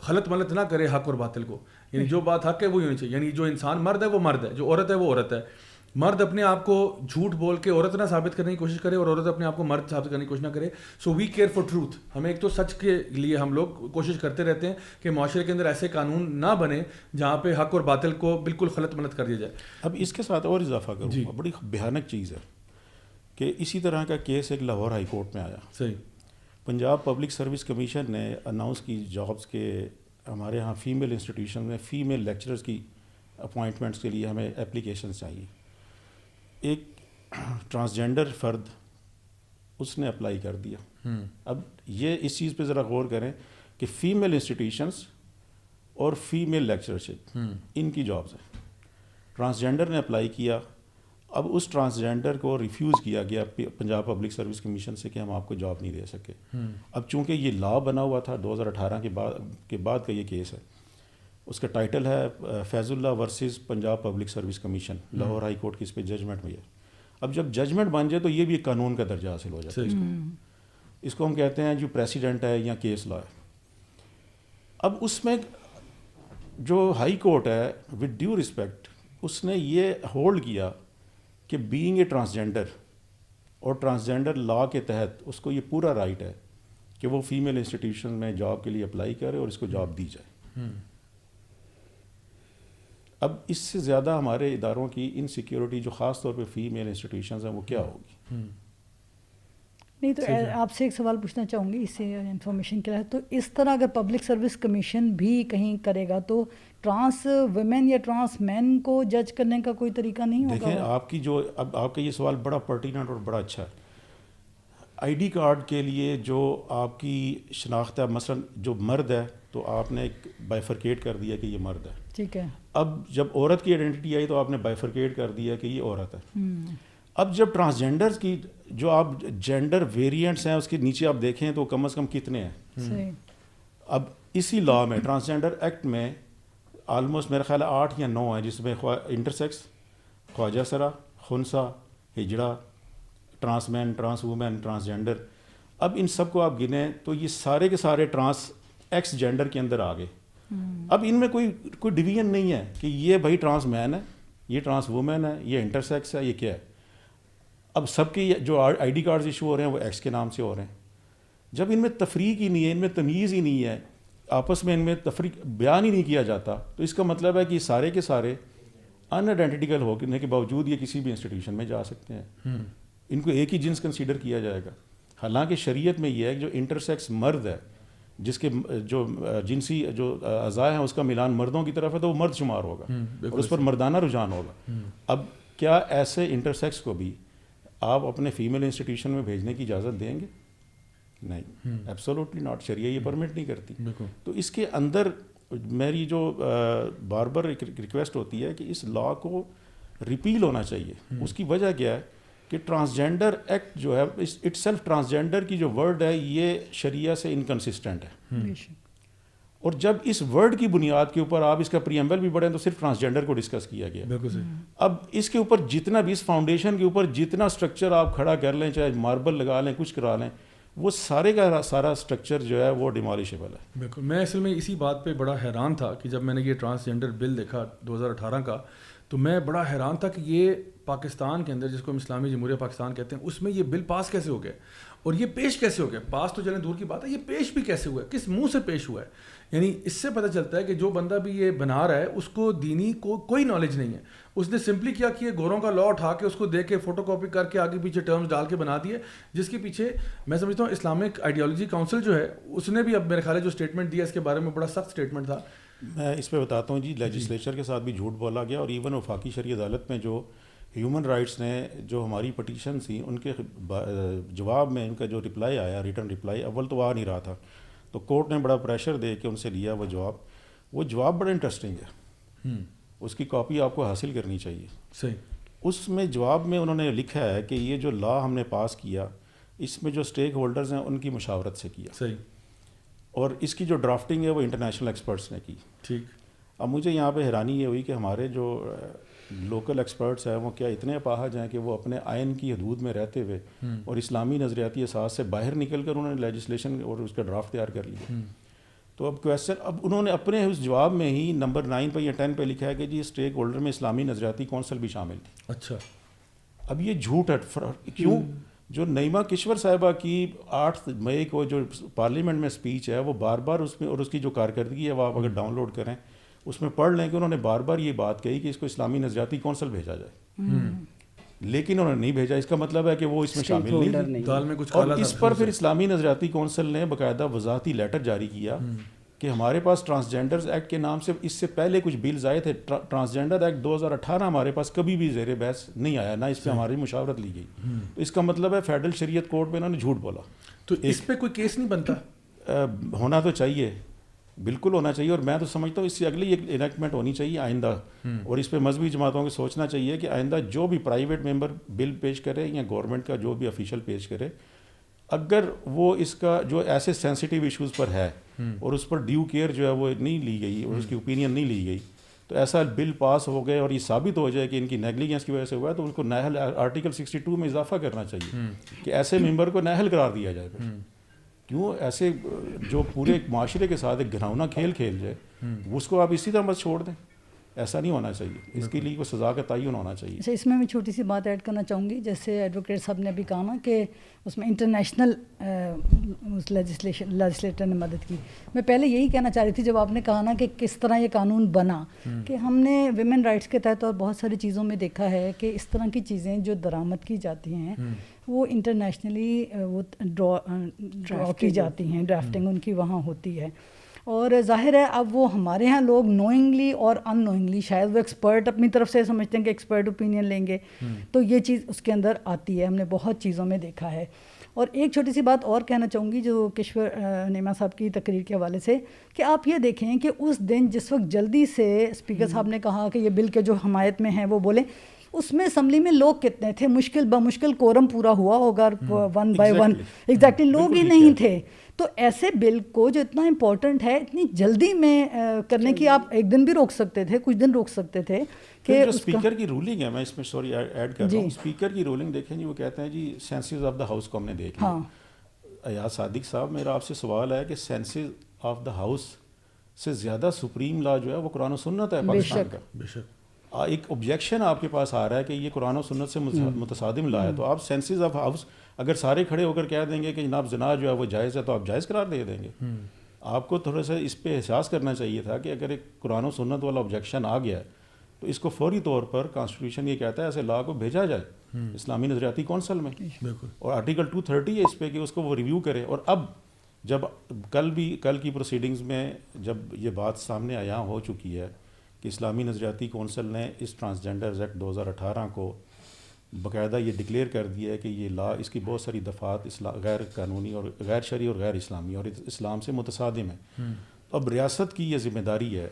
A: غلط ملط نہ کرے حق اور باطل کو. یعنی جو بات حق ہے وہی ہونی چاہیے. یعنی جو انسان مرد ہے وہ مرد ہے, جو عورت ہے وہ عورت ہے. مرد اپنے آپ کو جھوٹ بول کے عورت نہ ثابت کرنے کی کوشش کرے اور عورت اپنے آپ کو مرد ثابت کرنے کی کوشش نہ کرے. سو وی کیئر فار ٹروتھ. ہمیں ایک تو سچ کے لیے ہم لوگ کوشش کرتے رہتے ہیں کہ معاشرے کے اندر ایسے قانون نہ بنے جہاں پہ حق اور باطل کو بالکل غلط ملت کر دیا جائے.
B: اب اس کے ساتھ اور اضافہ کروں, بڑی بھیانک چیز ہے کہ اسی طرح کا کیس ایک لاہور ہائی کورٹ میں آیا.
A: صحیح.
B: پنجاب پبلک سروس کمیشن نے اناؤنس کی جابس کے ہمارے ہاں فیمیل انسٹیٹیوشن میں فیمیل لیکچرز کی اپوائنٹمنٹس کے لیے ہمیں اپلیکیشنز چاہیے. ایک ٹرانسجینڈر فرد اس نے اپلائی کر دیا. اب یہ اس چیز پہ ذرا غور کریں کہ فیمیل انسٹیٹیوشنز اور فیمیل لیکچرشپ ان کی جابز ہیں. ٹرانسجینڈر نے اپلائی کیا, اب اس ٹرانسجینڈر کو ریفیوز کیا گیا پنجاب پبلک سروس کمیشن سے کہ ہم آپ کو جاب نہیں دے سکے. اب چونکہ یہ لا بنا ہوا تھا 2018 کے بعد کا یہ کیس ہے, اس کا ٹائٹل ہے Faiz Ullah versus Punjab public service commission, Lahore high court کی اس پہ ججمنٹ ہوئی ہے. اب جب ججمنٹ بن جائے تو یہ بھی ایک قانون کا درجہ حاصل ہو جاتا ہے. اس کو ہم کہتے ہیں جو پریسیڈنٹ ہے یا کیس لا ہے. اب اس میں جو ہائی کورٹ ہے ود ڈیو رسپیکٹ اس نے یہ ہولڈ کیا کہ بینگ اے ٹرانسجینڈر اور ٹرانسجینڈر لا کے تحت اس کو یہ پورا رائٹ ہے کہ وہ فیمیل انسٹیٹیوشن میں جاب کے لیے اپلائی کرے اور اس کو جاب دی جائے. اب اس سے زیادہ ہمارے اداروں کی انسیکیورٹی جو خاص طور پہ فیمیل انسٹیٹیوشنز ہیں وہ کیا ہوگی؟
C: نہیں تو آپ سے ایک سوال پوچھنا چاہوں گی اس سے انفارمیشن کے لیے. تو اس طرح اگر پبلک سروس کمیشن بھی کہیں کرے گا تو ٹرانس ویمن یا ٹرانس مین کو جج کرنے کا کوئی طریقہ نہیں ہوگا؟
B: دیکھیں آپ کی جو اب آپ کا یہ سوال بڑا پرٹیننٹ اور بڑا اچھا ہے. آئی ڈی کارڈ کے لیے جو آپ کی شناخت ہے, مثلا جو مرد ہے تو آپ نے ایک بائیفرکیٹ کر دیا کہ یہ مرد ہے,
C: ٹھیک ہے.
B: اب جب عورت کی آئیڈینٹی آئی تو آپ نے بائیفرکیٹ کر دیا کہ یہ عورت ہے. اب جب ٹرانسجینڈرز کی جو آپ جینڈر ویریئنٹس ہیں اس کے نیچے آپ دیکھیں تو کم از کم کتنے ہیں. اب اسی لا میں ٹرانسجینڈر ایکٹ میں آلموسٹ میرا خیال ہے 8 یا 9 ہیں, جس میں انٹرسیکس, خواجہ سرا, خنسا, ہجڑا, ٹرانس مین, ٹرانس وومین, ٹرانسجینڈر. اب ان سب کو آپ گنیں تو یہ سارے کے سارے ٹرانس ایکس جینڈر کے اندر آ گئے. اب ان میں کوئی ڈویژن نہیں ہے کہ یہ بھائی ٹرانس مین ہے, یہ ٹرانس وومین ہے, یہ انٹرسیکس ہے, یہ کیا ہے. اب سب کے جو آئی ڈی کارڈز ایشو ہو رہے ہیں وہ ایکس کے نام سے ہو رہے ہیں. جب ان میں تفریق ہی نہیں ہے, ان میں تمیز ہی نہیں ہے, آپس میں ان میں تفریق بیان ہی نہیں کیا جاتا, تو اس کا مطلب ہے کہ سارے کے سارے ان آئیڈینٹیکل ہونے کے باوجود یہ کسی بھی انسٹیٹیوشن میں جا سکتے ہیں. ان کو ایک ہی جنس کنسیڈر کیا جائے گا. حالانکہ شریعت میں یہ ہے کہ جو انٹرسیکس مرد ہے جس کے جو جنسی جو اعضاء ہیں اس کا ملان مردوں کی طرف ہے تو وہ مرد شمار ہوگا اور اس پر مردانہ رجحان ہوگا. اب کیا ایسے انٹرسیکس کو بھی آپ اپنے فیمیل انسٹیٹیوشن میں بھیجنے کی اجازت دیں گے؟ نہیں, ایبسولوٹلی ناٹ. شریعہ یہ پرمٹ نہیں کرتی. تو اس کے اندر میری جو بار بار ایک ریکویسٹ ہوتی ہے کہ اس لا کو ریپیل ہونا چاہیے. اس کی وجہ کیا ہے کہ ٹرانسجینڈر ایکٹ جو ہے اٹ سیلف ٹرانسجینڈر کی جو ورڈ ہے یہ شریعہ سے انکنسسٹنٹ ہے. اور جب اس ورڈ کی بنیاد کے اوپر آپ اس کا پریمبل بھی پڑھیں تو صرف ٹرانسجینڈر کو ڈسکس کیا گیا. اب اس کے اوپر جتنا بھی اس فاؤنڈیشن کے اوپر جتنا اسٹرکچر آپ کھڑا کر لیں, چاہے ماربل لگا لیں, کچھ کرا لیں, وہ سارے کا سارا اسٹرکچر جو ہے وہ ڈیمالشیبل ہے.
A: بالکل. میں اصل میں اسی بات پہ بڑا حیران تھا کہ جب میں نے یہ ٹرانسجینڈر بل دیکھا 2018 کا تو میں بڑا حیران تھا کہ یہ پاکستان کے اندر جس کو ہم اسلامی جمہوریہ پاکستان کہتے ہیں اس میں یہ بل پاس کیسے ہو گیا اور یہ پیش کیسے ہو گیا. پاس تو چلیں دور کی بات ہے, یہ پیش بھی کیسے ہوا ہے, کس منہ سے پیش ہوا ہے. یعنی اس سے پتہ چلتا ہے کہ جو بندہ بھی یہ بنا رہا ہے اس کو دینی کوئی نالج نہیں ہے. اس نے سمپلی کیا کہ گوروں کا لا اٹھا کے اس کو دیکھ کے فوٹو کاپی کر کے آگے پیچھے ٹرمز ڈال کے بنا دیے, جس کے پیچھے میں سمجھتا ہوں اسلامک آئیڈیالوجی کونسل جو ہے اس نے بھی اب میرے خیال ہے جو اسٹیٹمنٹ دیا اس کے بارے میں بڑا سخت اسٹیٹمنٹ تھا.
B: میں اس پہ بتاتا ہوں جی, لیجسلیچر کے ساتھ بھی جھوٹ بولا گیا اور ایون وفاقی شرعی عدالت میں جو ہیومن رائٹس نے جو ہماری پٹیشن تھی ان کے جواب میں ان کا جو رپلائی آیا, ریٹن رپلائی, اول تو آ نہیں رہا تھا تو کورٹ نے بڑا پریشر دے کے ان سے لیا وہ جواب بڑا انٹرسٹنگ ہے. اس کی کاپی آپ کو حاصل کرنی چاہیے.
A: صحیح.
B: اس میں جواب میں انہوں نے لکھا ہے کہ یہ جو لا ہم نے پاس کیا اس میں جو اسٹیک ہولڈرز ہیں ان کی مشاورت سے کیا.
A: صحیح. اور
B: اس کی جو ڈرافٹنگ ہے وہ انٹرنیشنل ایکسپرٹس نے کی.
A: ٹھیک.
B: اب مجھے یہاں پہ حیرانی یہ ہوئی کہ ہمارے جو لوکل ایکسپرٹس ہیں وہ کیا اتنے اپاہج ہیں کہ وہ اپنے آئین کی حدود میں رہتے ہوئے اور اسلامی نظریاتی اساس سے باہر نکل کر انہوں نے لیجسلیشن اور اس کا ڈرافٹ تیار کر لیا. تو اب کویسچن, اب انہوں نے اپنے اس جواب میں ہی نمبر 9 پہ یا 10 پہ لکھا ہے کہ جی اسٹیک ہولڈر میں اسلامی نظریاتی کونسل بھی شامل تھی.
A: اچھا.
B: اب یہ جھوٹ ہے. کیوں؟ جو نعیمہ کشور صاحبہ کی 8 مئی کو جو پارلیمنٹ میں اسپیچ ہے وہ بار بار اس میں, اور اس کی جو کارکردگی ہے وہ آپ اگر ڈاؤن لوڈ کریں اس میں پڑھ لیں کہ انہوں نے بار بار یہ بات کہی کہ اس کو اسلامی نظریاتی کونسل بھیجا جائے, لیکن انہوں نے نہیں بھیجا. اس کا مطلب ہے کہ وہ اس میں شامل نہیں.
A: دال میں کچھ
B: اور اس پر پھر اسلامی نظریاتی کونسل نے باقاعدہ وضاحتی لیٹر جاری کیا کہ ہمارے پاس ٹرانسجینڈرز ایکٹ کے نام سے اس سے پہلے کچھ بلز آئے تھے. ٹرانسجینڈر ایکٹ 2018 ہمارے پاس کبھی بھی زیر بحث نہیں آیا, نہ اس پہ ہماری مشاورت لی گئی. تو اس کا مطلب ہے فیڈرل شریعت کورٹ میں انہوں نے جھوٹ بولا.
A: تو اس پہ کوئی کیس نہیں بنتا؟
B: ہونا تو چاہیے, بالکل ہونا چاہیے. اور میں تو سمجھتا ہوں اس سے اگلی ایک انیکٹمنٹ ہونی چاہیے آئندہ, اور اس پہ مذہبی جماعتوں کو سوچنا چاہیے کہ آئندہ جو بھی پرائیویٹ ممبر بل پیش کرے یا گورنمنٹ کا جو بھی آفیشیل پیش کرے, اگر وہ اس کا جو ایسے سینسٹیو ایشوز پر ہے اور اس پر ڈیو کیئر جو ہے وہ نہیں لی گئی اور اس کی اوپینین نہیں لی گئی, تو ایسا بل پاس ہو گئے اور یہ ثابت ہو جائے کہ ان کی نیگلیجنس کی وجہ سے ہوا ہے, تو اس کو نااہل آرٹیکل 62 میں اضافہ کرنا چاہیے کہ ایسے ممبر کو نااہل قرار دیا جائے. کیوں ایسے جو پورے معاشرے کے ساتھ ایک گھناؤنا کھیل کھیل جائے اس کو آپ اسی طرح بس چھوڑ دیں؟ ایسا نہیں ہونا چاہیے. اس کے لیے کوئی سزا کا تعین ہونا چاہیے.
C: اچھا, اس میں چھوٹی سی بات ایڈ کرنا چاہوں گی. جیسے ایڈوکیٹ صاحب نے ابھی کہا نا کہ اس میں انٹرنیشنل لیجسلیٹر نے مدد کی. میں پہلے یہی کہنا چاہ رہی تھی جب آپ نے کہا نا کہ کس طرح یہ قانون بنا, کہ ہم نے ویمن رائٹس کے تحت اور بہت ساری چیزوں میں دیکھا ہے کہ اس طرح کی چیزیں جو درآمد کی جاتی ہیں وہ انٹرنیشنلی وہ ڈرا کی جاتی ہیں, ڈرافٹنگ ان کی وہاں ہوتی ہے. اور ظاہر ہے اب وہ ہمارے ہاں لوگ نوئنگلی اور ان نوئنگلی شاید وہ ایکسپرٹ اپنی طرف سے سمجھتے ہیں کہ ایکسپرٹ اوپینین لیں گے, تو یہ چیز اس کے اندر آتی ہے. ہم نے بہت چیزوں میں دیکھا ہے. اور ایک چھوٹی سی بات اور کہنا چاہوں گی جو کشور نعیمہ صاحب کی تقریر کے حوالے سے, کہ آپ یہ دیکھیں کہ اس دن جس وقت جلدی سے اسپیکر صاحب نے کہا کہ یہ بل کے جو حمایت میں ہیں وہ بولیں, اس میں اسمبلی میں لوگ کتنے تھے؟ مشکل بمشکل کورم پورا ہوا ہوگا 1 by 1. ایگزیکٹلی لوگ ہی نہیں تھے. تو ایسے بل کو جو اتنا امپورٹنٹ ہے اتنی جلدی میں کرنے کی آپ ایک دن بھی روک سکتے تھے, کچھ دن روک سکتے تھے. کہ
B: جو اسپیکر کی رولنگ ہے, میں اس میں سوری ایڈ کر رہا ہوں, اسپیکر کی رولنگ دیکھیں جی, وہ کہتے ہیں جی سینسز آف دا ہاؤس کو ہم نے دیکھ لیا. ایاز صادق صاحب, میرا آپ سے سوال ہے کہ سینسز آف دا ہاؤس سے زیادہ سپریم لا جو ہے وہ قرآن و سنت ہے پاکستان کا. بے شک. ایک آبجیکشن آپ کے پاس آ رہا ہے کہ یہ قرآن و سنت سے متصادم لا ہے, تو آپ سینسز آف ہاؤس اگر سارے کھڑے ہو کر کہہ دیں گے کہ جناب زنا جو ہے وہ جائز ہے, تو آپ جائز قرار دے دیں گے. آپ کو تھوڑا سا اس پہ احساس کرنا چاہیے تھا کہ اگر ایک قرآن و سنت والا آبجیکشن آ گیا ہے تو اس کو فوری طور پر کانسٹیٹیوشن یہ کہتا ہے ایسے لا کو بھیجا جائے اسلامی نظریاتی کونسل میں, اور آرٹیکل 230 ہے اس پہ کہ اس کو وہ ریویو کرے. اور اب جب کل کی پروسیڈنگز میں جب یہ بات سامنے آیا ہو چکی ہے کہ اسلامی نظریاتی کونسل نے اس ٹرانسجینڈرز ایکٹ 2018 کو باقاعدہ یہ ڈکلیئر کر دیا ہے کہ یہ لا اس کی بہت ساری دفعات غیر قانونی اور غیر شرعی اور غیر اسلامی اور اسلام سے متصادم ہے. اب ریاست کی یہ ذمہ داری ہے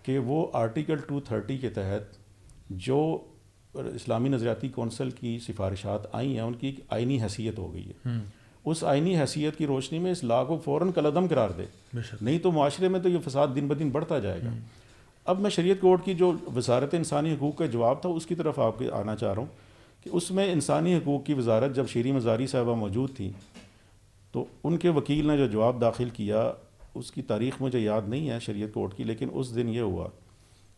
B: کہ وہ آرٹیکل 230 کے تحت جو اسلامی نظریاتی کونسل کی سفارشات آئی ہیں ان کی ایک آئینی حیثیت ہو گئی ہے. اس آئینی حیثیت کی روشنی میں اس لا کو فوراً کالعدم قرار دے, نہیں تو معاشرے میں تو یہ فساد دن بدن بڑھتا جائے گا. اب میں شریعت کورٹ کی جو وزارت انسانی حقوق کا جواب تھا اس کی طرف آپ کے آنا چاہ رہا ہوں کہ اس میں انسانی حقوق کی وزارت جب شیریں مزاری صاحبہ موجود تھیں تو ان کے وکیل نے جو جواب داخل کیا اس کی تاریخ مجھے یاد نہیں ہے شریعت کورٹ کی, لیکن اس دن یہ ہوا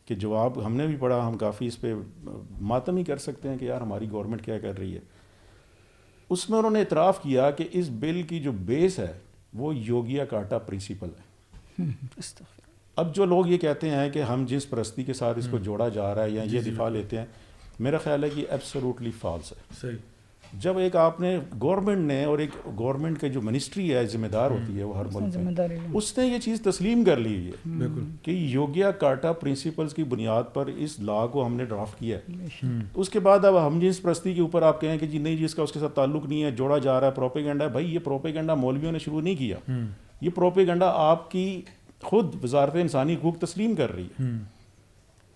B: کہ جواب ہم نے بھی پڑھا, ہم کافی اس پہ ماتم ہی کر سکتے ہیں کہ یار ہماری گورنمنٹ کیا کر رہی ہے. اس میں انہوں نے اعتراف کیا کہ اس بل کی جو بیس ہے وہ یوگیا کارٹا پرنسپل ہے. اب جو لوگ یہ کہتے ہیں کہ ہم جنس پرستی کے ساتھ اس کو جوڑا جا رہا ہے یا یہ دفاع لیتے ہیں, میرا خیال ہے کہ ایبسولوٹلی فالس ہے. صحیح. جب ایک آپ نے گورنمنٹ نے اور ایک گورنمنٹ کا جو منسٹری ہے ذمہ دار ہوتی ہے وہ ہر ملک میں, اس نے یہ چیز تسلیم کر لی ہے کہ یوگیا کارٹا پرنسپلز کی بنیاد پر اس لا کو ہم نے ڈرافٹ کیا ہے. اس کے بعد اب ہم جنس پرستی کے اوپر آپ کہیں کہ جی نہیں جی اس کا اس کے ساتھ تعلق نہیں ہے, جوڑا جا رہا ہے, پروپیگنڈا ہے. بھائی یہ پروپیگنڈا مولویوں نے شروع نہیں کیا, یہ پروپیگنڈا آپ کی خود وزارت انسانی حقوق تسلیم کر رہی ہے.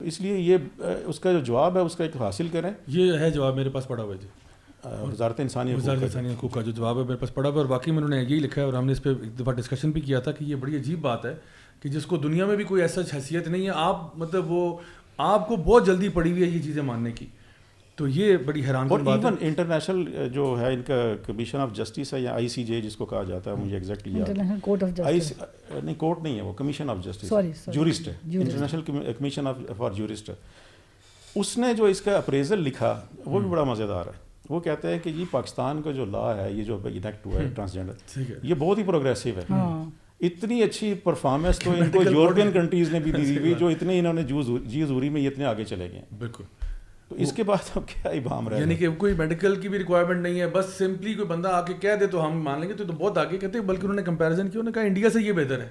B: تو اس لیے یہ اس کا جو جواب ہے اس کا ایک حاصل کریں.
A: یہ ہے جواب میرے پاس پڑا ہوا ہے جی,
B: وزارت انسانی
A: حقوق کا جو جواب ہے میرے پاس پڑا ہوا ہے, اور واقعی میں انہوں نے یہی لکھا ہے اور ہم نے اس پہ ایک دفعہ ڈسکشن بھی کیا تھا کہ یہ بڑی عجیب بات ہے کہ جس کو دنیا میں بھی کوئی ایسا حیثیت نہیں ہے, آپ مطلب وہ آپ کو بہت جلدی پڑی ہوئی ہے یہ چیزیں ماننے کی. تو یہ بڑی حیران کن بات ہے.
B: ایون انٹرنیشنل جو ہے ان کا کمیشن آف جسٹس ہے یا آئی سی جے جس کو کہا جاتا ہے, مجھے ایگزیکٹلی یاد نہیں, کورٹ نہیں ہے وہ, کمیشن آف جسٹس جورسٹ ہے, انٹرنیشنل کمیشن فار جورسٹ ہے. اس نے جو اس کا اپریزل لکھا وہ بھی بڑا مزیدار ہے. وہ کہتا ہے کہ یہ پاکستان کا جو لا ہے یہ جو انیکٹ ہوا ہے ٹرانسجینڈر, یہ بہت ہی پروگریسو ہے. اتنی اچھی پرفارمنس تو ان کو یورپین کنٹریز نے بھی دی ہوئی جو اتنے انہوں نے جی حضوری میں اتنے آگے چلے گئے. بالکل. تو اس کے بعد اب کیا ابہام رہا ہے,
A: یعنی کہ کوئی میڈیکل کی بھی ریکوائرمنٹ نہیں ہے, بس سمپلی کوئی بندہ آ کے کہہ دے تو ہم مان لیں گے. تو بہت آگے کہتے ہیں, بلکہ انہوں نے کمپیریزن کیا, انہوں نے کہا انڈیا سے یہ بہتر ہے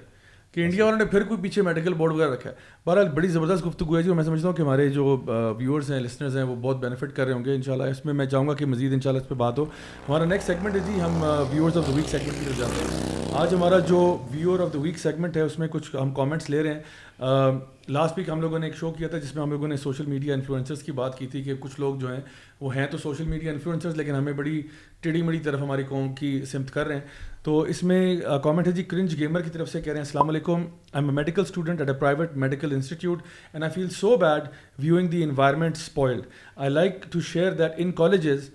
A: کہ انڈیا والوں نے پھر کوئی پیچھے میڈیکل بورڈ وغیرہ رکھا ہے. بہرحال بڑی زبردست گفتگو ہے جی, میں سمجھتا ہوں کہ ہمارے جو ویورز ہیں, لسنرز ہیں, وہ بہت بینیفٹ کر رہے ہوں گے انشاءاللہ. اس میں چاہوں گا کہ مزید انشاءاللہ اس پہ بات ہو. ہمارا نیکسٹ سیگمنٹ ہے جی, ہم viewers of the week segment کی طرف جاتے ہیں. آج ہمارا جو viewer of the week segment ہے اس میں کچھ ہم کامنٹس لے رہے ہیں. لاسٹ ویک ہم لوگوں نے ایک شو کیا تھا جس میں ہم لوگوں نے سوشل میڈیا انفلوئنسرز کی بات کی تھی کہ کچھ لوگ جو ہیں وہ ہیں تو سوشل میڈیا انفلوئنسرز لیکن ہمیں بڑی ٹیڑھی مڑی طرف ہماری قوم کی سمت کر رہے ہیں. تو اس میں کامنٹ ہے جی کرنج گیمر کی طرف سے, کہہ رہے ہیں السلام علیکم, I am a medical student at a private medical institute and I feel so bad viewing the environment spoiled. I like to share that in colleges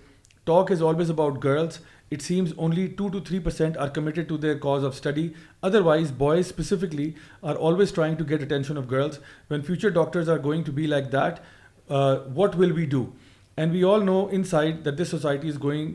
A: talk is always about girls. It seems only 2 to 3% are committed to their cause of study. Otherwise, boys specifically are always trying to get attention of girls. When future doctors are going to be like that, what will we do? And we all know inside that this society is going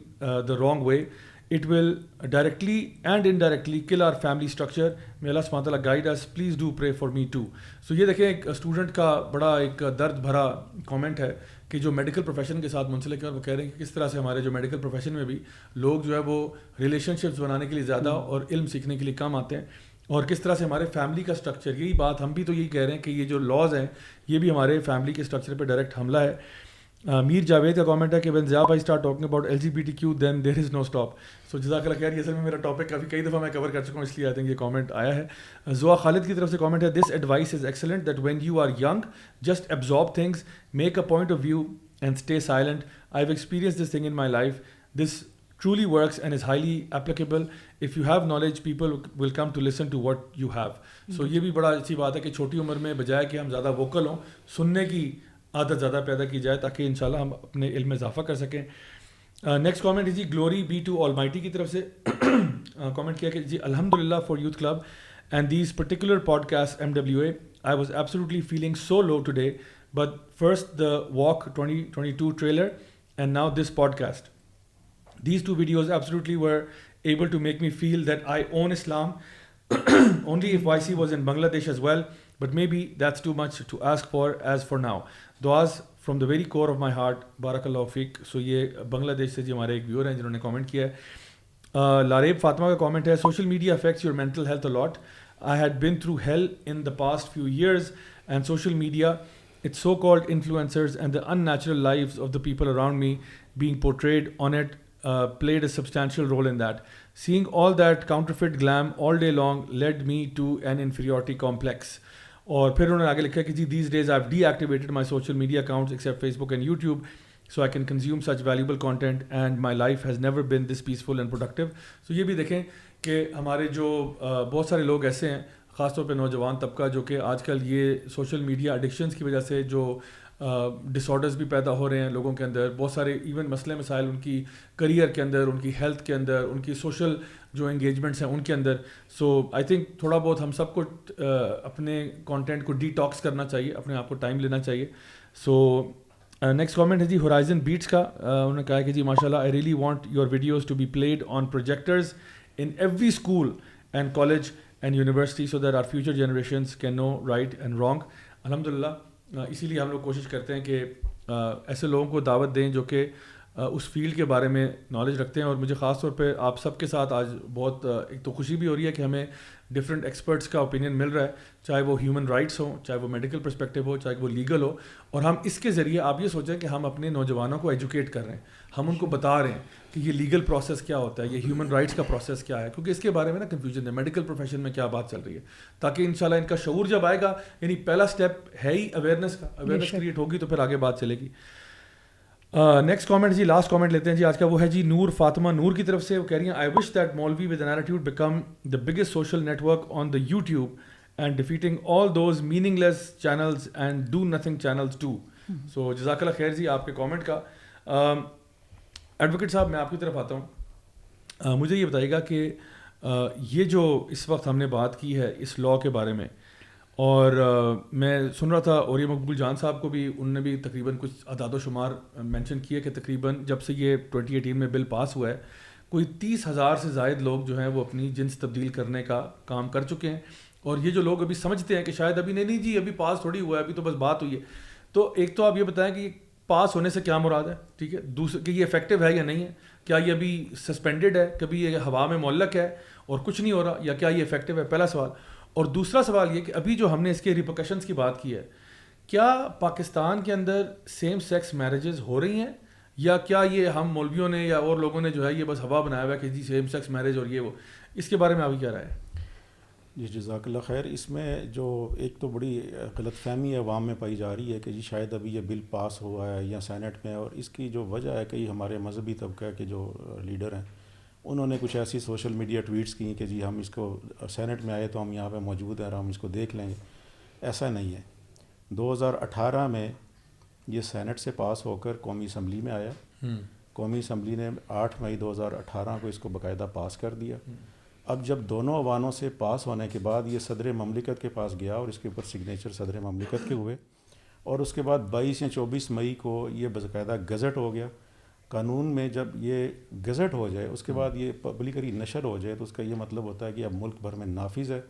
A: the wrong way. It will directly and indirectly kill our family structure. May Allah subhanahu wa ta'ala guide us. Please do pray for me too. So یہ دیکھیں ایک student کا بڑا ایک درد بھرا comment ہے کہ جو میڈیکل پروفیشن کے ساتھ منسلک ہے, اور وہ کہہ رہے ہیں کہ کس طرح سے ہمارے جو میڈیکل پروفیشن میں بھی لوگ جو ہے وہ ریلیشن شپس بنانے کے لیے زیادہ اور علم سیکھنے کے لیے کم آتے ہیں, اور کس طرح سے ہمارے فیملی کا اسٹرکچر, یہی بات ہم بھی تو یہی کہہ رہے ہیں کہ یہ جو لاز ہیں یہ بھی ہمارے فیملی کے اسٹرکچر پہ ڈائریکٹ حملہ ہے. میر جاوید کا کامنٹ ہے کہ when Zia bhai start talking about LGBTQ then there is no stop. So جزاک اللہ خیر, یہ اصل میں میرا ٹاپک کئی دفعہ میں کور کر چکا ہوں, اس لیے آئی تھنک یہ کامنٹ آیا ہے. زوا خالد کی طرف سے کامنٹ ہے, this advice is excellent that when you are young just absorb things, make a point of view and stay silent. I've experienced this thing in my life. This truly works and is highly applicable. If you have knowledge, people will come to listen to what you have. So یہ بھی بڑا اچھی بات ہے کہ چھوٹی عمر میں بجائے کہ ہم زیادہ ووکل ہوں, سننے کی عادت زیادہ پیدا کی جائے تاکہ انشاءاللہ ہم اپنے علم میں اضافہ کر سکیں. نیکسٹ کامنٹ ہے جی glory be to almighty کی طرف سے کامنٹ کیا کہ جی الحمدللہ for youth club and these particular podcast MWA. I was absolutely feeling so low today, but first the Walk 2022 trailer and now this podcast. These two videos absolutely were able to make me feel that I own Islam. Only if YC was in Bangladesh as well but maybe that's too much to ask for as for now. Duas from the very core of my heart, barakallahu feek. So یہ بنگلہ دیش سے جی ہمارے ایک ویور ہیں جنہوں نے comment کیا ہے. لاریب فاطمہ کا کامنٹ ہے, social media affects your mental health a lot. I had been through hell in the past few years, and social media, its so-called influencers and the unnatural lives of the people around me being portrayed on it played a substantial role in that. Seeing all that counterfeit glam all day long led me to an inferiority complex. اور پھر انہوں نے آگے لکھا کہ جی these days I've deactivated my social media accounts except Facebook and YouTube so I can consume such valuable content and my life has never been this peaceful and productive. So یہ بھی دیکھیں کہ ہمارے جو بہت سارے لوگ ایسے ہیں, خاص طور پہ نوجوان طبقہ, جو کہ آج کل یہ سوشل میڈیا ایڈکشنز کی وجہ سے جو ڈس آرڈرز بھی پیدا ہو رہے ہیں لوگوں کے اندر, بہت سارے ایون مسئلے مسائل ان کی کریئر کے اندر, ان کی ہیلتھ کے اندر, ان کی سوشل جو انگیجمنٹس ہیں ان کے اندر. سو آئی تھنک تھوڑا بہت ہم سب کو اپنے کانٹینٹ کو ڈی ٹاکس کرنا چاہیے, اپنے آپ کو ٹائم لینا چاہیے. سو نیکسٹ کامنٹ ہے جی ہورائزن بیٹس کا. انہوں نے کہا ہے کہ جی ماشاء اللہ I really want your videos to be played on projectors in every school and college and university so that our future generations can know right and wrong. الحمدللہ اسی لیے ہم لوگ کوشش کرتے ہیں کہ ایسے لوگوں کو دعوت دیں جو کہ اس فیلڈ کے بارے میں نالج رکھتے ہیں. اور مجھے خاص طور پہ آپ سب کے ساتھ آج بہت ایک تو خوشی بھی ہو رہی ہے کہ ہمیں ڈفرینٹ ایکسپرٹس کا اوپینین مل رہا ہے, چاہے وہ ہیومن رائٹس ہوں, چاہے وہ میڈیکل پرسپیکٹیو ہو, چاہے وہ لیگل ہو. اور ہم اس کے ذریعے آپ یہ سوچیں کہ ہم اپنے نوجوانوں کو ایجوکیٹ کر رہے ہیں, ہم ان کو بتا رہے ہیں کہ یہ لیگل پروسیس کیا ہوتا ہے, یہ ہیومن رائٹس کا پروسیس کیا ہے, کیونکہ اس کے بارے میں نا کنفیوژن ہے میڈیکل پروفیشن میں کیا بات چل رہی ہے, تاکہ انشاءاللہ ان کا شعور جب آئے گا, یعنی پہلا اسٹیپ ہے ہی اویئرنیس کا, اویئرنیس کریٹ ہوگی تو پھر آگے بات چلے گی. نیکسٹ کامنٹ جی, لاسٹ کامنٹ لیتے ہیں جی آج کا, وہ ہے جی نور فاطمہ نور کی طرف سے. وہ کہہ رہی ہیں I wish that Molvi with an attitude become the biggest social network on the YouTube and defeating all those meaningless channels and do nothing channels too. So جزاک اللہ خیر جی آپ کے کامنٹ کا. ایڈوکیٹ صاحب میں آپ کی طرف آتا ہوں, مجھے یہ بتائیے گا کہ یہ جو اس وقت ہم نے بات کی ہے اس لاء کے بارے میں, اور میں سن رہا تھا اوریہ مقبول جان صاحب کو بھی, انہوں نے بھی تقریباً کچھ اعداد و شمار مینشن کیے کہ تقریباً جب سے یہ 2018 میں بل پاس ہوا ہے کوئی 30,000 سے زائد لوگ جو ہیں وہ اپنی جنس تبدیل کرنے کا کام کر چکے ہیں. اور یہ جو لوگ ابھی سمجھتے ہیں کہ شاید ابھی نہیں جی ابھی پاس تھوڑی ہوا ہے, ابھی تو بس بات ہوئی ہے, تو ایک تو آپ یہ بتائیں کہ پاس ہونے سے کیا مراد ہے, ٹھیک ہے, دوسرے کہ یہ افیکٹو ہے یا نہیں ہے, کیا یہ ابھی سسپینڈڈ ہے, کبھی یہ ہوا میں معلق ہے اور کچھ نہیں ہو رہا, یا کیا یہ افیکٹو ہے, پہلا سوال. اور دوسرا سوال یہ کہ ابھی جو ہم نے اس کے ریپرکشنز کی بات کی ہے, کیا پاکستان کے اندر سیم سیکس میرجز ہو رہی ہیں, یا کیا یہ ہم مولویوں نے یا اور لوگوں نے جو ہے یہ بس ہوا بنایا ہوا ہے کہ جی سیم سیکس میرج اور یہ وہ, اس کے بارے میں آپ کیا رائے ہے؟
B: جی جزاک اللہ خیر. اس میں جو ایک تو بڑی غلط فہمی عوام میں پائی جا رہی ہے کہ جی شاید ابھی یہ بل پاس ہوا ہے یا سینٹ میں, اور اس کی جو وجہ ہے کئی ہمارے مذہبی طبقہ کے جو لیڈر ہیں انہوں نے کچھ ایسی سوشل میڈیا ٹویٹس کی کہ جی ہم اس کو سینٹ میں آئے تو ہم یہاں پہ موجود ہیں اور ہم اس کو دیکھ لیں گے. ایسا نہیں ہے. 2018 میں یہ سینٹ سے پاس ہو کر قومی اسمبلی میں آیا. قومی اسمبلی نے 8 مئی 2018 کو اس کو باقاعدہ پاس کر دیا. اب جب دونوں ایوانوں سے پاس ہونے کے بعد یہ صدر مملکت کے پاس گیا اور اس کے اوپر سگنیچر صدر مملکت کے ہوئے, اور اس کے بعد 22 یا 24 مئی کو یہ باقاعدہ گزٹ ہو گیا. قانون میں جب یہ گزٹ ہو جائے اس کے بعد یہ پبلکلی نشر ہو جائے تو اس کا یہ مطلب ہوتا ہے کہ اب ملک بھر میں نافذ ہے.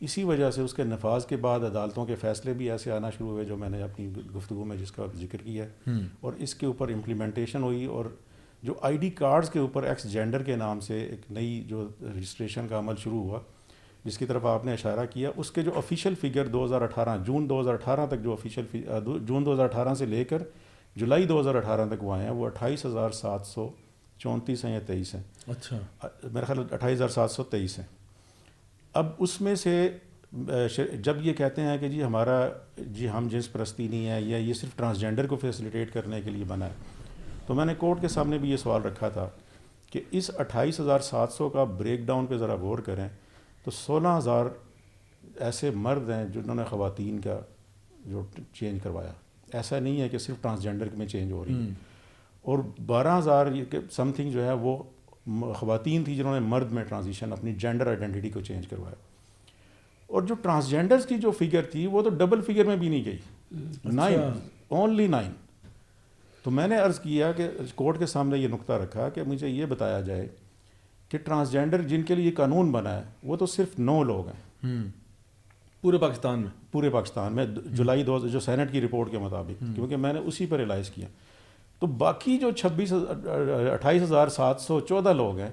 B: اسی وجہ سے اس کے نفاذ کے بعد عدالتوں کے فیصلے بھی ایسے آنا شروع ہوئے جو میں نے اپنی گفتگو میں جس کا ذکر کیا ہے, اور اس کے اوپر امپلیمنٹیشن ہوئی. اور جو آئی ڈی کارڈز کے اوپر ایکس جینڈر کے نام سے ایک نئی جو رجسٹریشن کا عمل شروع ہوا جس کی طرف آپ نے اشارہ کیا, اس کے جو آفیشیل فگر 2018 جون 2018 تک جو آفیشیل جون 2018 سے لے کر جولائی 2018 تک وہ آئے ہیں وہ 28,734 ہیں یا 23 ہیں.
A: اچھا,
B: میرا خیال 28,723 ہیں. اب اس میں سے جب یہ کہتے ہیں کہ جی ہمارا جی ہم جنس پرستی نہیں ہے یا یہ صرف ٹرانسجینڈر کو فیسیلیٹیٹ کرنے کے لیے بنا ہے, تو میں نے کورٹ کے سامنے بھی یہ سوال رکھا تھا کہ اس 28,700 کا بریک ڈاؤن پہ ذرا غور کریں تو 16,000 ایسے مرد ہیں جنہوں نے خواتین کا جو چینج کروایا. ایسا نہیں ہے کہ صرف ٹرانسجینڈر میں چینج ہو رہی ہے, اور 12,000 سم تھنگ جو ہے وہ خواتین تھی جنہوں نے مرد میں ٹرانزیشن اپنی جینڈر آئیڈینٹی کو چینج کروایا. اور جو ٹرانسجینڈرز کی جو فگر تھی وہ تو ڈبل فگر میں بھی نہیں گئی, 9 اونلی 9. تو میں نے عرض کیا کہ کورٹ کے سامنے یہ نقطہ رکھا کہ مجھے یہ بتایا جائے کہ ٹرانسجینڈر جن کے لیے یہ قانون بنا ہے وہ تو صرف 9 لوگ ہیں.
A: پورے پاکستان میں؟
B: پورے پاکستان میں جولائی جو سینٹ کی رپورٹ کے مطابق، کیونکہ میں نے اسی پر ریلائز کیا. تو باقی جو 28,714 لوگ ہیں،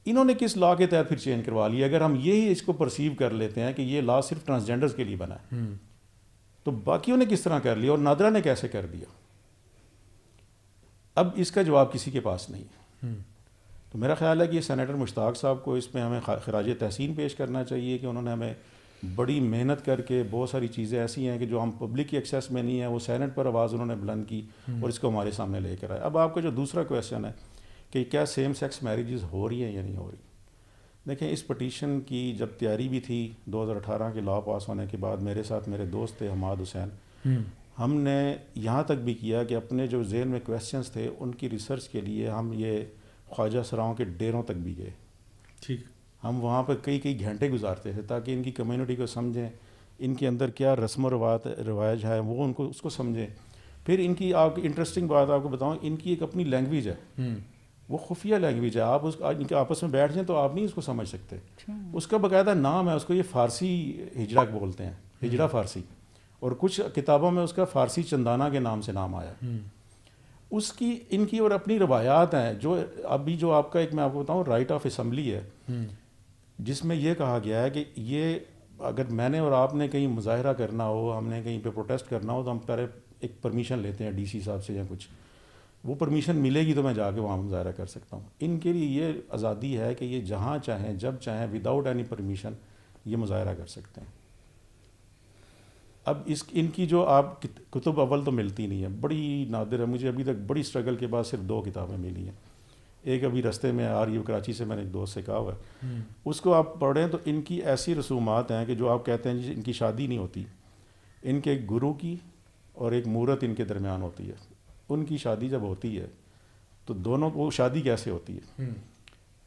B: انہوں نے کس لا کے تحت پھر چینج کروا لیا؟ اگر ہم یہی اس کو پرسیو کر لیتے ہیں کہ یہ لا صرف ٹرانسجینڈرز کے لیے بنا ہے، تو باقیوں نے کس طرح کر لیا اور نادرا نے کیسے کر دیا؟ اب اس کا جواب کسی کے پاس نہیں ہے. تو میرا خیال ہے کہ یہ سینیٹر مشتاق صاحب کو اس میں ہمیں خراج تحسین پیش کرنا چاہیے کہ انہوں نے ہمیں بڑی محنت کر کے بہت ساری چیزیں ایسی ہیں کہ جو ہم پبلک کی ایکسیس میں نہیں ہیں، وہ سینٹ پر آواز انہوں نے بلند کی اور اس کو ہمارے سامنے لے کر آئے. اب آپ کا جو دوسرا کویشچن ہے کہ کیا سیم سیکس میریجز ہو رہی ہیں یا نہیں ہو رہی، دیکھیں اس پٹیشن کی جب تیاری بھی تھی 2018 کے لا پاس ہونے کے بعد، میرے ساتھ میرے دوست تھے حماد حسین، ہم نے یہاں تک بھی کیا کہ اپنے جو ذہن میں کویشچنس تھے ان کی ریسرچ کے لیے ہم یہ خواجہ سراؤں کے ڈیروں تک بھی گئے.
A: ٹھیک.
B: ہم وہاں پہ کئی گھنٹے گزارتے تھے تاکہ ان کی کمیونٹی کو سمجھیں، ان کے اندر کیا رسم و رواج ہے وہ ان کو اس کو سمجھیں. پھر ان کی آپ کی انٹرسٹنگ بات آپ کو بتاؤں، ان کی ایک اپنی لینگویج ہے، وہ خفیہ لینگویج ہے. آپ ان کے آپس میں بیٹھ جائیں تو آپ نہیں اس کو سمجھ سکتے. اس کا باقاعدہ نام ہے، اس کو یہ فارسی ہجڑا بولتے ہیں، ہجڑا فارسی، اور کچھ کتابوں میں اس کا فارسی چندانہ کے نام سے نام آیا. اس کی ان کی اور اپنی روایات ہیں. جو ابھی جو آپ کا ایک میں آپ کو بتاؤں رائٹ آف اسمبلی ہے، جس میں یہ کہا گیا ہے کہ یہ اگر میں نے اور آپ نے کہیں مظاہرہ کرنا ہو، ہم نے کہیں پہ پروٹیسٹ کرنا ہو، تو ہم پہلے ایک پرمیشن لیتے ہیں ڈی سی صاحب سے یا کچھ، وہ پرمیشن ملے گی تو میں جا کے وہاں مظاہرہ کر سکتا ہوں. ان کے لیے یہ آزادی ہے کہ یہ جہاں چاہیں جب چاہیں وداؤٹ اینی پرمیشن یہ مظاہرہ کر سکتے ہیں. اب ان کی جو آپ کتب اول تو ملتی نہیں ہے، بڑی نادر ہے. مجھے ابھی تک بڑی اسٹرگل کے بعد صرف 2 کتابیں ملی ہیں. ایک ابھی رستے میں آ رہی ہے کراچی سے، میں نے ایک دوست سے کہا ہوا ہے، اس کو آپ پڑھیں تو ان کی ایسی رسومات ہیں کہ جو آپ کہتے ہیں ان کی شادی نہیں ہوتی، ان کے ایک گرو کی اور ایک مورت ان کے درمیان ہوتی ہے. ان کی شادی جب ہوتی ہے تو دونوں کو شادی کیسے ہوتی ہے،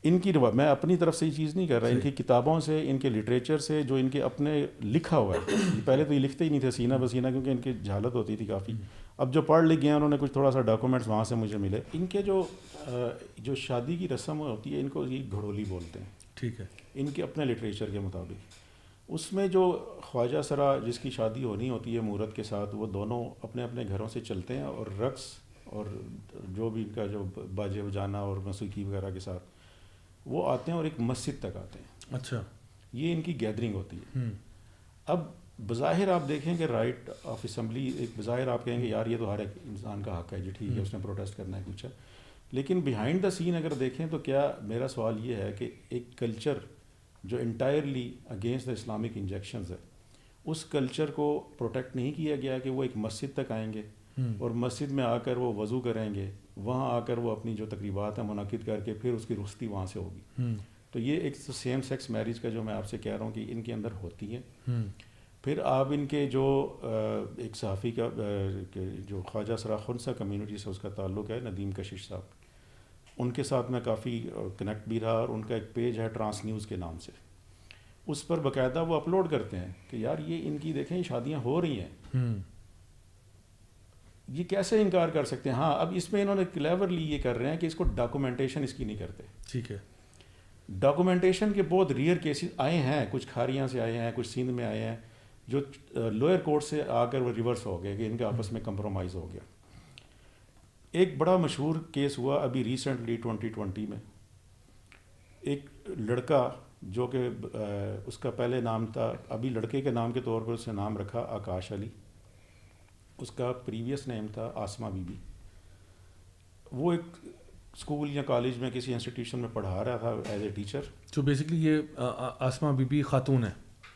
B: ان کی میں اپنی طرف سے یہ چیز نہیں کر رہا، ان کی کتابوں سے، ان کے لٹریچر سے، جو ان کے اپنے لکھا ہوا ہے. پہلے تو یہ لکھتے ہی نہیں تھے سینہ بسینہ، کیونکہ ان کی جہالت ہوتی تھی کافی. اب جو پڑھ لکھ گئے انہوں نے کچھ تھوڑا سا ڈاکومنٹس وہاں سے مجھے ملے. ان کے جو شادی کی رسم ہوتی ہے ان کو یہ گھڑولی بولتے ہیں. ٹھیک ہے. ان کے اپنے لٹریچر کے مطابق اس میں جو خواجہ سرا جس کی شادی ہونی ہوتی ہے مورت کے ساتھ، وہ دونوں اپنے اپنے گھروں سے چلتے ہیں اور رقص اور جو بھی ان کا جو باجے بجانا اور موسیقی وغیرہ کے ساتھ وہ آتے ہیں اور ایک مسجد تک آتے ہیں. اچھا. یہ ان کی گیدرنگ ہوتی ہے. اب بظاہر آپ دیکھیں کہ رائٹ آف اسمبلی، ایک بظاہر آپ کہیں گے یار یہ تو ہر ایک انسان کا حق ہے جی، ٹھیک ہے اس نے پروٹیسٹ کرنا ہے کچھ ہے، لیکن بیہائنڈ دا سین اگر دیکھیں تو کیا میرا سوال یہ ہے کہ ایک کلچر جو entirely against the Islamic injections ہے، اس کلچر کو پروٹیکٹ نہیں کیا گیا کہ وہ ایک مسجد تک آئیں گے اور مسجد میں آ کر وہ وضو کریں گے، وہاں آ کر وہ اپنی جو تقریبات ہیں منعقد کر کے پھر اس کی رخصتی وہاں سے ہوگی. تو یہ ایک سیم سیکس میرج کا جو میں آپ سے کہہ رہا ہوں کہ ان کے اندر ہوتی ہے. پھر آپ ان کے جو ایک صحافی کا جو خواجہ سرا خنسا کمیونٹی سے اس کا تعلق ہے، ندیم کشش صاحب، ان کے ساتھ میں کافی کنیکٹ بھی رہا، اور ان کا ایک پیج ہے ٹرانس نیوز کے نام سے. اس پر باقاعدہ وہ اپلوڈ کرتے ہیں کہ یار یہ ان کی دیکھیں شادیاں ہو رہی ہیں، یہ کیسے انکار کر سکتے ہیں. ہاں اب اس میں انہوں نے کلیورلی یہ کر رہے ہیں کہ اس کو ڈاکومنٹیشن اس کی نہیں کرتے. ٹھیک ہے. ڈاکومنٹیشن کے بہت ریئر کیسز آئے ہیں، کچھ کھاریاں سے آئے ہیں، کچھ سندھ میں آئے ہیں، جو لوئر کورٹ سے آ کر وہ ریورس ہو گئے کہ ان کا آپس میں کمپرومائز ہو گیا. ایک بڑا مشہور کیس ہوا ابھی ریسنٹلی 2020 میں. ایک لڑکا جو کہ اس کا پہلے نام تھا، ابھی لڑکے کے نام کے طور پر اس نے نام رکھا آکاش علی، اس کا پریویس نیم تھا آسما بی بی. وہ ایک اسکول یا کالج میں کسی انسٹیٹیوشن میں پڑھا رہا تھا ایز اے ٹیچر.
A: تو بیسکلی یہ آسما بی بی خاتون ہے،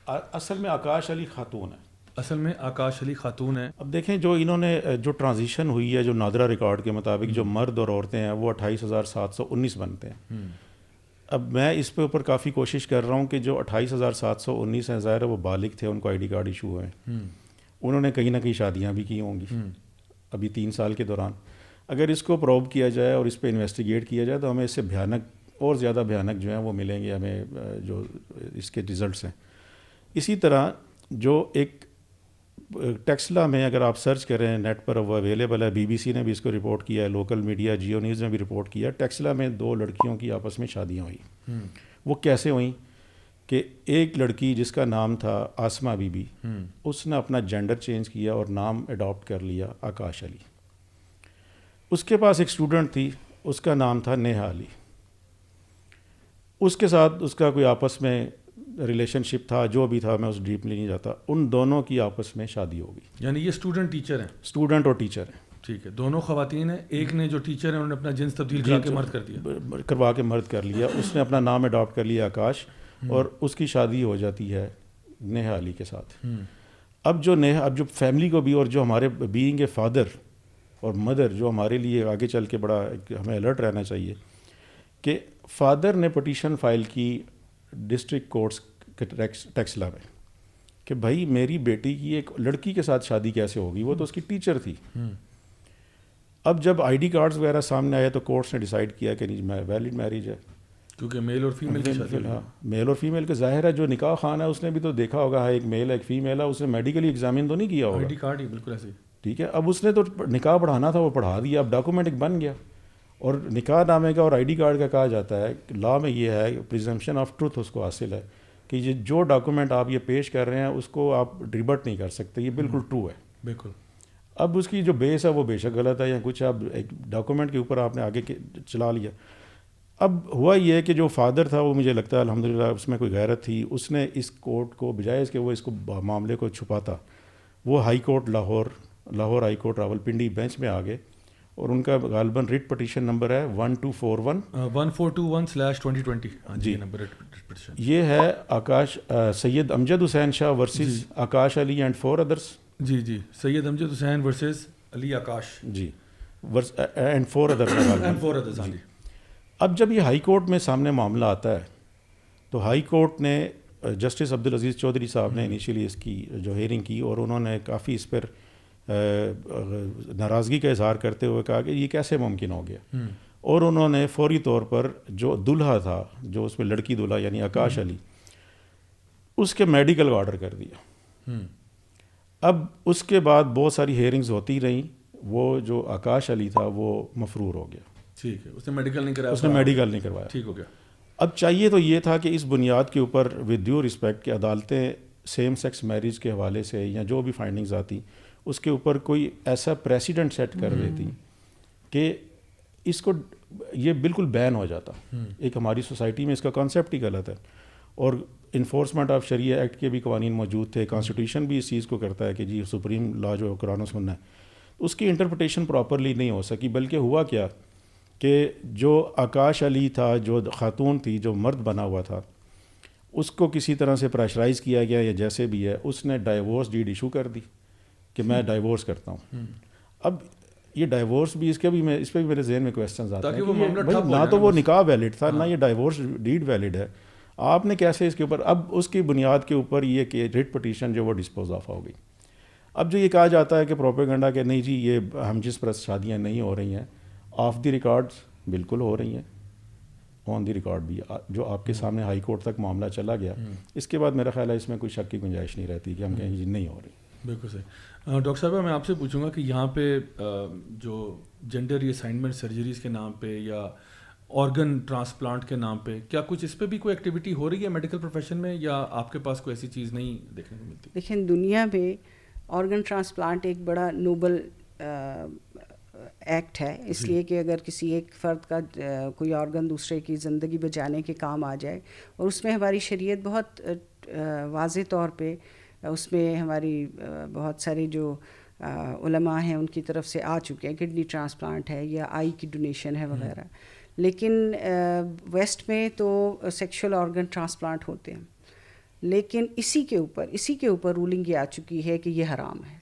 B: اصل میں آکاش علی خاتون ہے.
A: اصل میں آکاش علی خاتون ہے.
B: اب دیکھیں جو انہوں نے جو ٹرانزیشن ہوئی ہے جو نادرا ریکارڈ کے مطابق جو مرد اور عورتیں ہیں وہ 28,719 بنتے ہیں. اب میں اس پہ اوپر کافی کوشش کر رہا ہوں کہ جو 28,719 ہیں، ظاہر ہے وہ بالغ تھے، ان کو آئی ڈی کارڈ ایشو ہوئے ہیں، انہوں نے کہیں نہ کہیں شادیاں بھی کی ہوں گی ابھی 3 سال کے دوران. اگر اس کو پروب کیا جائے اور اس پہ انویسٹیگیٹ کیا جائے تو ہمیں اس سے بھیانک اور زیادہ بھیانک جو ہیں وہ ملیں گے ہمیں جو اس کے ریزلٹس ہیں. اسی طرح جو ایک ٹیکسلا میں اگر آپ سرچ کریں نیٹ پر وہ اویلیبل ہے، بی بی سی نے بھی اس کو رپورٹ کیا ہے، لوکل میڈیا جیو نیوز نے بھی رپورٹ کیا. ٹیکسلا میں 2 لڑکیوں کی آپس میں شادیاں ہوئی. وہ کیسے ہوئیں کہ ایک لڑکی جس کا نام تھا آسما بی بی، اس نے اپنا جینڈر چینج کیا اور نام اڈاپٹ کر لیا آکاش علی. اس کے پاس ایک اسٹوڈنٹ تھی، اس کا نام تھا نیہا علی. اس کے ساتھ اس کا کوئی آپس میں ریلیشن شپ تھا، جو بھی تھا میں اس ڈیپلی نہیں جاتا. ان دونوں کی آپس میں شادی ہو گئی.
A: یعنی یہ اسٹوڈنٹ ٹیچر ہیں؟
B: اسٹوڈنٹ اور ٹیچر ہیں.
A: ٹھیک ہے، دونوں خواتین ہیں. ایک نے جو ٹیچر ہیں انہوں نے اپنا جنس تبدیل کروا کے مرد کر لیا. اس نے اپنا نام اڈاپٹ کر لیا آکاش، اور اس کی شادی ہو جاتی ہے نیہا علی کے ساتھ. اب جو فیملی کو بھی، اور جو ہمارے بینگ اے فادر اور مدر، جو ہمارے لیے آگے چل کے بڑا ہمیں الرٹ رہنا چاہیے کہ فادر نے پٹیشن فائل کی ڈسٹرکٹ کورٹس ٹیکسلا میں کہ بھائی میری بیٹی کی ایک لڑکی کے ساتھ شادی کیسے ہوگی، وہ تو اس کی ٹیچر تھی. اب جب آئی ڈی کارڈز وغیرہ سامنے آئے تو کورٹس نے ڈیسائیڈ کیا کہ نہیں، ویلڈ میرج ہے، کیونکہ میل اور فیمیل کی شادی.
B: ہاں، میل اور فیمیل کا ظاہر ہے. جو نکاح خان ہے اس نے بھی تو دیکھا ہوگا، ایک میل ہے ایک فیمیل ہے، اس نے میڈیکلی ایگزامن تو نہیں کیا ہوگا.
A: آئی ڈی کارڈ ہی بالکل ایسے.
B: ٹھیک ہے، اب اس نے تو نکاح پڑھانا تھا، وہ پڑھا دیا. اب ڈاکومنٹ ایک بن گیا. اور نکاح نامے کا اور آئی ڈی کارڈ کا کہا جاتا ہے لا میں یہ ہے، پریزمپشن آف ٹروتھ اس کو حاصل ہے کہ یہ جو ڈاکومنٹ آپ یہ پیش کر رہے ہیں اس کو آپ ریبٹ نہیں کر سکتے، یہ بالکل ٹرو ہے.
A: بالکل.
B: اب اس کی جو بیس ہے وہ بے شک غلط ہے یا کچھ، اب ایک ڈاکومنٹ کے اوپر آپ نے آگے چلا لیا. اب ہوا یہ ہے کہ جو فادر تھا وہ مجھے لگتا ہے الحمدللہ اس میں کوئی غیرت تھی، اس نے اس کورٹ کو بجائے اس کے وہ اس کو معاملے کو چھپاتا، وہ high court Lahore high court Rawalpindi bench میں آ گئے. اور ان کا غالباً ریٹ پٹیشن نمبر ہے
A: 1421/2020.
B: جی، یہ ہے Akash Syed Amjad Hussain Shah versus Akash Ali and 4 others.
A: جی جی، سید امجد حسین ورسز علی آکاش.
B: جی، اینڈ 4 ادرس. اب جب یہ ہائی کورٹ میں سامنے معاملہ آتا ہے تو ہائی کورٹ نے جسٹس عبدالعزیز چودھری صاحب نے انیشیلی اس کی جو ہیئرنگ کی، اور انہوں نے کافی اس پر ناراضگی کا اظہار کرتے ہوئے کہا کہ یہ کیسے ممکن ہو گیا. اور انہوں نے فوری طور پر جو دلہا تھا، جو اس میں لڑکی دلہا یعنی آکاش علی، اس کے میڈیکل کا آرڈر کر دیا. اب اس کے بعد بہت ساری ہیئرنگز ہوتی رہیں. وہ جو آکاش علی تھا وہ مفرور ہو گیا.
A: ٹھیک ہے، اس نے میڈیکل نہیں کروایا. ٹھیک ہو گیا.
B: اب چاہیے تو یہ تھا کہ اس بنیاد کے اوپر ود ڈیو رسپیکٹ کہ عدالتیں سیم سیکس میرج کے حوالے سے یا جو بھی فائنڈنگز آتی اس کے اوپر کوئی ایسا پریسیڈنٹ سیٹ کر دیتی کہ اس کو یہ بالکل بین ہو جاتا. ایک ہماری سوسائٹی میں اس کا کانسیپٹ ہی غلط ہے. اور انفورسمنٹ آف شریعہ ایکٹ کے بھی قوانین موجود تھے، کانسٹیٹیوشن بھی اس چیز کو کرتا ہے کہ جی سپریم لا جو قرآن و سنت ہے، اس کی انٹرپریٹیشن پراپرلی نہیں ہو سکی. بلکہ ہوا کیا کہ جو آکاش علی تھا، جو خاتون تھی، جو مرد بنا ہوا تھا، اس کو کسی طرح سے پریشرائز کیا گیا یا جیسے بھی ہے، اس نے ڈائیورس ڈیڈ ایشو کر دی کہ میں ڈائیورس کرتا ہوں. اب یہ ڈائیورس بھی اس پہ بھی میرے ذہن میں کویسچنز آتے ہیں کہ نہ تو وہ نکاح ویلڈ تھا، نہ یہ ڈائیورس ڈیڈ ویلڈ ہے. آپ نے کیسے اس کے اوپر، اب اس کی بنیاد کے اوپر یہ کہ ریٹ پٹیشن جو وہ ڈسپوز آف ہو گئی. اب جو یہ کہا جاتا ہے کہ پروپیگنڈا کہ نہیں جی یہ ہم جس پرست شادیاں نہیں ہو رہی ہیں، آف دی ریکارڈز بالکل ہو رہی ہیں، آن دی ریکارڈ بھی، جو آپ کے سامنے ہائی کورٹ تک معاملہ چلا گیا. اس کے بعد میرا خیال ہے اس میں کوئی شک کی گنجائش نہیں رہتی کہ ہم کہیں جی نہیں ہو رہی.
A: بالکل صحیح. ڈاکٹر صاحبہ میں آپ سے پوچھوں گا کہ یہاں پہ جو جینڈر ری اسائنمنٹ سرجریز کے نام پہ یا آرگن ٹرانسپلانٹ کے نام پہ، کیا کچھ اس پہ بھی کوئی ایکٹیویٹی ہو رہی ہے میڈیکل پروفیشن میں، یا آپ کے پاس کوئی ایسی چیز نہیں دیکھنے کو ملتی؟
D: دیکھیں، دنیا میں آرگن ٹرانسپلانٹ ایک بڑا نوبل ایکٹ ہے، اس لیے کہ اگر کسی ایک فرد کا کوئی آرگن دوسرے کی زندگی بچانے کے کام آ جائے، اور اس میں ہماری شریعت بہت واضح طور پہ، اس میں ہماری بہت سارے جو علماء ہیں ان کی طرف سے آ چکے ہیں، کڈنی ٹرانسپلانٹ ہے یا آئی کی ڈونیشن ہے وغیرہ. لیکن ویسٹ میں تو سیکشول آرگن ٹرانسپلانٹ ہوتے ہیں، لیکن اسی کے اوپر رولنگ یہ آ چکی ہے کہ یہ حرام ہے.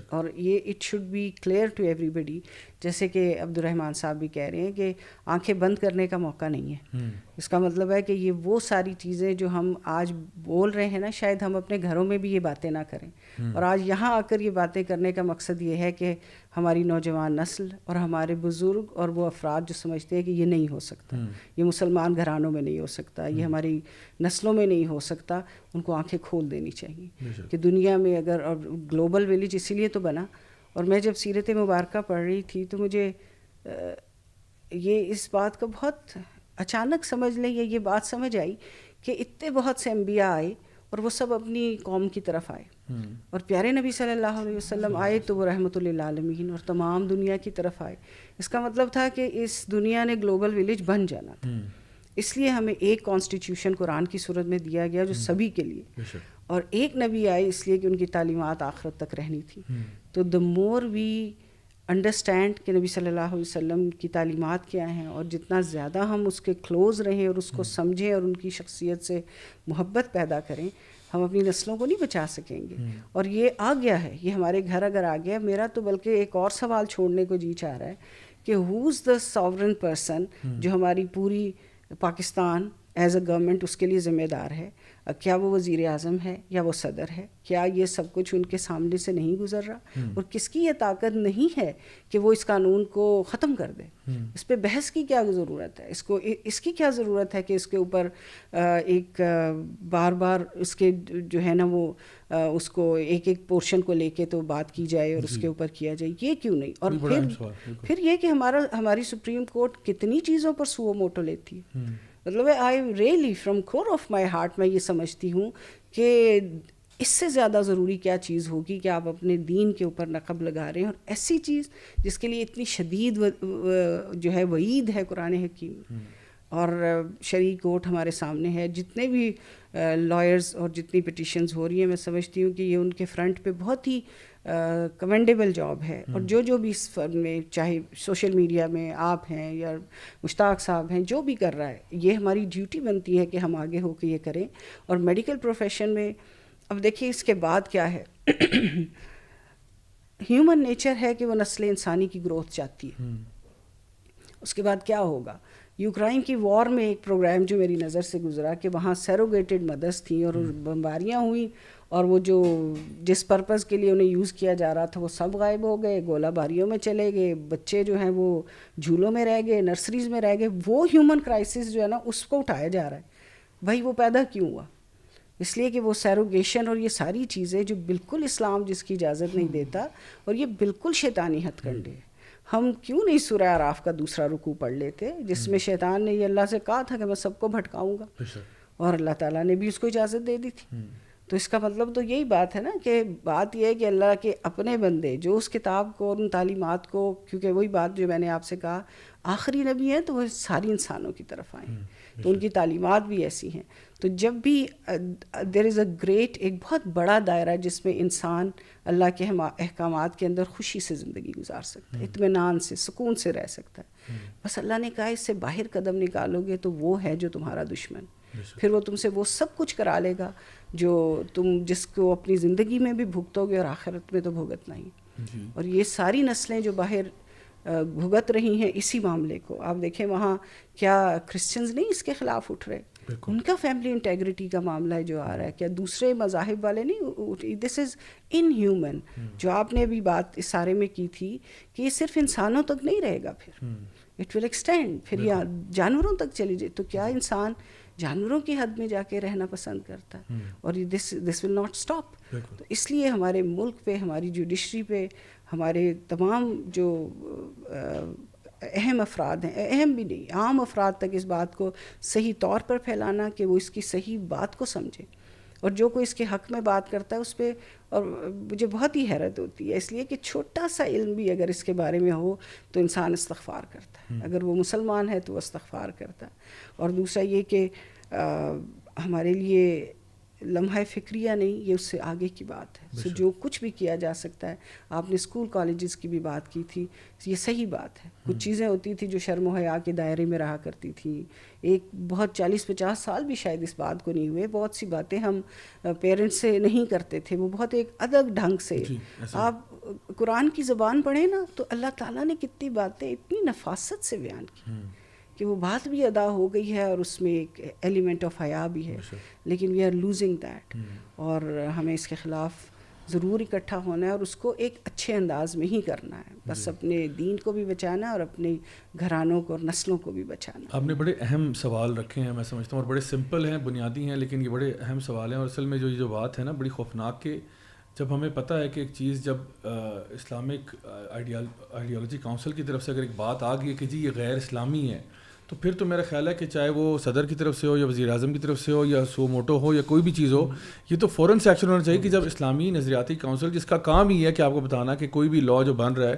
D: اور یہ it should be clear to everybody. جیسے کہ عبد الرحمن صاحب بھی کہہ رہے ہیں کہ آنکھیں بند کرنے کا موقع نہیں ہے. اس کا مطلب ہے کہ یہ وہ ساری چیزیں جو ہم آج بول رہے ہیں نا، شاید ہم اپنے گھروں میں بھی یہ باتیں نہ کریں، اور آج یہاں آ کر یہ باتیں کرنے کا مقصد یہ ہے کہ ہماری نوجوان نسل اور ہمارے بزرگ اور وہ افراد جو سمجھتے ہیں کہ یہ نہیں ہو سکتا، یہ مسلمان گھرانوں میں نہیں ہو سکتا، یہ ہماری نسلوں میں نہیں ہو سکتا، ان کو آنکھیں کھول دینی چاہیے کہ دنیا میں اگر، اور گلوبل ولیج اسی لیے تو بنا. اور میں جب سیرت مبارکہ پڑھ رہی تھی تو مجھے یہ اس بات کا بہت اچانک سمجھ لیں یہ بات سمجھ آئی کہ اتنے بہت سے انبیاء آئے اور وہ سب اپنی قوم کی طرف آئے, اور پیارے نبی صلی اللہ علیہ وسلم آئے تو وہ رحمۃ للعالمین اور تمام دنیا کی طرف آئے. اس کا مطلب تھا کہ اس دنیا نے گلوبل ولیج بن جانا تھا. اس لیے ہمیں ایک کانسٹیٹیوشن قرآن کی صورت میں دیا گیا جو سبھی کے لیے, اور ایک نبی آئے اس لیے کہ ان کی تعلیمات آخرت تک رہنی تھی. تو دا مور وی انڈرسٹینڈ کہ نبی صلی اللہ علیہ وسلم کی تعلیمات کیا ہیں, اور جتنا زیادہ ہم اس کے کلوز رہیں اور اس کو سمجھیں اور ان کی شخصیت سے محبت پیدا کریں, ہم اپنی نسلوں کو نہیں بچا سکیں گے. اور یہ آ گیا ہے, یہ ہمارے گھر اگر آ گیا. میرا تو بلکہ ایک اور سوال چھوڑنے کو جی چاہ رہا ہے کہ ہوز دا ساورن پرسن جو ہماری پوری پاکستان ایز اے گورنمنٹ اس کے لیے ذمہ دار ہے. کیا وہ وزیر اعظم ہے یا وہ صدر ہے؟ کیا یہ سب کچھ ان کے سامنے سے نہیں گزر رہا؟ اور کس کی یہ طاقت نہیں ہے کہ وہ اس قانون کو ختم کر دے؟ اس پہ بحث کی کیا ضرورت ہے؟ اس کی کیا ضرورت ہے کہ اس کے اوپر ایک بار بار اس کے جو ہے نا وہ اس کو ایک پورشن کو لے کے تو بات کی جائے اور اس کے اوپر کیا جائے؟ یہ کیوں نہیں؟ اور پھر یہ کہ ہماری سپریم کورٹ کتنی چیزوں پر سو موٹو لیتی ہے. مطلب I really from core of my heart میں یہ سمجھتی ہوں کہ اس سے زیادہ ضروری کیا چیز ہوگی کہ آپ اپنے دین کے اوپر نقب لگا رہے ہیں, اور ایسی چیز جس کے لیے اتنی شدید جو ہے وعید ہے قرآن حکیم, اور شرعی کورٹ ہمارے سامنے ہے. جتنے بھی لائرز اور جتنی پٹیشنز ہو رہی ہیں, میں سمجھتی ہوں کہ یہ ان کے فرنٹ پہ بہت ہی کمنڈیبل جاب ہے. اور جو بھی اس فرم میں, چاہے سوشل میڈیا میں آپ ہیں یا مشتاق صاحب ہیں, جو بھی کر رہا ہے, یہ ہماری ڈیوٹی بنتی ہے کہ ہم آگے ہو کے یہ کریں. اور میڈیکل پروفیشن میں اب دیکھیے اس کے بعد کیا ہے. ہیومن نیچر ہے کہ وہ نسل انسانی کی گروتھ چاہتی ہے. اس کے بعد کیا ہوگا؟ یوکرائن کی وار میں ایک پروگرام جو میری نظر سے گزرا کہ وہاں سیروگیٹڈ مدرس تھیں اور بمباریاں ہوئیں, اور وہ جو جس پرپز کے لیے انہیں یوز کیا جا رہا تھا وہ سب غائب ہو گئے, گولہ باریوں میں چلے گئے, بچے جو ہیں وہ جھولوں میں رہ گئے, نرسریز میں رہ گئے. وہ ہیومن کرائسس جو ہے نا اس کو اٹھایا جا رہا ہے. بھائی وہ پیدا کیوں ہوا؟ اس لیے کہ وہ سیروگیشن اور یہ ساری چیزیں جو بالکل اسلام جس کی اجازت نہیں دیتا, اور یہ بالکل شیطانی ہتھ کنڈے ہے. ہم کیوں نہیں سورہ اعراف کا دوسرا رکوع پڑھ لیتے جس میں شیطان نے یہ اللہ سے کہا تھا کہ میں سب کو بھٹکاؤں گا, اور اللہ تعالیٰ نے بھی اس کو اجازت دے دی تھی. تو اس کا مطلب تو یہی بات ہے نا کہ بات یہ ہے کہ اللہ کے اپنے بندے جو اس کتاب کو اور ان تعلیمات کو, کیونکہ وہی بات جو میں نے آپ سے کہا آخری نبی ہیں تو وہ ساری انسانوں کی طرف آئیں, تو ان کی تعلیمات بھی ایسی ہیں. تو جب بھی دیر از اے گریٹ, ایک بہت بڑا دائرہ جس میں انسان اللہ کے احکامات کے اندر خوشی سے زندگی گزار سکتا ہے, اطمینان سے, سکون سے رہ سکتا ہے. بس اللہ نے کہا اس سے باہر قدم نکالو گے تو وہ ہے جو تمہارا دشمن. پھر وہ تم سے وہ سب کچھ کرا لے گا جو تم جس کو اپنی زندگی میں بھی بھگتو گے اور آخرت میں تو بھگتنا ہی. اور یہ ساری نسلیں جو باہر بھگت رہی ہیں اسی معاملے کو, آپ دیکھیں وہاں کیا کرسچنز نہیں اس کے خلاف اٹھ رہے, ان کا فیملی انٹیگریٹی کا معاملہ ہے جو آ رہا ہے. کیا دوسرے مذاہب والے نہیں؟ دس از ان ہیومن. جو آپ نے ابھی بات اس سارے میں کی تھی کہ یہ صرف انسانوں تک نہیں رہے گا, پھر اٹ ول ایکسٹینڈ, پھر یہ جانوروں تک چلی جائے. تو کیا انسان جانوروں کی حد میں جا کے رہنا پسند کرتا ہے؟ اور دس ول ناٹ اسٹاپ. تو اس لیے ہمارے ملک پہ, ہماری جوڈیشری پہ, ہمارے تمام جو اہم افراد ہیں, اہم بھی نہیں عام افراد تک اس بات کو صحیح طور پر پھیلانا کہ وہ اس کی صحیح بات کو سمجھے, اور جو کوئی اس کے حق میں بات کرتا ہے اس پہ. اور مجھے بہت ہی حیرت ہوتی ہے اس لیے کہ چھوٹا سا علم بھی اگر اس کے بارے میں ہو تو انسان استغفار کرتا ہے. اگر وہ مسلمان ہے تو وہ استغفار کرتا ہے. اور دوسرا یہ کہ ہمارے لیے لمحہ فکریہ نہیں, یہ اس سے آگے کی بات ہے. سو جو کچھ بھی کیا جا سکتا ہے, آپ نے اسکول کالجز کی بھی بات کی تھی, یہ صحیح بات ہے. کچھ چیزیں ہوتی تھی جو شرم و حیا کے دائرے میں رہا کرتی تھیں, ایک بہت 40-50 سال بھی شاید اس بات کو نہیں ہوئے. بہت سی باتیں ہم پیرنٹس سے نہیں کرتے تھے, وہ بہت ایک ادب ڈھنگ سے. آپ قرآن کی زبان پڑھیں نا تو اللہ تعالیٰ نے کتنی باتیں اتنی نفاست سے بیان کی کہ وہ بات بھی ادا ہو گئی ہے, اور اس میں ایک ایلیمنٹ آف حیا بھی ہے. لیکن وی آر لوزنگ دیٹ, اور ہمیں اس کے خلاف ضرور اکٹھا ہونا ہے, اور اس کو ایک اچھے انداز میں ہی کرنا ہے. بس اپنے دین کو بھی بچانا ہے اور اپنے گھرانوں کو اور نسلوں کو بھی بچانا.
A: آپ نے بڑے اہم سوال رکھے ہیں, میں سمجھتا ہوں, اور بڑے سمپل ہیں, بنیادی ہیں, لیکن یہ بڑے اہم سوال ہیں. اور اصل میں جو بات ہے نا بڑی خوفناک, کہ جب ہمیں پتہ ہے کہ ایک چیز جب اسلامک آئیڈیالوجی کونسل کی طرف سے اگر ایک بات آ گئی کہ جی یہ غیر اسلامی ہے, تو پھر تو میرا خیال ہے کہ چاہے وہ صدر کی طرف سے ہو یا وزیر اعظم کی طرف سے ہو یا سو موٹو ہو یا کوئی بھی چیز ہو, یہ تو فوراً سے ایکشن ہونا چاہیے کہ جب اسلامی نظریاتی کونسل, جس کا کام ہی ہے کہ آپ کو بتانا کہ کوئی بھی لا جو بن رہا ہے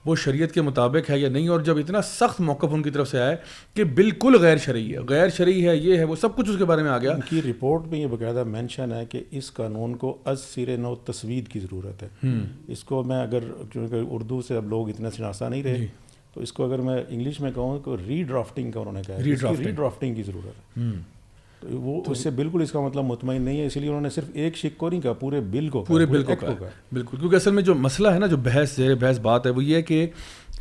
A: وہ شریعت کے مطابق ہے یا نہیں, اور جب اتنا سخت موقف ان کی طرف سے آیا کہ بالکل غیر شرعی ہے, غیر شرعی ہے, یہ ہے وہ سب کچھ اس کے بارے میں آ گیا.
B: ان کی رپورٹ میں یہ باقاعدہ مینشن ہے کہ اس قانون کو از سر نو تسوید کی ضرورت ہے. اس کو میں اگر چونکہ اردو سے اب لوگ اتنا شناسا نہیں رہے تو اس کو اگر میں انگلش میں کہوں تو ری ڈرافٹنگ کا انہوں نے کہا ہے, ری ڈرافٹنگ کی ضرورت ہے. تو وہ اس سے بالکل اس کا مطلب مطمئن نہیں ہے, اسی لیے انہوں نے صرف ایک شق کو نہیں کہا, پورے بل کو
A: کہا. بالکل, کیونکہ اصل میں جو مسئلہ ہے نا, جو بحث زیر بحث بات ہے وہ یہ ہے کہ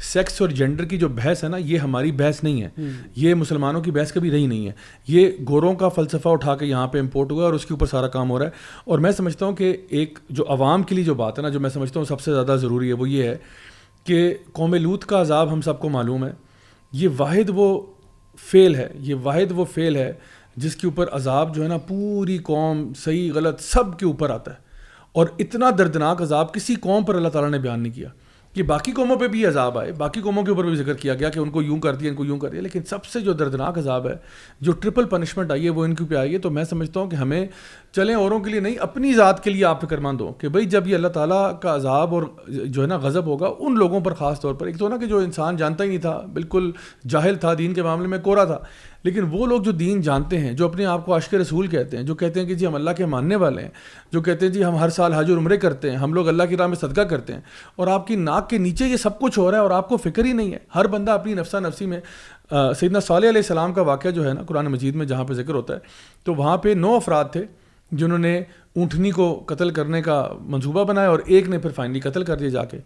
A: سیکس اور جینڈر کی جو بحث ہے نا, یہ ہماری بحث نہیں ہے, یہ مسلمانوں کی بحث کبھی رہی نہیں ہے. یہ گوروں کا فلسفہ اٹھا کے یہاں پہ امپورٹ ہوا اور اس کے اوپر سارا کام ہو رہا ہے. اور میں سمجھتا ہوں کہ ایک جو عوام کے لیے جو بات ہے نا, جو میں سمجھتا ہوں سب سے زیادہ ضروری ہے, وہ یہ ہے کہ قوم لوط کا عذاب ہم سب کو معلوم ہے. یہ واحد وہ فعل ہے جس کے اوپر عذاب جو ہے نا پوری قوم صحیح غلط سب کے اوپر آتا ہے. اور اتنا دردناک عذاب کسی قوم پر اللہ تعالیٰ نے بیان نہیں کیا کہ باقی قوموں پہ بھی عذاب آئے, باقی قوموں کے اوپر بھی ذکر کیا گیا کہ ان کو یوں کر دیا, ان کو یوں کر دیا, لیکن سب سے جو دردناک عذاب ہے, جو ٹرپل پنشمنٹ آئی ہے, وہ ان کے اوپر آئی ہے. تو میں سمجھتا ہوں کہ ہمیں چلیں اوروں کے لیے نہیں, اپنی ذات کے لیے آپ فکر مند ہو کہ بھائی جب یہ اللہ تعالیٰ کا عذاب اور جو ہے نا غضب ہوگا ان لوگوں پر خاص طور پر. ایک تو نا کہ جو انسان جانتا ہی نہیں تھا, بالکل جاہل تھا, دین کے معاملے میں کورا تھا, لیکن وہ لوگ جو دین جانتے ہیں, جو اپنے آپ کو عاشق رسول کہتے ہیں, جو کہتے ہیں کہ جی ہم اللہ کے ماننے والے ہیں, جو کہتے ہیں جی ہم ہر سال حج اور عمرے کرتے ہیں, ہم لوگ اللہ کی راہ میں صدقہ کرتے ہیں, اور آپ کی ناک کے نیچے یہ سب کچھ ہو رہا ہے اور آپ کو فکر ہی نہیں ہے. ہر بندہ اپنی نفسہ نفسی میں. سیدنا صالح علیہ السلام کا واقعہ جو ہے نا قرآن مجید میں جہاں پہ ذکر ہوتا ہے, تو وہاں پہ 9 افراد تھے جنہوں نے اونٹنی کو قتل کرنے کا منصوبہ بنایا اور ایک نے پھر فائنلی قتل کر دیا جا کے.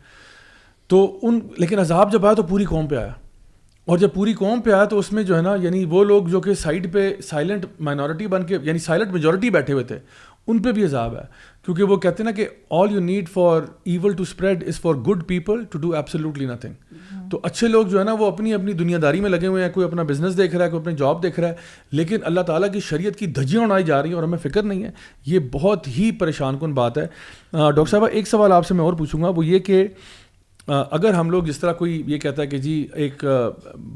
A: تو لیکن عذاب جب آیا تو پوری قوم پہ آیا, اور جب پوری قوم پہ آیا تو اس میں جو ہے نا یعنی وہ لوگ جو کہ سائڈ پہ سائلنٹ مائنورٹی بن کے یعنی سائلنٹ میجورٹی بیٹھے ہوئے تھے, ان پہ بھی عذاب ہے. کیونکہ وہ کہتے ہیں نا کہ all you need for evil to spread is for good people to do absolutely nothing. تو اچھے لوگ جو ہے نا وہ اپنی اپنی دنیا داری میں لگے ہوئے ہیں, کوئی اپنا بزنس دیکھ رہا ہے, کوئی اپنی جاب دیکھ رہا ہے, لیکن اللہ تعالیٰ کی شریعت کی دھجیاں اڑائی جا رہی ہیں اور ہمیں فکر نہیں ہے. یہ بہت ہی پریشان کن بات ہے. ڈاکٹر صاحبہ ایک سوال آپ سے میں اور پوچھوں گا, وہ یہ کہ اگر ہم لوگ جس طرح کوئی یہ کہتا ہے کہ جی ایک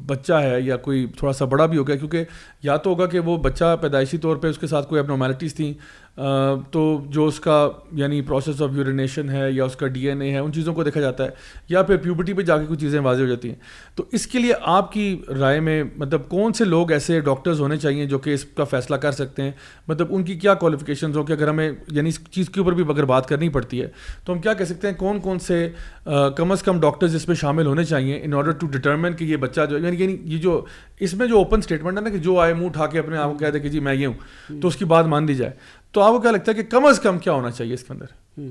A: بچہ ہے یا کوئی تھوڑا سا بڑا بھی ہو گیا, کیونکہ یا تو ہوگا کہ وہ بچہ پیدائشی طور پہ اس کے ساتھ کوئی ابنارملٹیز تھیں, تو جو اس کا یعنی پروسیس آف یورینیشن ہے یا اس کا ڈی این اے ہے, ان چیزوں کو دیکھا جاتا ہے, یا پھر پیوبرٹی پہ جا کے کچھ چیزیں واضح ہو جاتی ہیں. تو اس کے لیے آپ کی رائے میں مطلب کون سے لوگ ایسے ڈاکٹرز ہونے چاہیے جو کہ اس کا فیصلہ کر سکتے ہیں, مطلب ان کی کیا کوالیفیکیشنز ہوں کہ اگر ہمیں یعنی اس چیز کے اوپر بھی اگر بات کرنی پڑتی ہے تو ہم کیا کہہ سکتے ہیں, کون کون سے کم از کم ڈاکٹرز اس میں شامل ہونے چاہیے ان آرڈر ٹو ڈٹرمن کہ یہ بچہ جو یعنی یہ جو اس میں جو اوپن اسٹیٹمنٹ ہے نا کہ جو آئے منہ اٹھا کے اپنے آپ کو کہہ دے کہ جی میں یہ ہوں, تو اس کی بات مان لی جائے, تو آپ کو کیا لگتا ہے کہ کم از کم کیا ہونا چاہیے اس کے اندر؟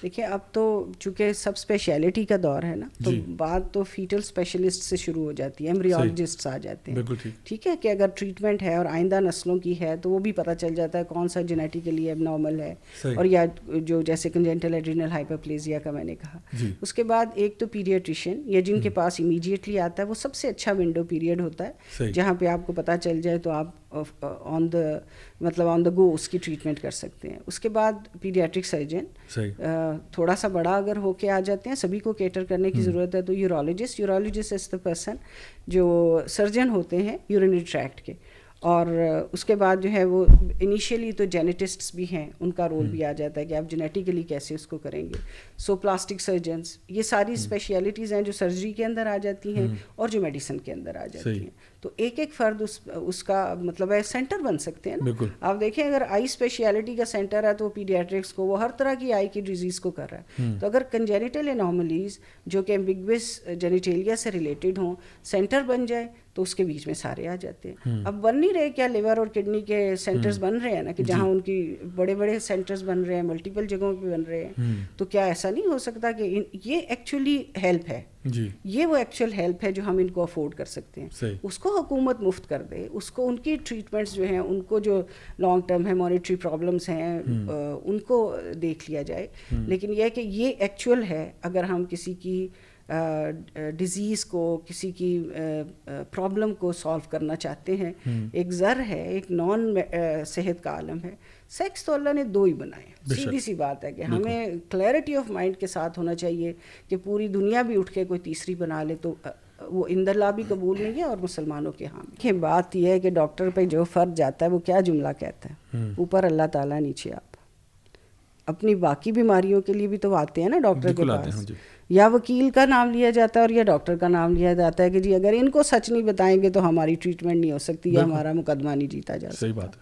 D: دیکھیے اب تو چونکہ سب اسپیشلٹی کا دور ہے نا, تو بات تو فیٹل اسپیشلسٹ سے شروع ہو جاتی ہے, ایمبریولوجسٹس آ جاتے ہیں. ٹھیک ہے کہ اگر ٹریٹمنٹ ہے اور آئندہ نسلوں کی ہے تو وہ بھی پتہ چل جاتا ہے کون سا جینیٹیکلی اب نارمل ہے, اور یا جو جیسے کنجنٹل ایڈرینل ہائپرپلیزیا کا میں نے کہا. اس کے بعد ایک تو پیڈیاٹریشین یا جن کے پاس امیڈیٹلی آتا ہے, وہ سب سے اچھا ونڈو پیریڈ ہوتا ہے جہاں پہ آپ کو پتہ چل جائے تو آپ آن دا گو اس کی ٹریٹمنٹ کر سکتے ہیں. اس کے بعد پیڈیاٹرک سرجن, تھوڑا سا بڑا اگر ہو کے آ جاتے ہیں, سبھی کو کیٹر کرنے کی ضرورت ہے, تو یورولوجسٹ از دا پرسن جو سرجن ہوتے ہیں یورینری ٹریکٹ کے. اور اس کے بعد جو ہے وہ انیشیلی تو جینیٹسٹس بھی ہیں, ان کا رول بھی آ جاتا ہے کہ آپ جینیٹیکلی کیسے اس کو کریں گے. سو پلاسٹک سرجنس, یہ ساری اسپیشلٹیز ہیں جو سرجری کے اندر آ جاتی ہیں اور جو میڈیسن کے اندر آ جاتی ہیں. تو ایک ایک فرد اس کا مطلب ہے سینٹر بن سکتے ہیں نا. آپ دیکھیں اگر آئی اسپیشلٹی کا سینٹر ہے تو پیڈیاٹرکس کو وہ ہر طرح کی آئی کی ڈیزیز کو کر رہا ہے. تو اگر کنجینیٹل انوملیز جو کہ ایمبیگوس جینیٹیلیا سے ریلیٹڈ ہوں سینٹر بن جائے تو اس کے بیچ میں سارے آ جاتے ہیں. اب بن نہیں رہے کیا لیور اور کڈنی کے سینٹرز بن رہے ہیں نا, کہ جہاں ان کی بڑے بڑے سینٹرز بن رہے ہیں, ملٹیپل جگہوں پہ بن رہے ہیں. تو کیا ایسا نہیں ہو سکتا کہ یہ ایکچولی ہیلپ ہے, یہ وہ ایکچوئل ہیلپ ہے جو ہم ان کو افورڈ کر سکتے ہیں, اس کو حکومت مفت کر دے, اس کو ان کی ٹریٹمنٹس جو ہیں ان کو جو لانگ ٹرم ہے مانیٹری پرابلمس ہیں ان کو دیکھ لیا جائے. لیکن یہ کہ یہ ایکچوئل ہے, اگر ہم کسی کی ڈیزیز کو, کسی کی پرابلم کو سالو کرنا چاہتے ہیں, ایک زر ہے, ایک نان صحت کا عالم ہے. سیکس تو اللہ نے 2 ہی بنائے, سیدھی سی بات ہے کہ ہمیں کلیئرٹی آف مائنڈ کے ساتھ ہونا چاہیے کہ پوری دنیا بھی اٹھ کے کوئی تیسری بنا لے تو وہ عند اللہ بھی قبول نہیں ہے اور مسلمانوں کے ہاں بھی. بات یہ ہے کہ ڈاکٹر پہ جو فرد جاتا ہے وہ کیا جملہ کہتا ہے, اوپر اللہ تعالیٰ نیچے آپ. اپنی باقی بیماریوں کے لیے بھی تو آتے ہیں نا ڈاکٹر کے پاس, یا وکیل کا نام لیا جاتا ہے اور یا ڈاکٹر کا نام لیا جاتا ہے کہ جی اگر ان کو سچ نہیں بتائیں گے تو ہماری ٹریٹمنٹ نہیں ہو سکتی یا ہمارا مقدمہ نہیں جیتا جا سکتا.
A: صحیح بات.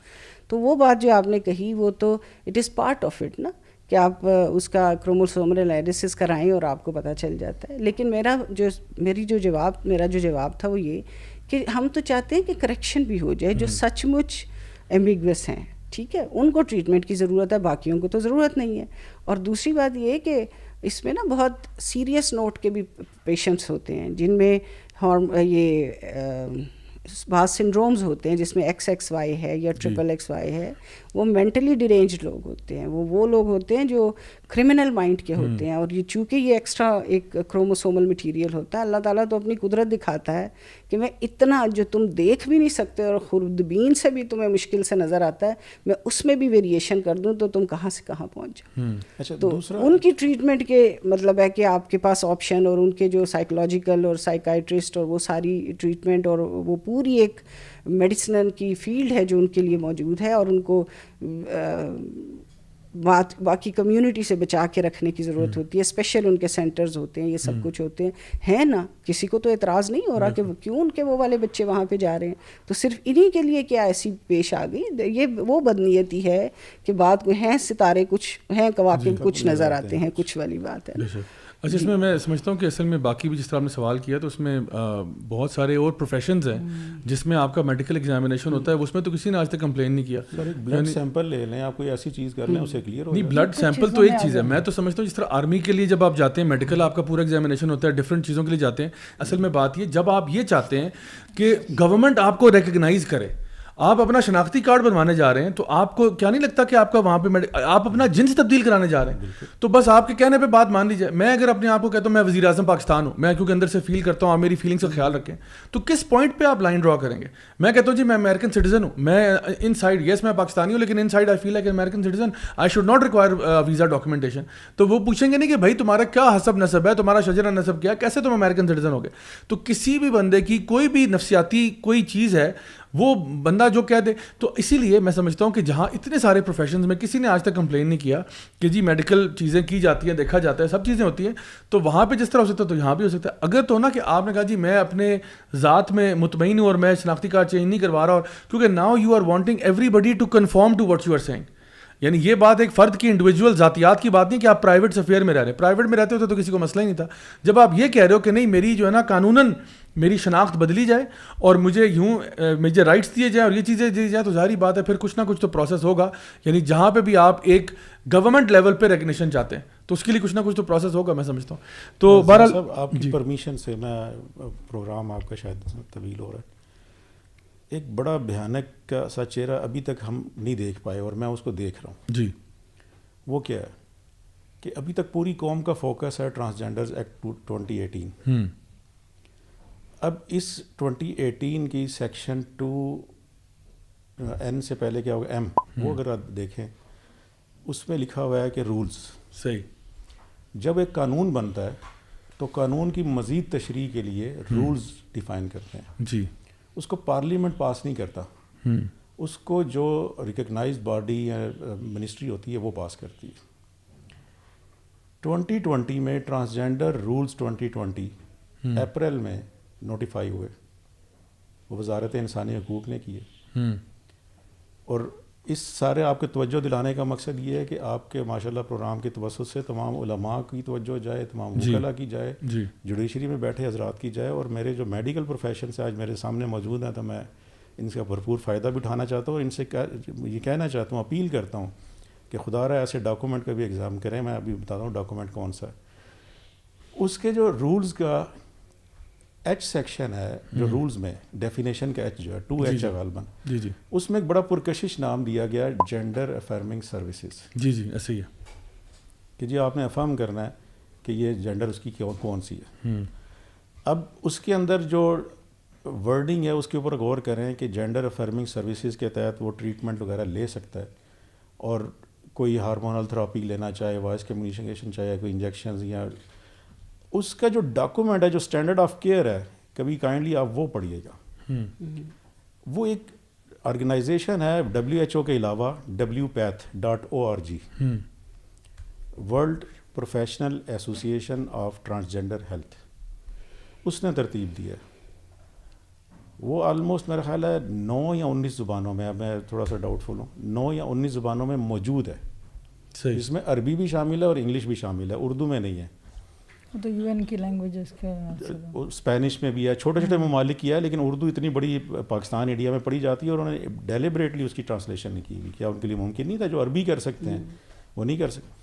D: تو وہ بات جو آپ نے کہی وہ تو it is part of it نا, کہ آپ اس کا کروموسومل انالیسس کرائیں اور آپ کو پتہ چل جاتا ہے. لیکن میرا جو جواب تھا وہ یہ کہ ہم تو چاہتے ہیں کہ کریکشن بھی ہو جائے جو سچ مچ ایمبیگوس ہیں, ٹھیک ہے, ان کو ٹریٹمنٹ کی ضرورت ہے, باقیوں کو تو ضرورت نہیں ہے. اور دوسری بات یہ کہ اس میں نا بہت سیریس نوٹ کے بھی پیشنٹس ہوتے ہیں جن میں یہ بعض سنڈرومز ہوتے ہیں جس میں XXY ہے یا XXXY ہے. وہ مینٹلی ڈیرینجڈ لوگ ہوتے ہیں, وہ لوگ ہوتے ہیں جو کرمنل مائنڈ کے ہوتے ہیں. اور یہ چونکہ یہ ایکسٹرا ایک کروموسومل مٹیریل ہوتا ہے, اللہ تعالیٰ تو اپنی قدرت دکھاتا ہے کہ میں اتنا جو تم دیکھ بھی نہیں سکتے اور خوردبین سے بھی تمہیں مشکل سے نظر آتا ہے, میں اس میں بھی ویریشن کر دوں تو تم کہاں سے کہاں پہنچ جاؤ. تو ان کی ٹریٹمنٹ کے مطلب ہے کہ آپ کے پاس آپشن اور ان کے جو سائیکولوجیکل اور سائیکائٹرسٹ اور وہ ساری ٹریٹمنٹ اور وہ پوری ایک میڈیسن کی فیلڈ ہے جو ان کے لیے موجود ہے. اور ان کو باقی کمیونٹی سے بچا کے رکھنے کی ضرورت ہوتی ہے. اسپیشل ان کے سینٹرز ہوتے ہیں, یہ سب کچھ ہوتے ہیں نا. کسی کو تو اعتراض نہیں ہو رہا کہ کیوں ان کے وہ والے بچے وہاں پہ جا رہے ہیں. تو صرف انہی کے لیے کیا ایسی پیش آ گئی, یہ وہ بدنیتی ہے کہ بات کو ہیں ستارے کچھ ہیں کواکب کچھ نظر آتے ہیں, کچھ والی بات ہے.
A: اچھا, اس میں سمجھتا ہوں کہ اصل میں باقی بھی جس طرح آپ نے سوال کیا تو اس میں بہت سارے اور پروفیشنز ہیں جس میں آپ کا میڈیکل ایگزامینیشن ہوتا ہے, اس میں تو کسی نے آج تک کمپلین نہیں کیا.
B: بلڈ سیمپل لے لیں, آپ کوئی ایسی چیز کر لیں اسے کلیئر ہو جائے.
A: نہیں, بلڈ سیمپل تو ایک چیز ہے. میں تو سمجھتا ہوں جس طرح آرمی کے لیے جب آپ جاتے ہیں میڈیکل آپ کا پورا ایگزامینیشن ہوتا ہے, ڈفرینٹ چیزوں کے لیے جاتے ہیں. اصل میں بات یہ جب آپ یہ چاہتے ہیں کہ گورنمنٹ آپ کو ریکگنائز کرے, آپ اپنا شناختی کارڈ بنوانے جا رہے ہیں, تو آپ کو کیا نہیں لگتا کہ آپ کا وہاں پہ آپ اپنا جنس تبدیل کرانے جا رہے ہیں تو بس آپ کے کہنے پہ بات مان لی جائے. میں اگر اپنے آپ کو کہتا ہوں میں وزیر اعظم پاکستان ہوں, میں کیونکہ اندر سے فیل کرتا ہوں, آپ میری فیلنگس کا خیال رکھیں, تو کس پوائنٹ پہ آپ لائن ڈرا کریں گے؟ میں کہتا ہوں جی میں امریکن سٹیزن ہوں, میں ان سائڈ یس میں پاکستانی ہوں لیکن inside I feel like American citizen, I should not require visa documentation. تو وہ پوچھیں گے نہیں کہ بھائی تمہارا کیا حسب نسب ہے, تمہارا شجرہ نسب کیا, کیسے تم امریکن سٹیزن ہو گئے. تو کسی بھی بندے کی کوئی بھی نفسیاتی کوئی چیز ہے وہ بندہ جو کہہ دے. تو اسی لیے میں سمجھتا ہوں کہ جہاں اتنے سارے پروفیشنز میں کسی نے آج تک کمپلین نہیں کیا کہ جی میڈیکل چیزیں کی جاتی ہیں, دیکھا جاتا ہے, سب چیزیں ہوتی ہیں, تو وہاں پہ جس طرح ہو سکتا ہے تو یہاں بھی ہو سکتا ہے. اگر تو نا کہ آپ نے کہا جی میں اپنے ذات میں مطمئن ہوں اور میں شناختی کارڈ چینج نہیں کروا رہا, اور کیونکہ now you are wanting everybody to conform to what you are saying. یعنی یہ بات ایک فرد کی انڈیویجول ذاتیات کی بات نہیں کہ آپ پرائیویٹ افیئر میں رہ رہے ہیں. پرائیویٹ میں رہتے ہوتے تو کسی کو مسئلہ ہی نہیں تھا. جب آپ یہ کہہ رہے ہو کہ نہیں میری جو ہے نا قانوناً میری شناخت بدلی جائے اور مجھے مجھے رائٹس دیے جائیں اور یہ چیزیں دی جائیں, تو ظاہری بات ہے پھر کچھ نہ کچھ تو پروسیس ہوگا. یعنی جہاں پہ بھی آپ ایک گورنمنٹ لیول پہ ریکگنیشن چاہتے ہیں تو اس کے لیے کچھ نہ کچھ تو پروسیس ہوگا, میں سمجھتا ہوں. تو بہرحال
B: آپ کی پرمیشن سے میں پروگرام آپ کا شاید طویل ہو رہا ہے, ایک بڑا بھیانک کا سا چہرہ ابھی تک ہم نہیں دیکھ پائے اور میں اس کو دیکھ رہا ہوں.
A: جی,
B: وہ کیا ہے کہ ابھی تک پوری قوم کا فوکس ہے ٹرانسجینڈرز ایکٹ 2018. اب اس 2018 کی سیکشن 2N سے پہلے کیا ہوگا M, وہ اگر آپ دیکھیں اس میں لکھا ہوا ہے کہ رولز.
A: صحیح.
B: جب ایک قانون بنتا ہے تو قانون کی مزید تشریح کے لیے رولز ڈیفائن کرتے ہیں.
A: جی,
B: اس کو پارلیمنٹ پاس نہیں کرتا, اس کو جو ریکگنائز باڈی یا منسٹری ہوتی ہے وہ پاس کرتی ہے. 2020 میں ٹرانسجینڈر رولز 2020 اپریل میں نوٹیفائی ہوئے, وہ وزارت انسانی حقوق نے کیے. اور اس سارے آپ کے توجہ دلانے کا مقصد یہ ہے کہ آپ کے ماشاءاللہ پروگرام کی توسط سے تمام علماء کی توجہ جائے, تمام وکلاء کی جائے, جوڈیشری میں بیٹھے حضرات کی جائے, اور میرے جو میڈیکل پروفیشن سے آج میرے سامنے موجود ہیں تو میں ان کا بھرپور فائدہ بھی اٹھانا چاہتا ہوں, اور ان سے یہ کہنا چاہتا ہوں, اپیل کرتا ہوں کہ خدا رہا ایسے ڈاکومنٹ کا بھی ایگزام کریں. میں ابھی بتاتا ہوں ڈاکومنٹ کون سا ہے. اس کے جو رولز کا ایچ سیکشن ہے, جو رولز میں ڈیفینیشن کا ایچ جو ہے 2H ہے غالباً, اس میں ایک بڑا پرکشش نام دیا گیا جینڈر افرمنگ سروسز.
A: جی جی ایسے ہی ہے
B: کہ جی آپ نے افرم کرنا ہے کہ یہ جینڈر اس کی کون سی ہے. اب اس کے اندر جو ورڈنگ ہے اس کے اوپر غور کریں کہ جینڈر افرمنگ سروسز کے تحت وہ ٹریٹمنٹ وغیرہ لے سکتا ہے, اور کوئی ہارمونل تھراپی لینا چاہے, وائس کمیونیکیشن چاہے, کوئی انجیکشنز, یا اس کا جو ڈاکومنٹ ہے جو اسٹینڈرڈ آف کیئر ہے کبھی کائنڈلی آپ وہ پڑھیے گا. وہ ایک آرگنائزیشن ہے WHO کے علاوہ wpath.org, world professional association of transgender health. اس نے ترتیب دی ہے. وہ آلموسٹ میرا خیال ہے 9 یا 19 زبانوں میں, اب میں تھوڑا سا ڈاؤٹ فل ہوں, 9 یا 19 زبانوں میں موجود ہے. اس میں عربی بھی شامل ہے اور انگلش بھی شامل ہے, اردو میں نہیں ہے.
C: تو UN کی لینگویجز کے
B: اسپینش میں بھی ہے, چھوٹے چھوٹے ممالک کی ہے, لیکن اردو اتنی بڑی پاکستان انڈیا میں پڑھی جاتی ہے اور انہوں نے ڈیلیبریٹلی اس کی ٹرانسلیشن نہیں کی ہوئی. کیا ان کے لیے ممکن نہیں تھا؟ جو عربی کر سکتے ہیں وہ نہیں کر سکتے.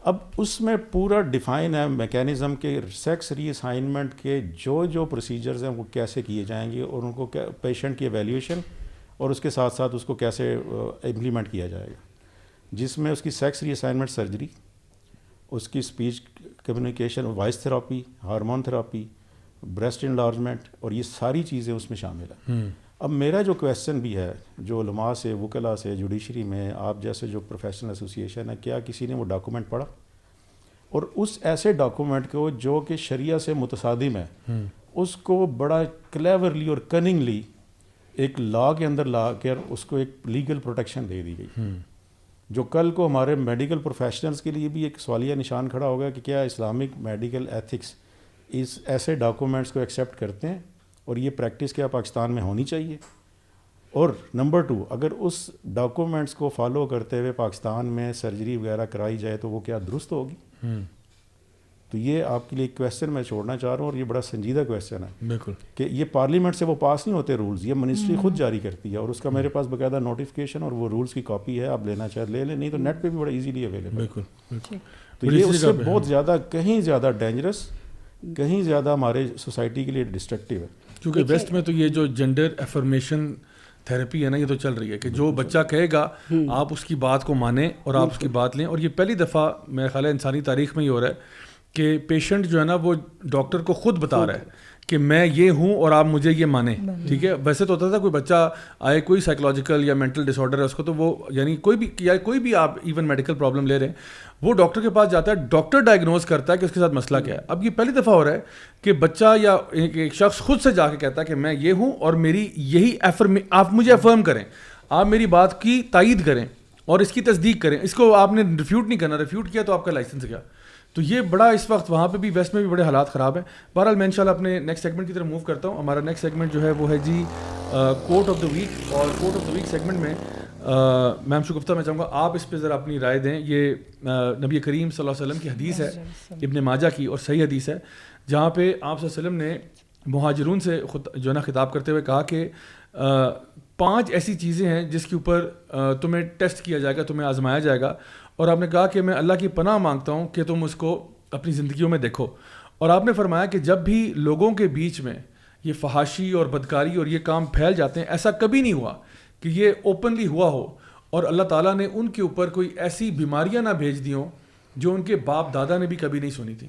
B: اب اس میں پورا ڈیفائن ہے میکینزم کے سیکس ری اسائنمنٹ کے جو پروسیجرز ہیں وہ کیسے کیے جائیں گے, اور ان کو پیشنٹ کی ایویلیویشن اور اس کے ساتھ ساتھ اس کو کیسے امپلیمنٹ کیا جائے گا, جس میں اس کی سیکس ری اسائنمنٹ سرجری, اس کی speech communication, voice therapy, hormone therapy, breast enlargement, اور یہ ساری چیزیں اس میں شامل ہیں. اب میرا جو کویسچن بھی ہے, جو علماء سے, وکلاء سے, جوڈیشری میں آپ جیسے جو پروفیشنل ایسوسیشن ہے, کیا کسی نے وہ ڈاکومنٹ پڑھا؟ اور اس ایسے ڈاکومنٹ کو جو کہ شریعہ سے متصادم ہے, اس کو بڑا کلیورلی اور کننگلی ایک لا کے اندر لا کر اس کو ایک لیگل پروٹیکشن دے دی گئی, جو کل کو ہمارے میڈیکل پروفیشنلز کے لیے بھی ایک سوالیہ نشان کھڑا ہوگا کہ کیا اسلامک میڈیکل ایتھکس اس ایسے ڈاکومنٹس کو ایکسیپٹ کرتے ہیں, اور یہ پریکٹس کیا پاکستان میں ہونی چاہیے. اور نمبر 2, اگر اس ڈاکومنٹس کو فالو کرتے ہوئے پاکستان میں سرجری وغیرہ کرائی جائے تو وہ کیا درست ہوگی؟ تو یہ آپ کے لیے ایک کویسچن میں چھوڑنا چاہ رہا ہوں, اور یہ بڑا سنجیدہ کویسچن ہے.
A: بالکل,
B: کہ یہ پارلیمنٹ سے وہ پاس نہیں ہوتے رولز, یہ منسٹری خود جاری کرتی ہے, اور اس کا میرے پاس باقاعدہ نوٹیفکیشن اور وہ رولز کی کاپی ہے, آپ لینا چاہے لے لیں, نہیں تو نیٹ پہ بھی بڑا ایزیلی اویلیبل.
A: بالکل.
B: تو یہ اس سے بہت زیادہ, کہیں زیادہ ڈینجرس, کہیں زیادہ ہمارے سوسائٹی کے لیے ڈسٹرکٹیو ہے.
A: کیونکہ ویسٹ میں تو یہ جو جینڈر افرمیشن تھیراپی ہے نا, یہ تو چل رہی ہے کہ جو بچہ کہے گا آپ اس کی بات کو مانیں اور آپ اس کی بات لیں. اور یہ پہلی دفعہ میرے خیال ہے انسانی تاریخ میں یہ ہو رہا ہے کہ پیشنٹ جو ہے نا وہ ڈاکٹر کو خود بتا رہا ہے کہ میں یہ ہوں اور آپ مجھے یہ مانیں. ٹھیک ہے, ویسے تو ہوتا تھا کوئی بچہ آئے, کوئی سائیکولوجیکل یا مینٹل ڈس آرڈر ہے اس کو, تو وہ یعنی کوئی بھی آپ ایون میڈیکل پرابلم لے رہے ہیں, وہ ڈاکٹر کے پاس جاتا ہے, ڈاکٹر ڈائگنوز کرتا ہے کہ اس کے ساتھ مسئلہ کیا ہے. اب یہ پہلی دفعہ ہو رہا ہے کہ بچہ یا ایک شخص خود سے جا کے کہتا ہے کہ میں یہ ہوں اور میری یہی آپ مجھے افرم کریں, آپ میری بات کی تائید کریں اور اس کی تصدیق کریں, اس کو آپ نے ریفیوٹ نہیں کرنا, ریفیوٹ کیا تو آپ کا لائسنس گیا. تو یہ بڑا اس وقت وہاں پہ بھی ویسٹ میں بھی بڑے حالات خراب ہیں. بہرحال میں انشاءاللہ اپنے نیکسٹ سیگمنٹ کی طرف موو کرتا ہوں. ہمارا نیکسٹ سیگمنٹ جو ہے وہ ہے جی کوٹ آف دا ویک, اور کوٹ آف دا ویک سیگمنٹ میں میم شگفتہ میں چاہوں گا آپ اس پہ ذرا اپنی رائے دیں. یہ نبی کریم صلی اللہ علیہ وسلم کی حدیث ہے, ابن ماجہ کی, اور صحیح حدیث ہے, جہاں پہ آپ صلی اللہ علیہ وسلم نے مہاجرون سے جو ہے نا خطاب کرتے ہوئے کہا کہ 5 ایسی چیزیں ہیں جس کے اوپر تمہیں ٹیسٹ کیا جائے گا, تمہیں آزمایا جائے گا, اور آپ نے کہا کہ میں اللہ کی پناہ مانگتا ہوں کہ تم اس کو اپنی زندگیوں میں دیکھو. اور آپ نے فرمایا کہ جب بھی لوگوں کے بیچ میں یہ فحاشی اور بدکاری اور یہ کام پھیل جاتے ہیں, ایسا کبھی نہیں ہوا کہ یہ اوپنلی ہوا ہو اور اللہ تعالیٰ نے ان کے اوپر کوئی ایسی بیماریاں نہ بھیج دی ہوں جو ان کے باپ دادا نے بھی کبھی نہیں سنی تھی.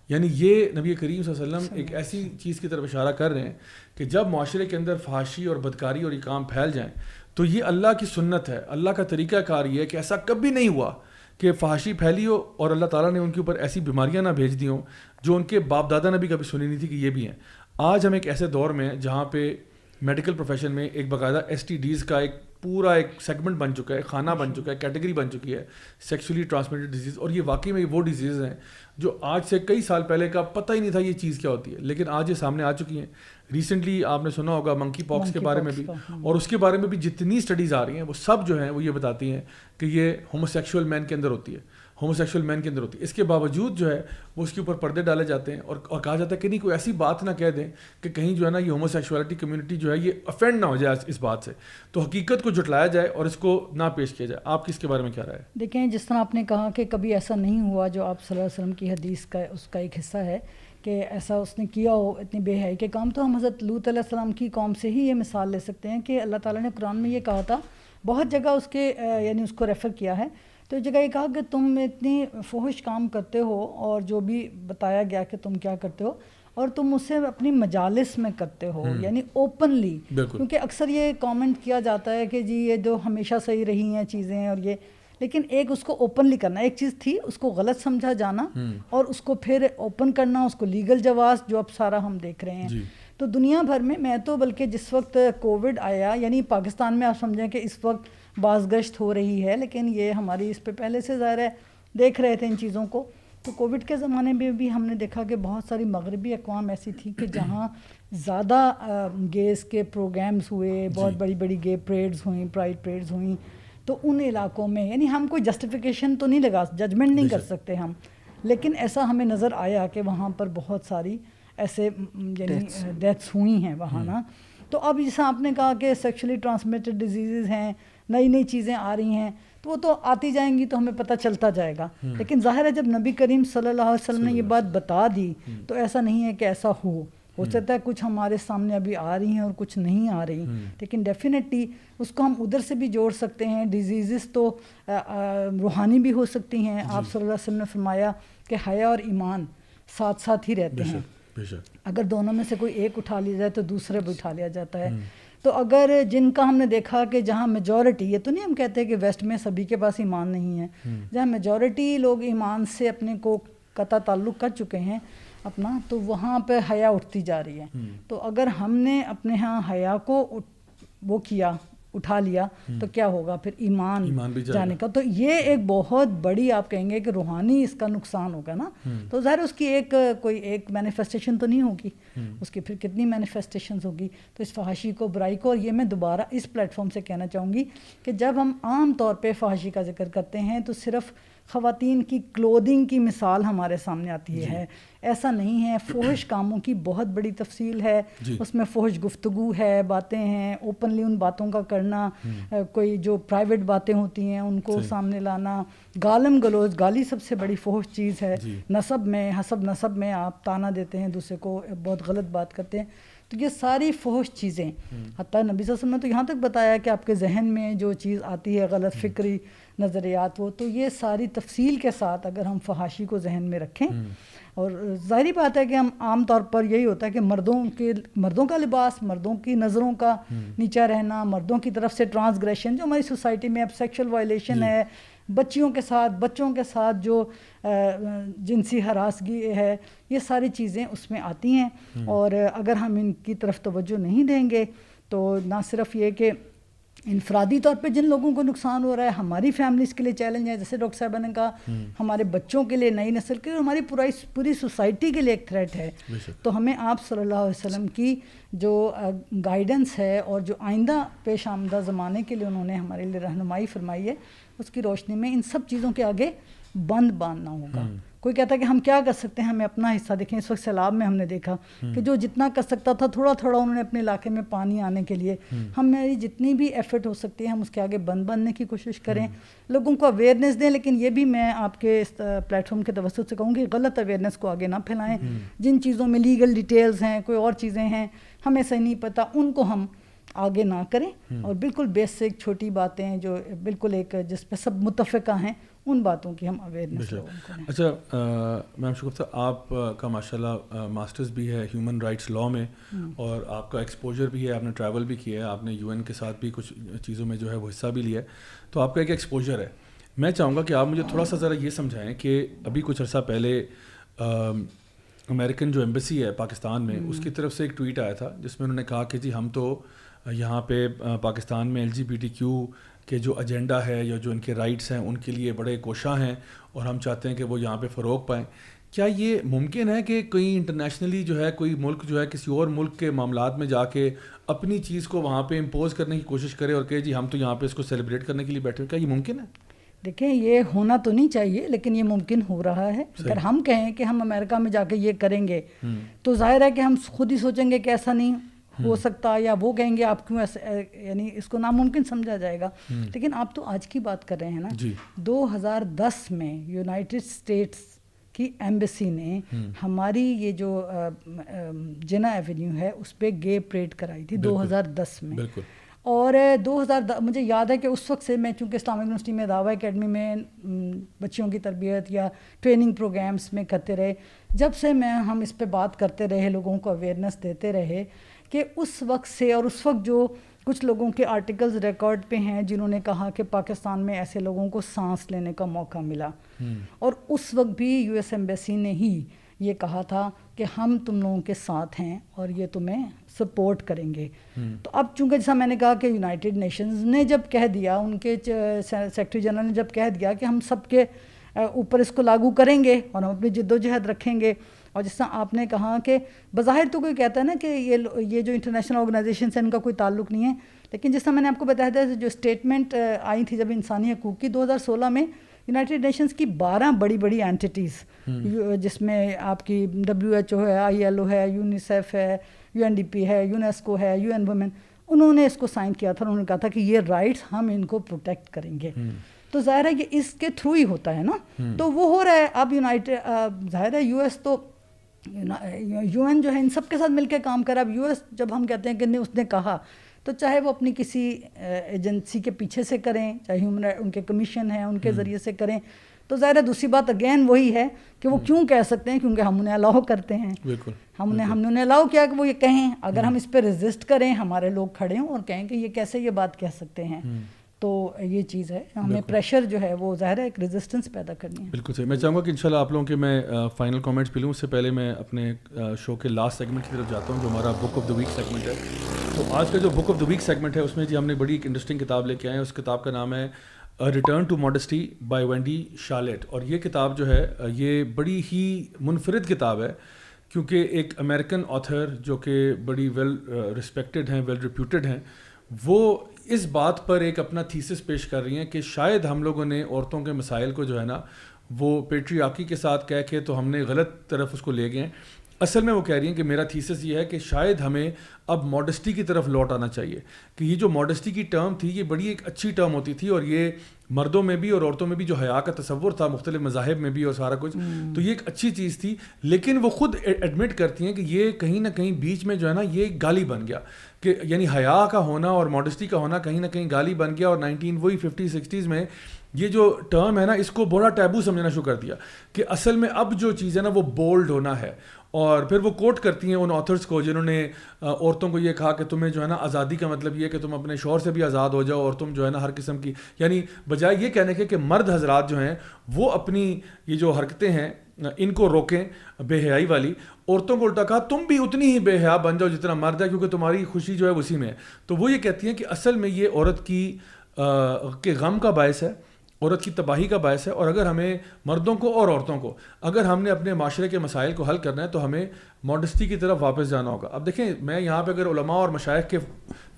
A: یعنی یہ نبی کریم صلی اللہ علیہ وسلم ایک ایسی چیز کی طرف اشارہ کر رہے ہیں کہ جب معاشرے کے اندر فحاشی اور بدکاری اور یہ کام پھیل جائیں تو یہ اللہ کی سنت ہے, اللہ کا طریقہ کار یہ ہے کہ ایسا کبھی نہیں ہوا کہ فحاشی پھیلی ہو اور اللہ تعالیٰ نے ان کے اوپر ایسی بیماریاں نہ بھیج دی ہوں جو ان کے باپ دادا نے بھی کبھی سنی نہیں تھی کہ یہ بھی ہیں. آج ہم ایک ایسے دور میں ہیں جہاں پہ میڈیکل پروفیشن میں ایک باقاعدہ STDs کا ایک پورا ایک سیگمنٹ بن چکا ہے, خانہ بن چکا ہے, کیٹیگری بن چکی ہے, سیکسولی ٹرانسمیٹڈ ڈیزیز. اور یہ واقعی میں وہ ڈیزیز ہیں جو آج سے کئی سال پہلے کا پتہ ہی نہیں تھا یہ چیز کیا ہوتی ہے, لیکن آج یہ سامنے آ چکی ہیں. ریسنٹلی آپ نے سنا ہوگا منکی پاکس کے بارے میں بھی, اور اس کے بارے میں بھی جتنی اسٹڈیز آ رہی ہیں وہ سب جو ہیں وہ یہ بتاتی ہیں کہ یہ ہوموسیکشول مین کے اندر ہوتی ہے, ہوموسیکشول مین کے اندر ہوتی ہے. اس کے باوجود جو ہے وہ اس کے اوپر پردے ڈالے جاتے ہیں اور کہا جاتا ہے کہ نہیں کوئی ایسی بات نہ کہہ دیں کہ کہیں جو ہے نا یہ ہوموسیکشوالٹی کمیونٹی جو ہے یہ افینڈ نہ ہو جائے اس بات سے, تو حقیقت کو جھٹلایا جائے اور اس کو نہ پیش کیا جائے. آپ کس کے بارے میں کیا رائے؟
C: دیکھیں, جس طرح آپ نے کہا کہ کبھی ایسا نہیں ہوا, جو آپ صلی اللہ علیہ وسلم کی حدیث کا اس کا ایک حصہ ہے کہ ایسا اس نے کیا ہو اتنی بے حیائی کے کام, تو ہم حضرت لوط علیہ السلام کی قوم سے ہی یہ مثال لے سکتے ہیں کہ اللہ تعالیٰ نے قرآن میں یہ کہا تھا, بہت جگہ اس کے یعنی اس کو ریفر کیا ہے, تو جگہ یہ کہا کہ تم اتنی فحش کام کرتے ہو اور جو بھی بتایا گیا کہ تم کیا کرتے ہو, اور تم اسے اپنی مجالس میں کرتے ہو, یعنی اوپنلی. کیونکہ اکثر یہ کامنٹ کیا جاتا ہے کہ جی یہ جو ہمیشہ صحیح رہی ہیں چیزیں اور یہ, لیکن ایک اس کو اوپنلی کرنا ایک چیز تھی, اس کو غلط سمجھا جانا اور اس کو پھر اوپن کرنا, اس کو لیگل جواز جو اب سارا ہم دیکھ رہے ہیں. تو دنیا بھر میں تو بلکہ جس وقت کووڈ آیا، یعنی پاکستان میں آپ سمجھیں کہ اس وقت بازگشت ہو رہی ہے، لیکن یہ ہماری اس پہ پہلے سے ظاہر ہے دیکھ رہے تھے ان چیزوں کو. تو کووڈ کے زمانے میں بھی ہم نے دیکھا کہ بہت ساری مغربی اقوام ایسی تھی کہ جہاں زیادہ گیز کے پروگرامز ہوئے، بہت بڑی بڑی گے پریڈز ہوئیں، پرائڈ پریڈز ہوئیں. تو ان علاقوں میں یعنی ہم کوئی جسٹیفیکیشن تو نہیں لگا، ججمنٹ نہیں کر سکتے ہم، لیکن ایسا ہمیں نظر آیا کہ وہاں پر بہت ساری ایسے یعنی ڈیتھس ہوئی ہیں وہاں نا. تو اب جیسا آپ نے کہا کہ سیکشلی ٹرانسمیٹڈ ڈیزیزز ہیں، نئی نئی چیزیں آ رہی ہیں، تو وہ تو آتی جائیں گی تو ہمیں پتہ چلتا جائے گا. لیکن ظاہر ہے جب نبی کریم صلی اللہ علیہ وسلم نے یہ بات بتا دی تو ایسا نہیں ہے کہ ایسا ہو سکتا ہے کچھ ہمارے سامنے ابھی آ رہی ہیں اور کچھ نہیں آ رہی، لیکن ڈیفینیٹلی اس کو ہم ادھر سے بھی جوڑ سکتے ہیں. ڈیزیزز تو روحانی بھی ہو سکتی ہیں. آپ صلی اللہ علیہ وسلم نے فرمایا کہ حیا اور ایمان ساتھ ساتھ ہی رہتے ہیں، اگر دونوں میں سے کوئی ایک اٹھا لیا جائے تو دوسرے بھی اٹھا لیا جاتا ہے. تو اگر جن کا ہم نے دیکھا کہ جہاں میجورٹی، یہ تو نہیں ہم کہتے کہ ویسٹ میں سبھی کے پاس ایمان نہیں ہے، جہاں میجورٹی لوگ ایمان سے اپنے کو قطع تعلق کر چکے ہیں اپنا، تو وہاں پہ حیا اٹھتی جا رہی ہے. تو اگر ہم نے اپنے ہاں حیا کو وہ کیا، اٹھا لیا، تو کیا ہوگا پھر ایمان جانے کا. تو یہ ایک بہت بڑی آپ کہیں گے کہ روحانی اس کا نقصان ہوگا نا. تو ظاہر اس کی کوئی ایک مینیفیسٹیشن تو نہیں ہوگی، اس کی پھر کتنی مینیفیسٹیشنز ہوگی. تو اس فحاشی کو، برائی کو، اور یہ میں دوبارہ اس پلیٹ فارم سے کہنا چاہوں گی کہ جب ہم عام طور پہ فحاشی کا ذکر کرتے ہیں تو صرف خواتین کی کلودنگ کی مثال ہمارے سامنے آتی ہے. ایسا نہیں ہے. فحش کاموں کی بہت بڑی تفصیل ہے، اس میں فحش گفتگو ہے، باتیں ہیں، اوپنلی ان باتوں کا کرنا، کوئی جو پرائیویٹ باتیں ہوتی ہیں ان کو سامنے لانا، گالم گلوچ، گالی سب سے بڑی فحش چیز ہے. نسب میں، حسب نسب میں آپ تانا دیتے ہیں دوسرے کو، بہت غلط بات کرتے ہیں. تو یہ ساری فحش چیزیں، حتیٰ نبی صلی اللہ علیہ وسلم نے تو یہاں تک بتایا کہ آپ کے ذہن میں جو چیز آتی ہے غلط فکری نظریات، وہ تو یہ ساری تفصیل کے ساتھ اگر ہم فحاشی کو ذہن میں رکھیں. اور ظاہری بات ہے کہ ہم عام طور پر یہی ہوتا ہے کہ مردوں کا لباس، مردوں کی نظروں کا نیچا رہنا، مردوں کی طرف سے ٹرانسگریشن جو ہماری سوسائٹی میں اب سیکشل وائلیشن ہے، بچوں کے ساتھ جو جنسی ہراسگی ہے، یہ ساری چیزیں اس میں آتی ہیں. اور اگر ہم ان کی طرف توجہ نہیں دیں گے تو نہ صرف یہ کہ انفرادی طور پہ جن لوگوں کو نقصان ہو رہا ہے، ہماری فیملیز کے لیے چیلنج ہے، جیسے ڈاکٹر صاحبہ نے کہا، ہمارے بچوں کے لیے، نئی نسل کے لیے، ہماری پوری سوسائٹی کے لیے ایک تھریٹ ہے. تو ہمیں آپ صلی اللہ علیہ وسلم کی جو گائیڈنس ہے اور جو آئندہ پیش آمدہ زمانے کے لیے انہوں نے ہمارے لیے رہنمائی فرمائی ہے، اس کی روشنی میں ان سب چیزوں کے آگے بند باندھنا ہوگا. کوئی کہتا ہے کہ ہم کیا کر سکتے ہیں، ہمیں اپنا حصہ دیکھیں. اس وقت سیلاب میں ہم نے دیکھا کہ جو جتنا کر سکتا تھا تھوڑا تھوڑا انہوں نے اپنے علاقے میں پانی آنے کے لیے، ہماری جتنی بھی ایفرٹ ہو سکتی ہے ہم اس کے آگے بند باندھنے کی کوشش کریں، لوگوں کو اویئرنیس دیں. لیکن یہ بھی میں آپ کے اس پلیٹ فارم کے توسط سے کہوں گی، غلط اویئرنیس کو آگے نہ پھیلائیں. جن چیزوں میں لیگل ڈیٹیلز ہیں، کوئی اور چیزیں ہیں، ہمیں صحیح نہیں پتہ، ان کو ہم آگے نہ کریں. اور بالکل بیسک چھوٹی باتیں جو بالکل ایک جس پہ سب متفقہ ہیں، ان باتوں کی ہم اویئرنیس کریں.
A: اچھا میم شگفتہ، آپ کا ماشاءاللہ ماسٹرز بھی ہے ہیومن رائٹس لاء میں، اور آپ کا ایکسپوجر بھی ہے، آپ نے ٹریول بھی کیا ہے، آپ نے UN کے ساتھ بھی کچھ چیزوں میں جو ہے وہ حصہ بھی لیا ہے، تو آپ کا ایک ایکسپوجر ہے. میں چاہوں گا کہ آپ مجھے تھوڑا سا ذرا یہ سمجھائیں کہ ابھی کچھ عرصہ پہلے امریکن جو ایمبیسی ہے پاکستان میں، اس کی طرف سے ایک ٹویٹ آیا تھا جس میں انہوں نے کہا کہ جی ہم تو یہاں پہ پاکستان میں LGBTQ کے جو ایجنڈا ہے یا جو ان کے رائٹس ہیں ان کے لیے بڑے کوشاں ہیں، اور ہم چاہتے ہیں کہ وہ یہاں پہ فروغ پائیں. کیا یہ ممکن ہے کہ کوئی انٹرنیشنلی جو ہے کوئی ملک جو ہے کسی اور ملک کے معاملات میں جا کے اپنی چیز کو وہاں پہ امپوز کرنے کی کوشش کرے اور کہ جی ہم تو یہاں پہ اس کو سیلیبریٹ کرنے کے لیے بیٹھے ہوئے؟ کیا یہ ممکن ہے؟
C: دیکھیں، یہ ہونا تو نہیں چاہیے لیکن یہ ممکن ہو رہا ہے. اگر ہم کہیں کہ ہم امریکہ میں جا کے یہ کریں گے تو ظاہر ہے کہ ہم خود ہی سوچیں گے کہ ایسا نہیں ہو سکتا، یا وہ کہیں گے آپ کیوں ایسا، یعنی اس کو ناممکن سمجھا جائے گا. لیکن آپ تو آج کی بات کر رہے ہیں نا. 2010 میں یونائٹڈ اسٹیٹس کی ایمبیسی نے ہماری یہ جو جنا ایونیو ہے اس پہ گے پریڈ کرائی تھی 2010 میں. اور 2010 مجھے یاد ہے کہ اس وقت سے میں چونکہ اسلامک یونیورسٹی میں دعویٰ اکیڈمی میں بچیوں کی تربیت یا ٹریننگ پروگرامز میں کرتے رہے، جب سے ہم اس پہ بات کرتے رہے، لوگوں کو اویئرنیس دیتے رہے، کہ اس وقت سے، اور اس وقت جو کچھ لوگوں کے آرٹیکلز ریکارڈ پہ ہیں جنہوں نے کہا کہ پاکستان میں ایسے لوگوں کو سانس لینے کا موقع ملا، اور اس وقت بھی US ایمبیسی نے ہی یہ کہا تھا. کہ ہم تم لوگوں کے ساتھ ہیں اور یہ تمہیں سپورٹ کریں گے. تو اب چونکہ جیسا میں نے کہا کہ یونائٹڈ نیشنز نے جب کہہ دیا, ان کے سیکرٹری جنرل نے جب کہہ دیا کہ ہم سب کے اوپر اس کو لاگو کریں گے اور ہم اپنی جد و جہد رکھیں گے, اور جس طرح آپ نے کہا کہ بظاہر تو کوئی کہتا ہے نا کہ یہ جو انٹرنیشنل آرگنائزیشنس ہیں ان کا کوئی تعلق نہیں ہے, لیکن جس طرح میں نے آپ کو بتایا تھا جو اسٹیٹمنٹ آئی تھی جب انسانی حقوق کی 2016 میں, یونائٹڈ نیشنز کی 12 بڑی بڑی اینٹیز جس میں آپ کی WHO ہے, ILO ہے, یونیسیف ہے, UNDP ہے, یونیسکو ہے, UN وومن, انہوں نے اس کو سائن کیا تھا. انہوں نے کہا تھا کہ یہ رائٹس ہم ان کو پروٹیکٹ کریں گے. تو ظاہر ہے یہ اس کے تھرو ہی ہوتا ہے نا. تو وہ ہو رہا ہے. اب ظاہر ہے US تو UN جو ہے ان سب کے ساتھ مل کے کام کرا. اب US جب ہم کہتے ہیں کہ اس نے کہا, تو چاہے وہ اپنی کسی ایجنسی کے پیچھے سے کریں, چاہے ان کے کمیشن ہیں ان کے ذریعے سے کریں, تو ظاہر ہے دوسری بات اگین وہی ہے کہ وہ کیوں کہہ سکتے ہیں, کیونکہ ہم انہیں الاؤ کرتے ہیں. ہم نے انہیں الاؤ کیا کہ وہ یہ کہیں. اگر ہم اس پہ ریزسٹ کریں, ہمارے لوگ کھڑے ہوں اور کہیں کہ یہ کیسے یہ بات کہہ سکتے ہیں, تو یہ چیز ہے. ہمیں پریشر جو ہے وہ ظاہر ہے ایک ریزسٹنس پیدا کرنی ہے.
A: بالکل صحیح. میں چاہوں گا کہ انشاءاللہ آپ لوگوں کے میں فائنل کامنٹس بھی لوں. اس سے پہلے میں اپنے شو کے لاسٹ سیگمنٹ کی طرف جاتا ہوں جو ہمارا book of the week segment ہے. تو آج کا جو book of the week segment ہے اس میں جی ہم نے بڑی ایک انٹرسٹنگ کتاب لے کے آئے ہیں. اس کتاب کا نام ہے return to modesty by Wendy Shalit. اور یہ کتاب جو ہے یہ بڑی ہی منفرد کتاب ہے, کیونکہ ایک امریکن آتھر جو کہ بڑی ویل رسپیکٹڈ ہیں, ویل ریپیوٹڈ ہیں, وہ اس بات پر ایک اپنا تھیسس پیش کر رہی ہیں کہ شاید ہم لوگوں نے عورتوں کے مسائل کو جو ہے نا وہ پیٹریارکی کے ساتھ کہہ کے تو ہم نے غلط طرف اس کو لے گئے ہیں. اصل میں وہ کہہ رہی ہیں کہ میرا تھیسس یہ ہے کہ شاید ہمیں اب ماڈسٹی کی طرف لوٹ آنا چاہیے, کہ یہ جو ماڈسٹی کی ٹرم تھی یہ بڑی ایک اچھی ٹرم ہوتی تھی, اور یہ مردوں میں بھی اور عورتوں میں بھی جو حیا کا تصور تھا مختلف مذاہب میں بھی اور سارا کچھ, تو یہ ایک اچھی چیز تھی. لیکن وہ خود ایڈمٹ کرتی ہیں کہ یہ کہیں نہ کہیں بیچ میں جو ہے نا یہ گالی بن گیا, کہ یعنی حیا کا ہونا اور ماڈسٹی کا ہونا کہیں نہ کہیں گالی بن گیا. اور 50-60s میں یہ جو ٹرم ہے نا اس کو بڑا ٹیبو سمجھنا شروع کر دیا, کہ اصل میں اب جو چیز ہے نا وہ بولڈ ہونا ہے. اور پھر وہ کوٹ کرتی ہیں ان آتھرس کو جنہوں نے عورتوں کو یہ کہا کہ تمہیں جو ہے نا آزادی کا مطلب یہ کہ تم اپنے شوہر سے بھی آزاد ہو جاؤ, اور تم جو ہے نا ہر قسم کی, یعنی بجائے یہ کہنے کے کہ مرد حضرات جو ہیں وہ اپنی یہ جو حرکتیں ہیں ان کو روکیں بے حیائی والی, عورتوں کو الٹا کہا تم بھی اتنی ہی بے حیا بن جاؤ جتنا مرد ہے, کیونکہ تمہاری خوشی جو ہے اسی میں ہے. تو وہ یہ کہتی ہیں کہ اصل میں یہ عورت کے غم کا باعث ہے, عورت کی تباہی کا باعث ہے. اور اگر ہمیں مردوں کو اور عورتوں کو اگر ہم نے اپنے معاشرے کے مسائل کو حل کرنا ہے تو ہمیں ماڈسٹی کی طرف واپس جانا ہوگا. اب دیکھیں میں یہاں پہ اگر علماء اور مشائخ کے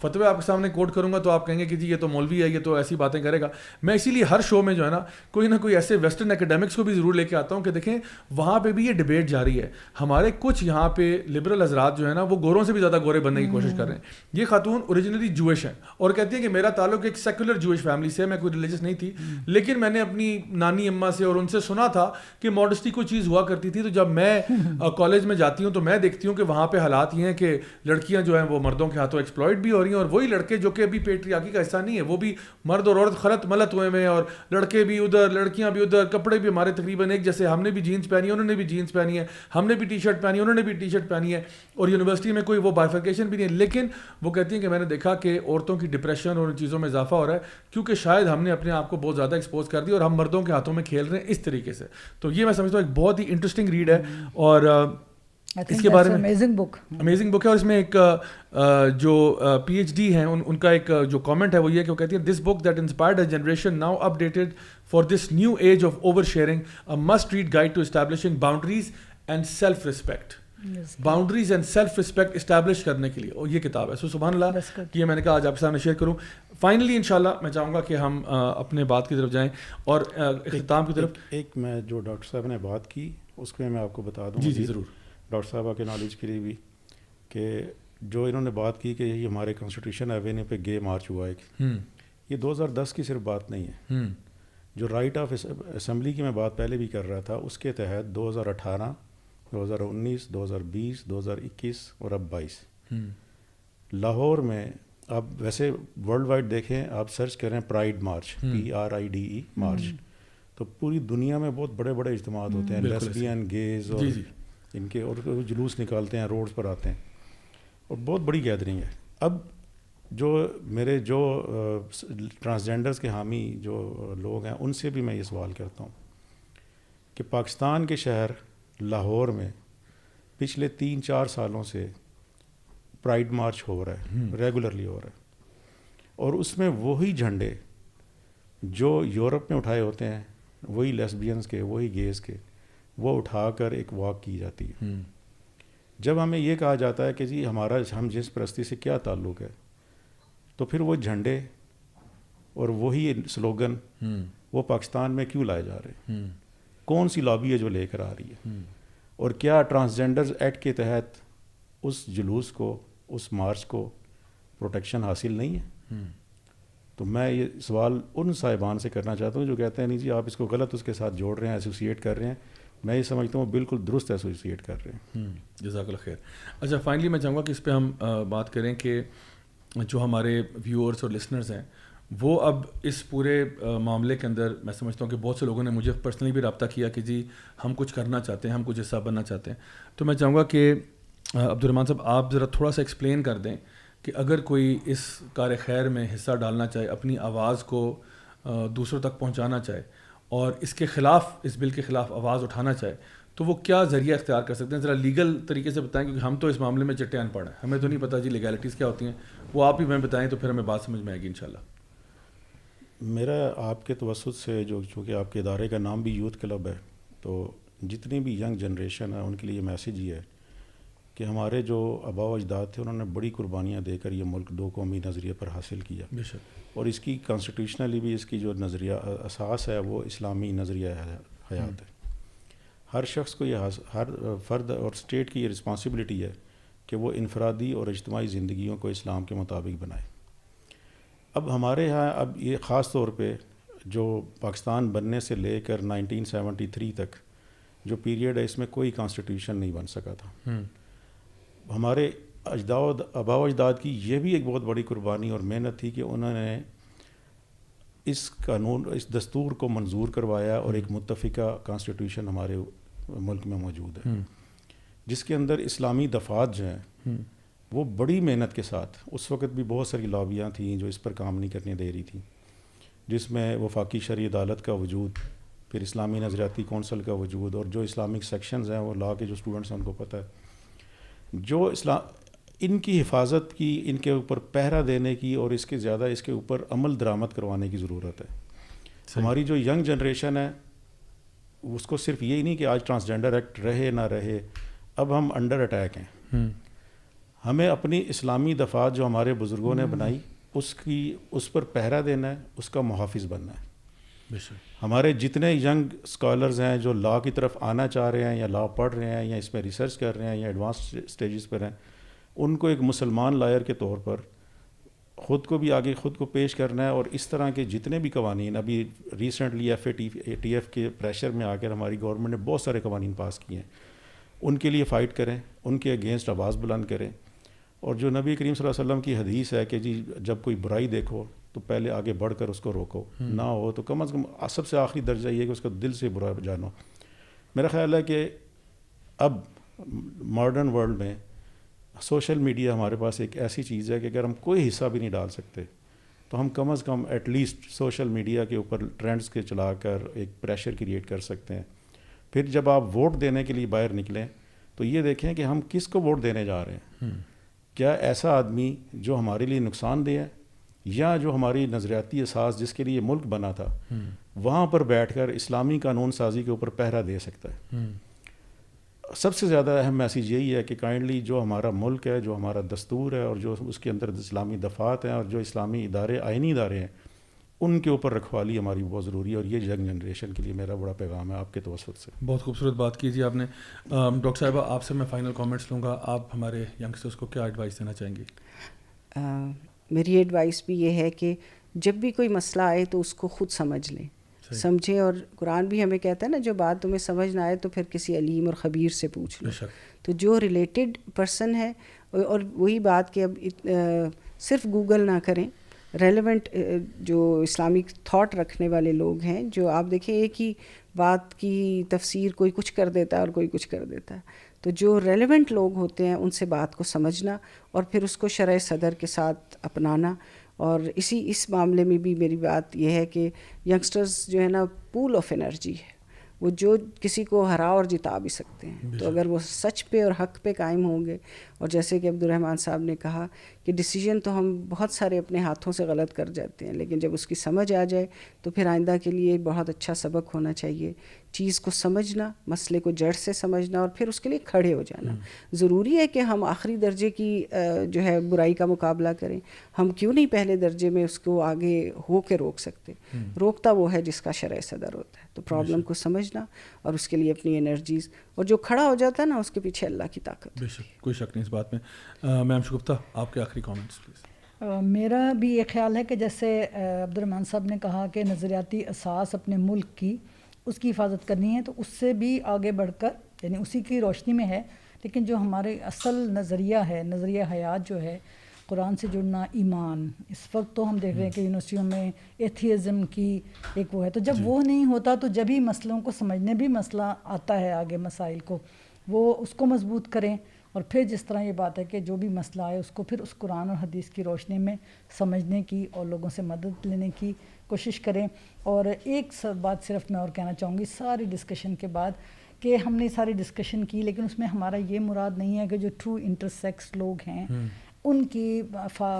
A: فتوے آپ کے سامنے کوٹ کروں گا تو آپ کہیں گے کہ جی یہ تو مولوی ہے, یہ تو ایسی باتیں کرے گا. میں اسی لیے ہر شو میں جو ہے نا کوئی نہ کوئی ایسے ویسٹرن اکیڈمکس کو بھی ضرور لے کے آتا ہوں کہ دیکھیں وہاں پہ بھی یہ ڈبیٹ جاری ہے. ہمارے کچھ یہاں پہ لبرل حضرات جو ہے نا وہ گوروں سے بھی زیادہ گورے بننے کی کوشش کر رہے ہیں. یہ خاتون اوریجنلی جوئش ہیں اور کہتی ہیں کہ میرا تعلق ایک سیکولر جوئش فیملی سے, میں کوئی ریلیجس نہیں تھی, لیکن میں نے اپنی نانی اماں سے اور ان سے سنا تھا کہ ماڈسٹی کوئی چیز ہوا کرتی تھی. تو جب میں کالج میں جاتی ہوں تو میں دیکھتی ہوں کہ وہاں پہ حالات یہ ہیں کہ لڑکیاں جو ہیں وہ مردوں کے ہاتھوں ایکسپلائٹ بھی ہو رہی ہیں, اور وہی لڑکے جو کہ ابھی پیٹریارکی کا حصہ نہیں ہے وہ بھی مرد اور عورت خلط ملط ہوئے ہوئے ہیں, اور لڑکے بھی ادھر لڑکیاں بھی ادھر, کپڑے بھی ہمارے تقریباً ایک جیسے, ہم نے بھی جینس پہنی ہے انہوں نے بھی جینس پہنی ہے, ہم نے بھی ٹی شرٹ پہنی ہے انہوں نے بھی ٹی شرٹ پہنی ہے, اور یونیورسٹی میں کوئی وہ بائفرکیشن بھی نہیں ہے. لیکن وہ کہتی ہیں کہ میں نے دیکھا کہ عورتوں کی ڈپریشن اور ان چیزوں میں اضافہ ہو رہا ہے کیونکہ شاید ہم نے اپنے آپ کو بہت زیادہ ایکسپوز کر دیا اور ہم مردوں کے ہاتھوں میں کھیل رہے ہیں اس طریقے سے. تو یہ میں سمجھتا ہوں ایک بہت ہی انٹرسٹنگ ریڈ ہے, اور اس کے بارے میں امیزنگ بک ہے. اور اس میں ایک جو پی ایچ ڈی ہیں ان کا ایک جو کامنٹ ہے وہ یہ کہ وہ کہتی ہے this book that inspired a generation now updated for this new age of oversharing a must read guide to establishing boundaries and self respect. Boundaries and self respect establish کرنے کے لیے اور یہ کتاب ہے. سو سبحان اللہ کہ یہ میں نے کہا آج آپ کے سامنے شیئر کروں. فائنلی انشاءاللہ میں چاہوں گا کہ ہم اپنے بات کی طرف جائیں اور اختتام کی طرف.
B: ایک میں جو ڈاکٹر صاحب نے بات کی اس کو میں آپ کو بتا دوں.
A: جی ضرور.
B: ڈاکٹر صاحبہ کے نالج کے لیے بھی کہ جو انہوں نے بات کی کہ یہ ہمارے کانسٹیٹیوشن ایوینیو پہ گے مارچ ہوا ہے, یہ 2010 کی صرف بات نہیں ہے. جو رائٹ آف اسمبلی کی میں بات پہلے بھی کر رہا تھا اس کے تحت 2018, 2019, 2020, 2021 اور اب 22 لاہور میں, آپ ویسے ورلڈ وائڈ دیکھیں, آپ سرچ کریں پرائڈ مارچ, PRIDE مارچ, تو پوری دنیا میں بہت بڑے بڑے اجتماعات ہوتے ہیں, لیسبین, گیز اور ان کے, اور جلوس نکالتے ہیں, روڈز پر آتے ہیں اور بہت بڑی گیدرنگ ہے. اب جو میرے جو ٹرانسجینڈرز کے حامی جو لوگ ہیں ان سے بھی میں یہ سوال کرتا ہوں کہ پاکستان کے شہر لاہور میں پچھلے 3-4 سالوں سے پرائڈ مارچ ہو رہا ہے، ریگولرلی ہو رہا ہے، اور اس میں وہی جھنڈے جو یورپ میں اٹھائے ہوتے ہیں، وہی لیسبینز کے، وہی گیز کے، وہ اٹھا کر ایک واک کی جاتی ہے. جب ہمیں یہ کہا جاتا ہے کہ جی ہم جنس پرستی سے کیا تعلق ہے، تو پھر وہ جھنڈے اور وہی سلوگن وہ پاکستان میں کیوں لائے جا رہے ہیں؟ کون سی لابی ہے جو لے کر آ رہی ہے؟ اور کیا ٹرانسجینڈرز ایکٹ کے تحت اس جلوس کو، اس مارچ کو پروٹیکشن حاصل نہیں ہے؟ تو میں یہ سوال ان صاحبان سے کرنا چاہتا ہوں جو کہتے ہیں نہیں جی آپ اس کو غلط اس کے ساتھ جوڑ رہے ہیں، ایسوسیٹ کر رہے ہیں. میں یہ سمجھتا ہوں بالکل درست ایسوسیٹ کر رہے ہیں.
A: جزاک اللہ خیر. اچھا فائنلی میں چاہوں گا کہ اس پہ ہم بات کریں کہ جو ہمارے ویورز اور لسنرز ہیں وہ اب اس پورے معاملے کے اندر، میں سمجھتا ہوں کہ بہت سے لوگوں نے مجھے پرسنلی بھی رابطہ کیا کہ جی ہم کچھ کرنا چاہتے ہیں، ہم کچھ حصہ بننا چاہتے ہیں. تو میں چاہوں گا کہ عبدالرحمٰن صاحب آپ ذرا تھوڑا سا ایکسپلین کر دیں کہ اگر کوئی اس کار خیر میں حصہ ڈالنا چاہے، اپنی آواز کو دوسروں تک پہنچانا چاہے اور اس کے خلاف، اس بل کے خلاف آواز اٹھانا چاہے، تو وہ کیا ذریعہ اختیار کر سکتے ہیں؟ ذرا لیگل طریقے سے بتائیں، کیونکہ ہم تو اس معاملے میں چٹے ان پڑھ ہیں، ہمیں تو نہیں پتہ جی لیگلٹیز کیا ہوتی ہیں. وہ آپ ہی ہمیں بتائیں تو پھر ہمیں بات سمجھ میں آئے گی انشاءاللہ.
B: میرا آپ کے توسط سے، جو چونکہ آپ کے ادارے کا نام بھی یوتھ کلب ہے، تو جتنی بھی ینگ جنریشن ہے ان کے لیے میسیج یہ ہے کہ ہمارے جو آباء و اجداد تھے انہوں نے بڑی قربانیاں دے کر یہ ملک 2 قومی نظریے پر حاصل کیا.
A: بے شک. اور
B: اس کی کانسٹیٹیوشنلی بھی اس کی جو نظریہ اساس ہے وہ اسلامی نظریہ حیات ہے. ہر شخص کو یہ، ہر فرد اور اسٹیٹ کی یہ رسپانسبلٹی ہے کہ وہ انفرادی اور اجتماعی زندگیوں کو اسلام کے مطابق بنائے. اب ہمارے ہاں اب یہ خاص طور پہ جو پاکستان بننے سے لے کر 1973 تک جو پیریڈ ہے، اس میں کوئی کانسٹیٹیوشن نہیں بن سکا تھا. ہمارے آباء و اجداد کی یہ بھی ایک بہت بڑی قربانی اور محنت تھی کہ انہوں نے اس قانون، اس دستور کو منظور کروایا اور ایک متفقہ کانسٹیٹیوشن ہمارے ملک میں موجود ہے، جس کے اندر اسلامی دفعات جو ہیں وہ بڑی محنت کے ساتھ، اس وقت بھی بہت ساری لابیاں تھیں جو اس پر کام نہیں کرنے دے رہی تھیں، جس میں وفاقی شرعی عدالت کا وجود، پھر اسلامی نظریاتی کونسل کا وجود، اور جو اسلامک سیکشنز ہیں وہ لا کے جو اسٹوڈنٹس ہیں ان کو پتہ ہے، جو ان کی حفاظت کی، ان کے اوپر پہرا دینے کی، اور اس کے زیادہ اس کے اوپر عمل درآمد کروانے کی ضرورت ہے. ہماری جو ینگ جنریشن ہے اس کو صرف یہی نہیں کہ آج ٹرانسجینڈر ایکٹ رہے نہ رہے، اب ہم انڈر اٹیک ہیں. ہمیں اپنی اسلامی دفعات جو ہمارے بزرگوں نے بنائی اس پر پہرا دینا ہے، اس کا محافظ بننا ہے. ہمارے جتنے ینگ اسکالرز ہیں جو لا کی طرف آنا چاہ رہے ہیں یا لا پڑھ رہے ہیں یا اس میں ریسرچ کر رہے ہیں یا ایڈوانس سٹیجز پر ہیں، ان کو ایک مسلمان لائر کے طور پر خود کو بھی آگے خود کو پیش کرنا ہے. اور اس طرح کے جتنے بھی قوانین، ابھی ریسنٹلی FATF کے پریشر میں آ کر ہماری گورنمنٹ نے بہت سارے قوانین پاس کیے ہیں، ان کے لیے فائٹ کریں، ان کے اگینسٹ آواز بلند کریں. اور جو نبی کریم صلی اللہ علیہ وسلم کی حدیث ہے کہ جی جب کوئی برائی دیکھو تو پہلے آگے بڑھ کر اس کو روکو، نہ ہو تو کم از کم سب سے آخری درجہ یہ کہ اس کو دل سے برا جانو. میرا خیال ہے کہ اب ماڈرن ورلڈ میں سوشل میڈیا ہمارے پاس ایک ایسی چیز ہے کہ اگر ہم کوئی حصہ بھی نہیں ڈال سکتے تو ہم کم از کم ایٹ لیسٹ سوشل میڈیا کے اوپر ٹرینڈز کے چلا کر ایک پریشر کریٹ کر سکتے ہیں. پھر جب آپ ووٹ دینے کے لیے باہر نکلیں تو یہ دیکھیں کہ ہم کس کو ووٹ دینے جا رہے ہیں. کیا ایسا آدمی جو ہمارے لیے نقصان دہ ہے، یا جو ہماری نظریاتی اساس جس کے لیے ملک بنا تھا وہاں پر بیٹھ کر اسلامی قانون سازی کے اوپر پہرا دے سکتا ہے. سب سے زیادہ اہم میسیج یہی ہے کہ کائنڈلی جو ہمارا ملک ہے، جو ہمارا دستور ہے، اور جو اس کے اندر اسلامی دفعات ہیں اور جو اسلامی ادارے، آئینی ادارے ہیں، ان کے اوپر رکھوالی ہماری بہت ضروری ہے. اور یہ ینگ جنریشن کے لیے میرا بڑا پیغام ہے آپ کے توسط سے.
A: بہت خوبصورت بات کیجیے آپ نے. ڈاکٹر صاحبہ آپ سے میں فائنل کامنٹس لوں گا. آپ ہمارے ینگسٹرس کو کیا ایڈوائس دینا چاہیں گی؟
D: میری ایڈوائس بھی یہ ہے کہ جب بھی کوئی مسئلہ آئے تو اس کو خود سمجھ لیں، سمجھیں. اور قرآن بھی ہمیں کہتا ہے نا، جو بات تمہیں سمجھ نہ آئے تو پھر کسی علیم اور خبیر سے پوچھ لو. تو جو ریلیٹڈ پرسن ہے، اور وہی بات کہ اب صرف گوگل نہ کریں، ریلیونٹ جو اسلامک تھاٹ رکھنے والے لوگ ہیں، جو آپ دیکھیں ایک ہی بات کی تفسیر کوئی کچھ کر دیتا ہے اور کوئی کچھ کر دیتا ہے. تو جو ریلیونٹ لوگ ہوتے ہیں ان سے بات کو سمجھنا اور پھر اس کو شرح صدر کے ساتھ اپنانا. اور اس معاملے میں بھی میری بات یہ ہے کہ ینگسٹرز جو ہے نا پول آف انرجی ہے، وہ جو کسی کو ہرا اور جتا بھی سکتے ہیں. تو اگر وہ سچ پہ اور حق پہ قائم ہوں گے, اور جیسے کہ عبدالرحمن صاحب نے کہا کہ ڈیسیجن تو ہم بہت سارے اپنے ہاتھوں سے غلط کر جاتے ہیں, لیکن جب اس کی سمجھ آ جائے تو پھر آئندہ کے لیے بہت اچھا سبق ہونا چاہیے. چیز کو سمجھنا, مسئلے کو جڑ سے سمجھنا, اور پھر اس کے لیے کھڑے ہو جانا. ضروری ہے کہ ہم آخری درجے کی جو ہے برائی کا مقابلہ کریں. ہم کیوں نہیں پہلے درجے میں اس کو آگے ہو کے روک سکتے؟ روکتا وہ ہے جس کا شرع صدر ہوتا ہے. تو پرابلم کو سمجھنا اور اس کے لیے اپنی انرجیز, اور جو کھڑا ہو جاتا ہے نا اس کے پیچھے اللہ کی طاقت.
A: بے شک, کوئی شک نہیں اس بات میں. میم شگفتہ, آپ کے آخری کامنٹس پلیز.
C: میرا بھی یہ خیال ہے کہ جیسے عبدالرحمن صاحب نے کہا کہ نظریاتی اساس اپنے ملک کی اس کی حفاظت کرنی ہے, تو اس سے بھی آگے بڑھ کر یعنی اسی کی روشنی میں ہے. لیکن جو ہمارے اصل نظریہ ہے, نظریہ حیات جو ہے, قرآن سے جڑنا, ایمان, اس وقت تو ہم دیکھ رہے ہیں کہ یونیورسٹیوں میں ایتھیزم کی ایک وہ ہے. تو جب وہ نہیں ہوتا تو جب ہی مسئلوں کو سمجھنے بھی مسئلہ آتا ہے آگے, مسائل کو وہ اس کو مضبوط کریں, اور پھر جس طرح یہ بات ہے کہ جو بھی مسئلہ آئے اس کو پھر اس قرآن اور حدیث کی روشنی میں سمجھنے کی اور لوگوں سے مدد لینے کی کوشش کریں. اور ایک بات صرف میں اور کہنا چاہوں گی ساری ڈسکشن کے بعد, کہ ہم نے ساری ڈسکشن کی لیکن اس میں ہمارا یہ مراد نہیں ہے کہ جو ٹرو انٹرسیکس لوگ ہیں ان کی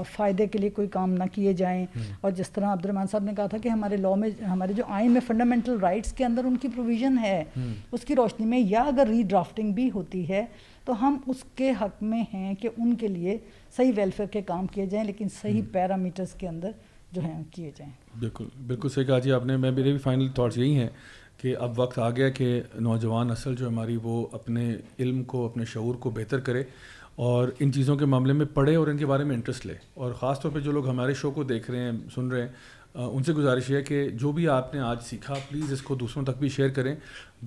C: فائدے کے لیے کوئی کام نہ کیے جائیں. اور جس طرح عبدالرحمن صاحب نے کہا تھا کہ ہمارے لاء میں, ہمارے جو آئین میں فنڈامنٹل رائٹس کے اندر ان کی پروویژن ہے, اس کی روشنی میں یا اگر ری ڈرافٹنگ بھی ہوتی ہے تو ہم اس کے حق میں ہیں کہ ان کے لیے صحیح ویلفیئر کے کام کیے جائیں, لیکن صحیح پیرامیٹرز کے اندر جو ہیں کیے جائیں.
A: بالکل بالکل صحیح کہا جی آپ نے. میرے بھی فائنل تھاٹس یہی ہیں کہ اب وقت آ گیا کہ نوجوان نسل جو ہماری وہ اپنے علم کو, اپنے شعور کو بہتر کرے اور ان چیزوں کے معاملے میں پڑھے اور ان کے بارے میں انٹرسٹ لے. اور خاص طور پہ جو لوگ ہمارے شو کو دیکھ رہے ہیں, سن رہے ہیں, ان سے گزارش ہے کہ جو بھی آپ نے آج سیکھا پلیز اس کو دوسروں تک بھی شیئر کریں,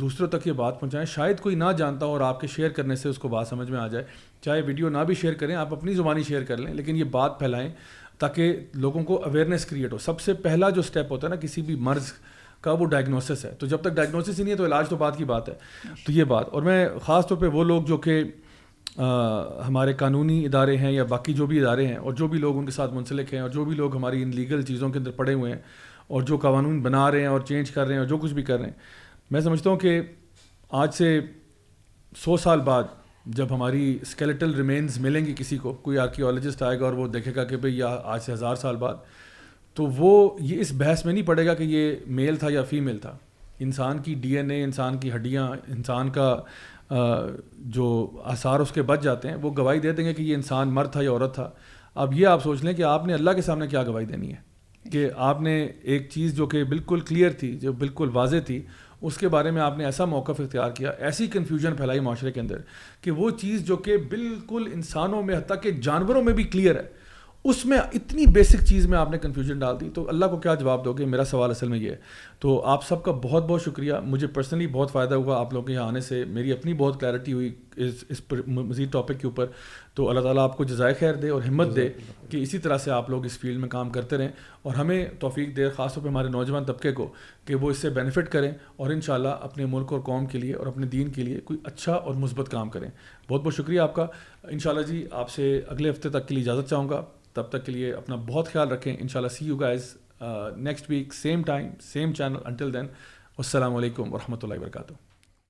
A: دوسروں تک یہ بات پہنچائیں. شاید کوئی نہ جانتا ہو اور آپ کے شیئر کرنے سے اس کو بات سمجھ میں آ جائے. چاہے ویڈیو نہ بھی شیئر کریں, آپ اپنی زبانی شیئر کر لیں, لیکن یہ بات پھیلائیں تاکہ لوگوں کو اویئرنیس کریٹ ہو. سب سے پہلا جو سٹیپ ہوتا ہے نا کسی بھی مرض کا, وہ ڈائگنوسس ہے. تو جب تک ڈائگنوسس ہی نہیں ہے تو علاج تو بات کی بات ہے. تو یہ بات, اور میں خاص طور پہ وہ لوگ جو کہ ہمارے قانونی ادارے ہیں یا باقی جو بھی ادارے ہیں, اور جو بھی لوگ ان کے ساتھ منسلک ہیں, اور جو بھی لوگ ہماری ان لیگل چیزوں کے اندر پڑے ہوئے ہیں, اور جو قانون بنا رہے ہیں اور چینج کر رہے ہیں اور جو کچھ بھی کر رہے ہیں, میں سمجھتا ہوں کہ آج سے 100 سال بعد جب ہماری اسکیلیٹل ریمینز ملیں گی کسی کو, کوئی آرکیولوجسٹ آئے گا اور وہ دیکھے گا کہ بھئی یا آج سے 1000 سال بعد, تو وہ یہ اس بحث میں نہیں پڑے گا کہ یہ میل تھا یا فیمیل تھا. انسان کی ڈی این اے, انسان کی ہڈیاں, انسان کا جو آثار اس کے بچ جاتے ہیں, وہ گواہی دے دیں گے کہ یہ انسان مرد تھا یا عورت تھا. اب یہ آپ سوچ لیں کہ آپ نے اللہ کے سامنے کیا گواہی دینی ہے کہ آپ نے ایک چیز جو کہ بالکل کلیئر تھی, جو بالکل واضح تھی, اس کے بارے میں آپ نے ایسا موقف اختیار کیا, ایسی کنفیوژن پھیلائی معاشرے کے اندر کہ وہ چیز جو کہ بالکل انسانوں میں حتیٰ کہ جانوروں میں بھی کلیئر ہے, اس میں اتنی بیسک چیز میں آپ نے کنفیوژن ڈال دی. تو اللہ کو کیا جواب دو گے؟ میرا سوال اصل میں یہ ہے. تو آپ سب کا بہت بہت شکریہ. مجھے پرسنلی بہت فائدہ ہوا آپ لوگوں کے یہاں آنے سے, میری اپنی بہت کلیئرٹی ہوئی اس مزید ٹاپک کے اوپر. تو اللہ تعالیٰ آپ کو جزائے خیر دے اور ہمت دے کہ اسی طرح سے آپ لوگ اس فیلڈ میں کام کرتے رہیں, اور ہمیں توفیق دے خاص طور پہ ہمارے نوجوان طبقے کو کہ وہ اس سے بینیفٹ کریں اور انشاءاللہ اپنے ملک اور قوم کے لیے اور اپنے دین کے لیے کوئی اچھا اور مثبت کام کریں. بہت بہت شکریہ آپ کا. انشاءاللہ جی آپ سے اگلے ہفتے تک کے لیے اجازت چاہوں گا. تب تک کے لیے اپنا بہت خیال رکھیں. انشاءاللہ see you guys next week, same time, same channel. Until then, السلام علیکم ورحمۃ اللہ وبرکاتہ.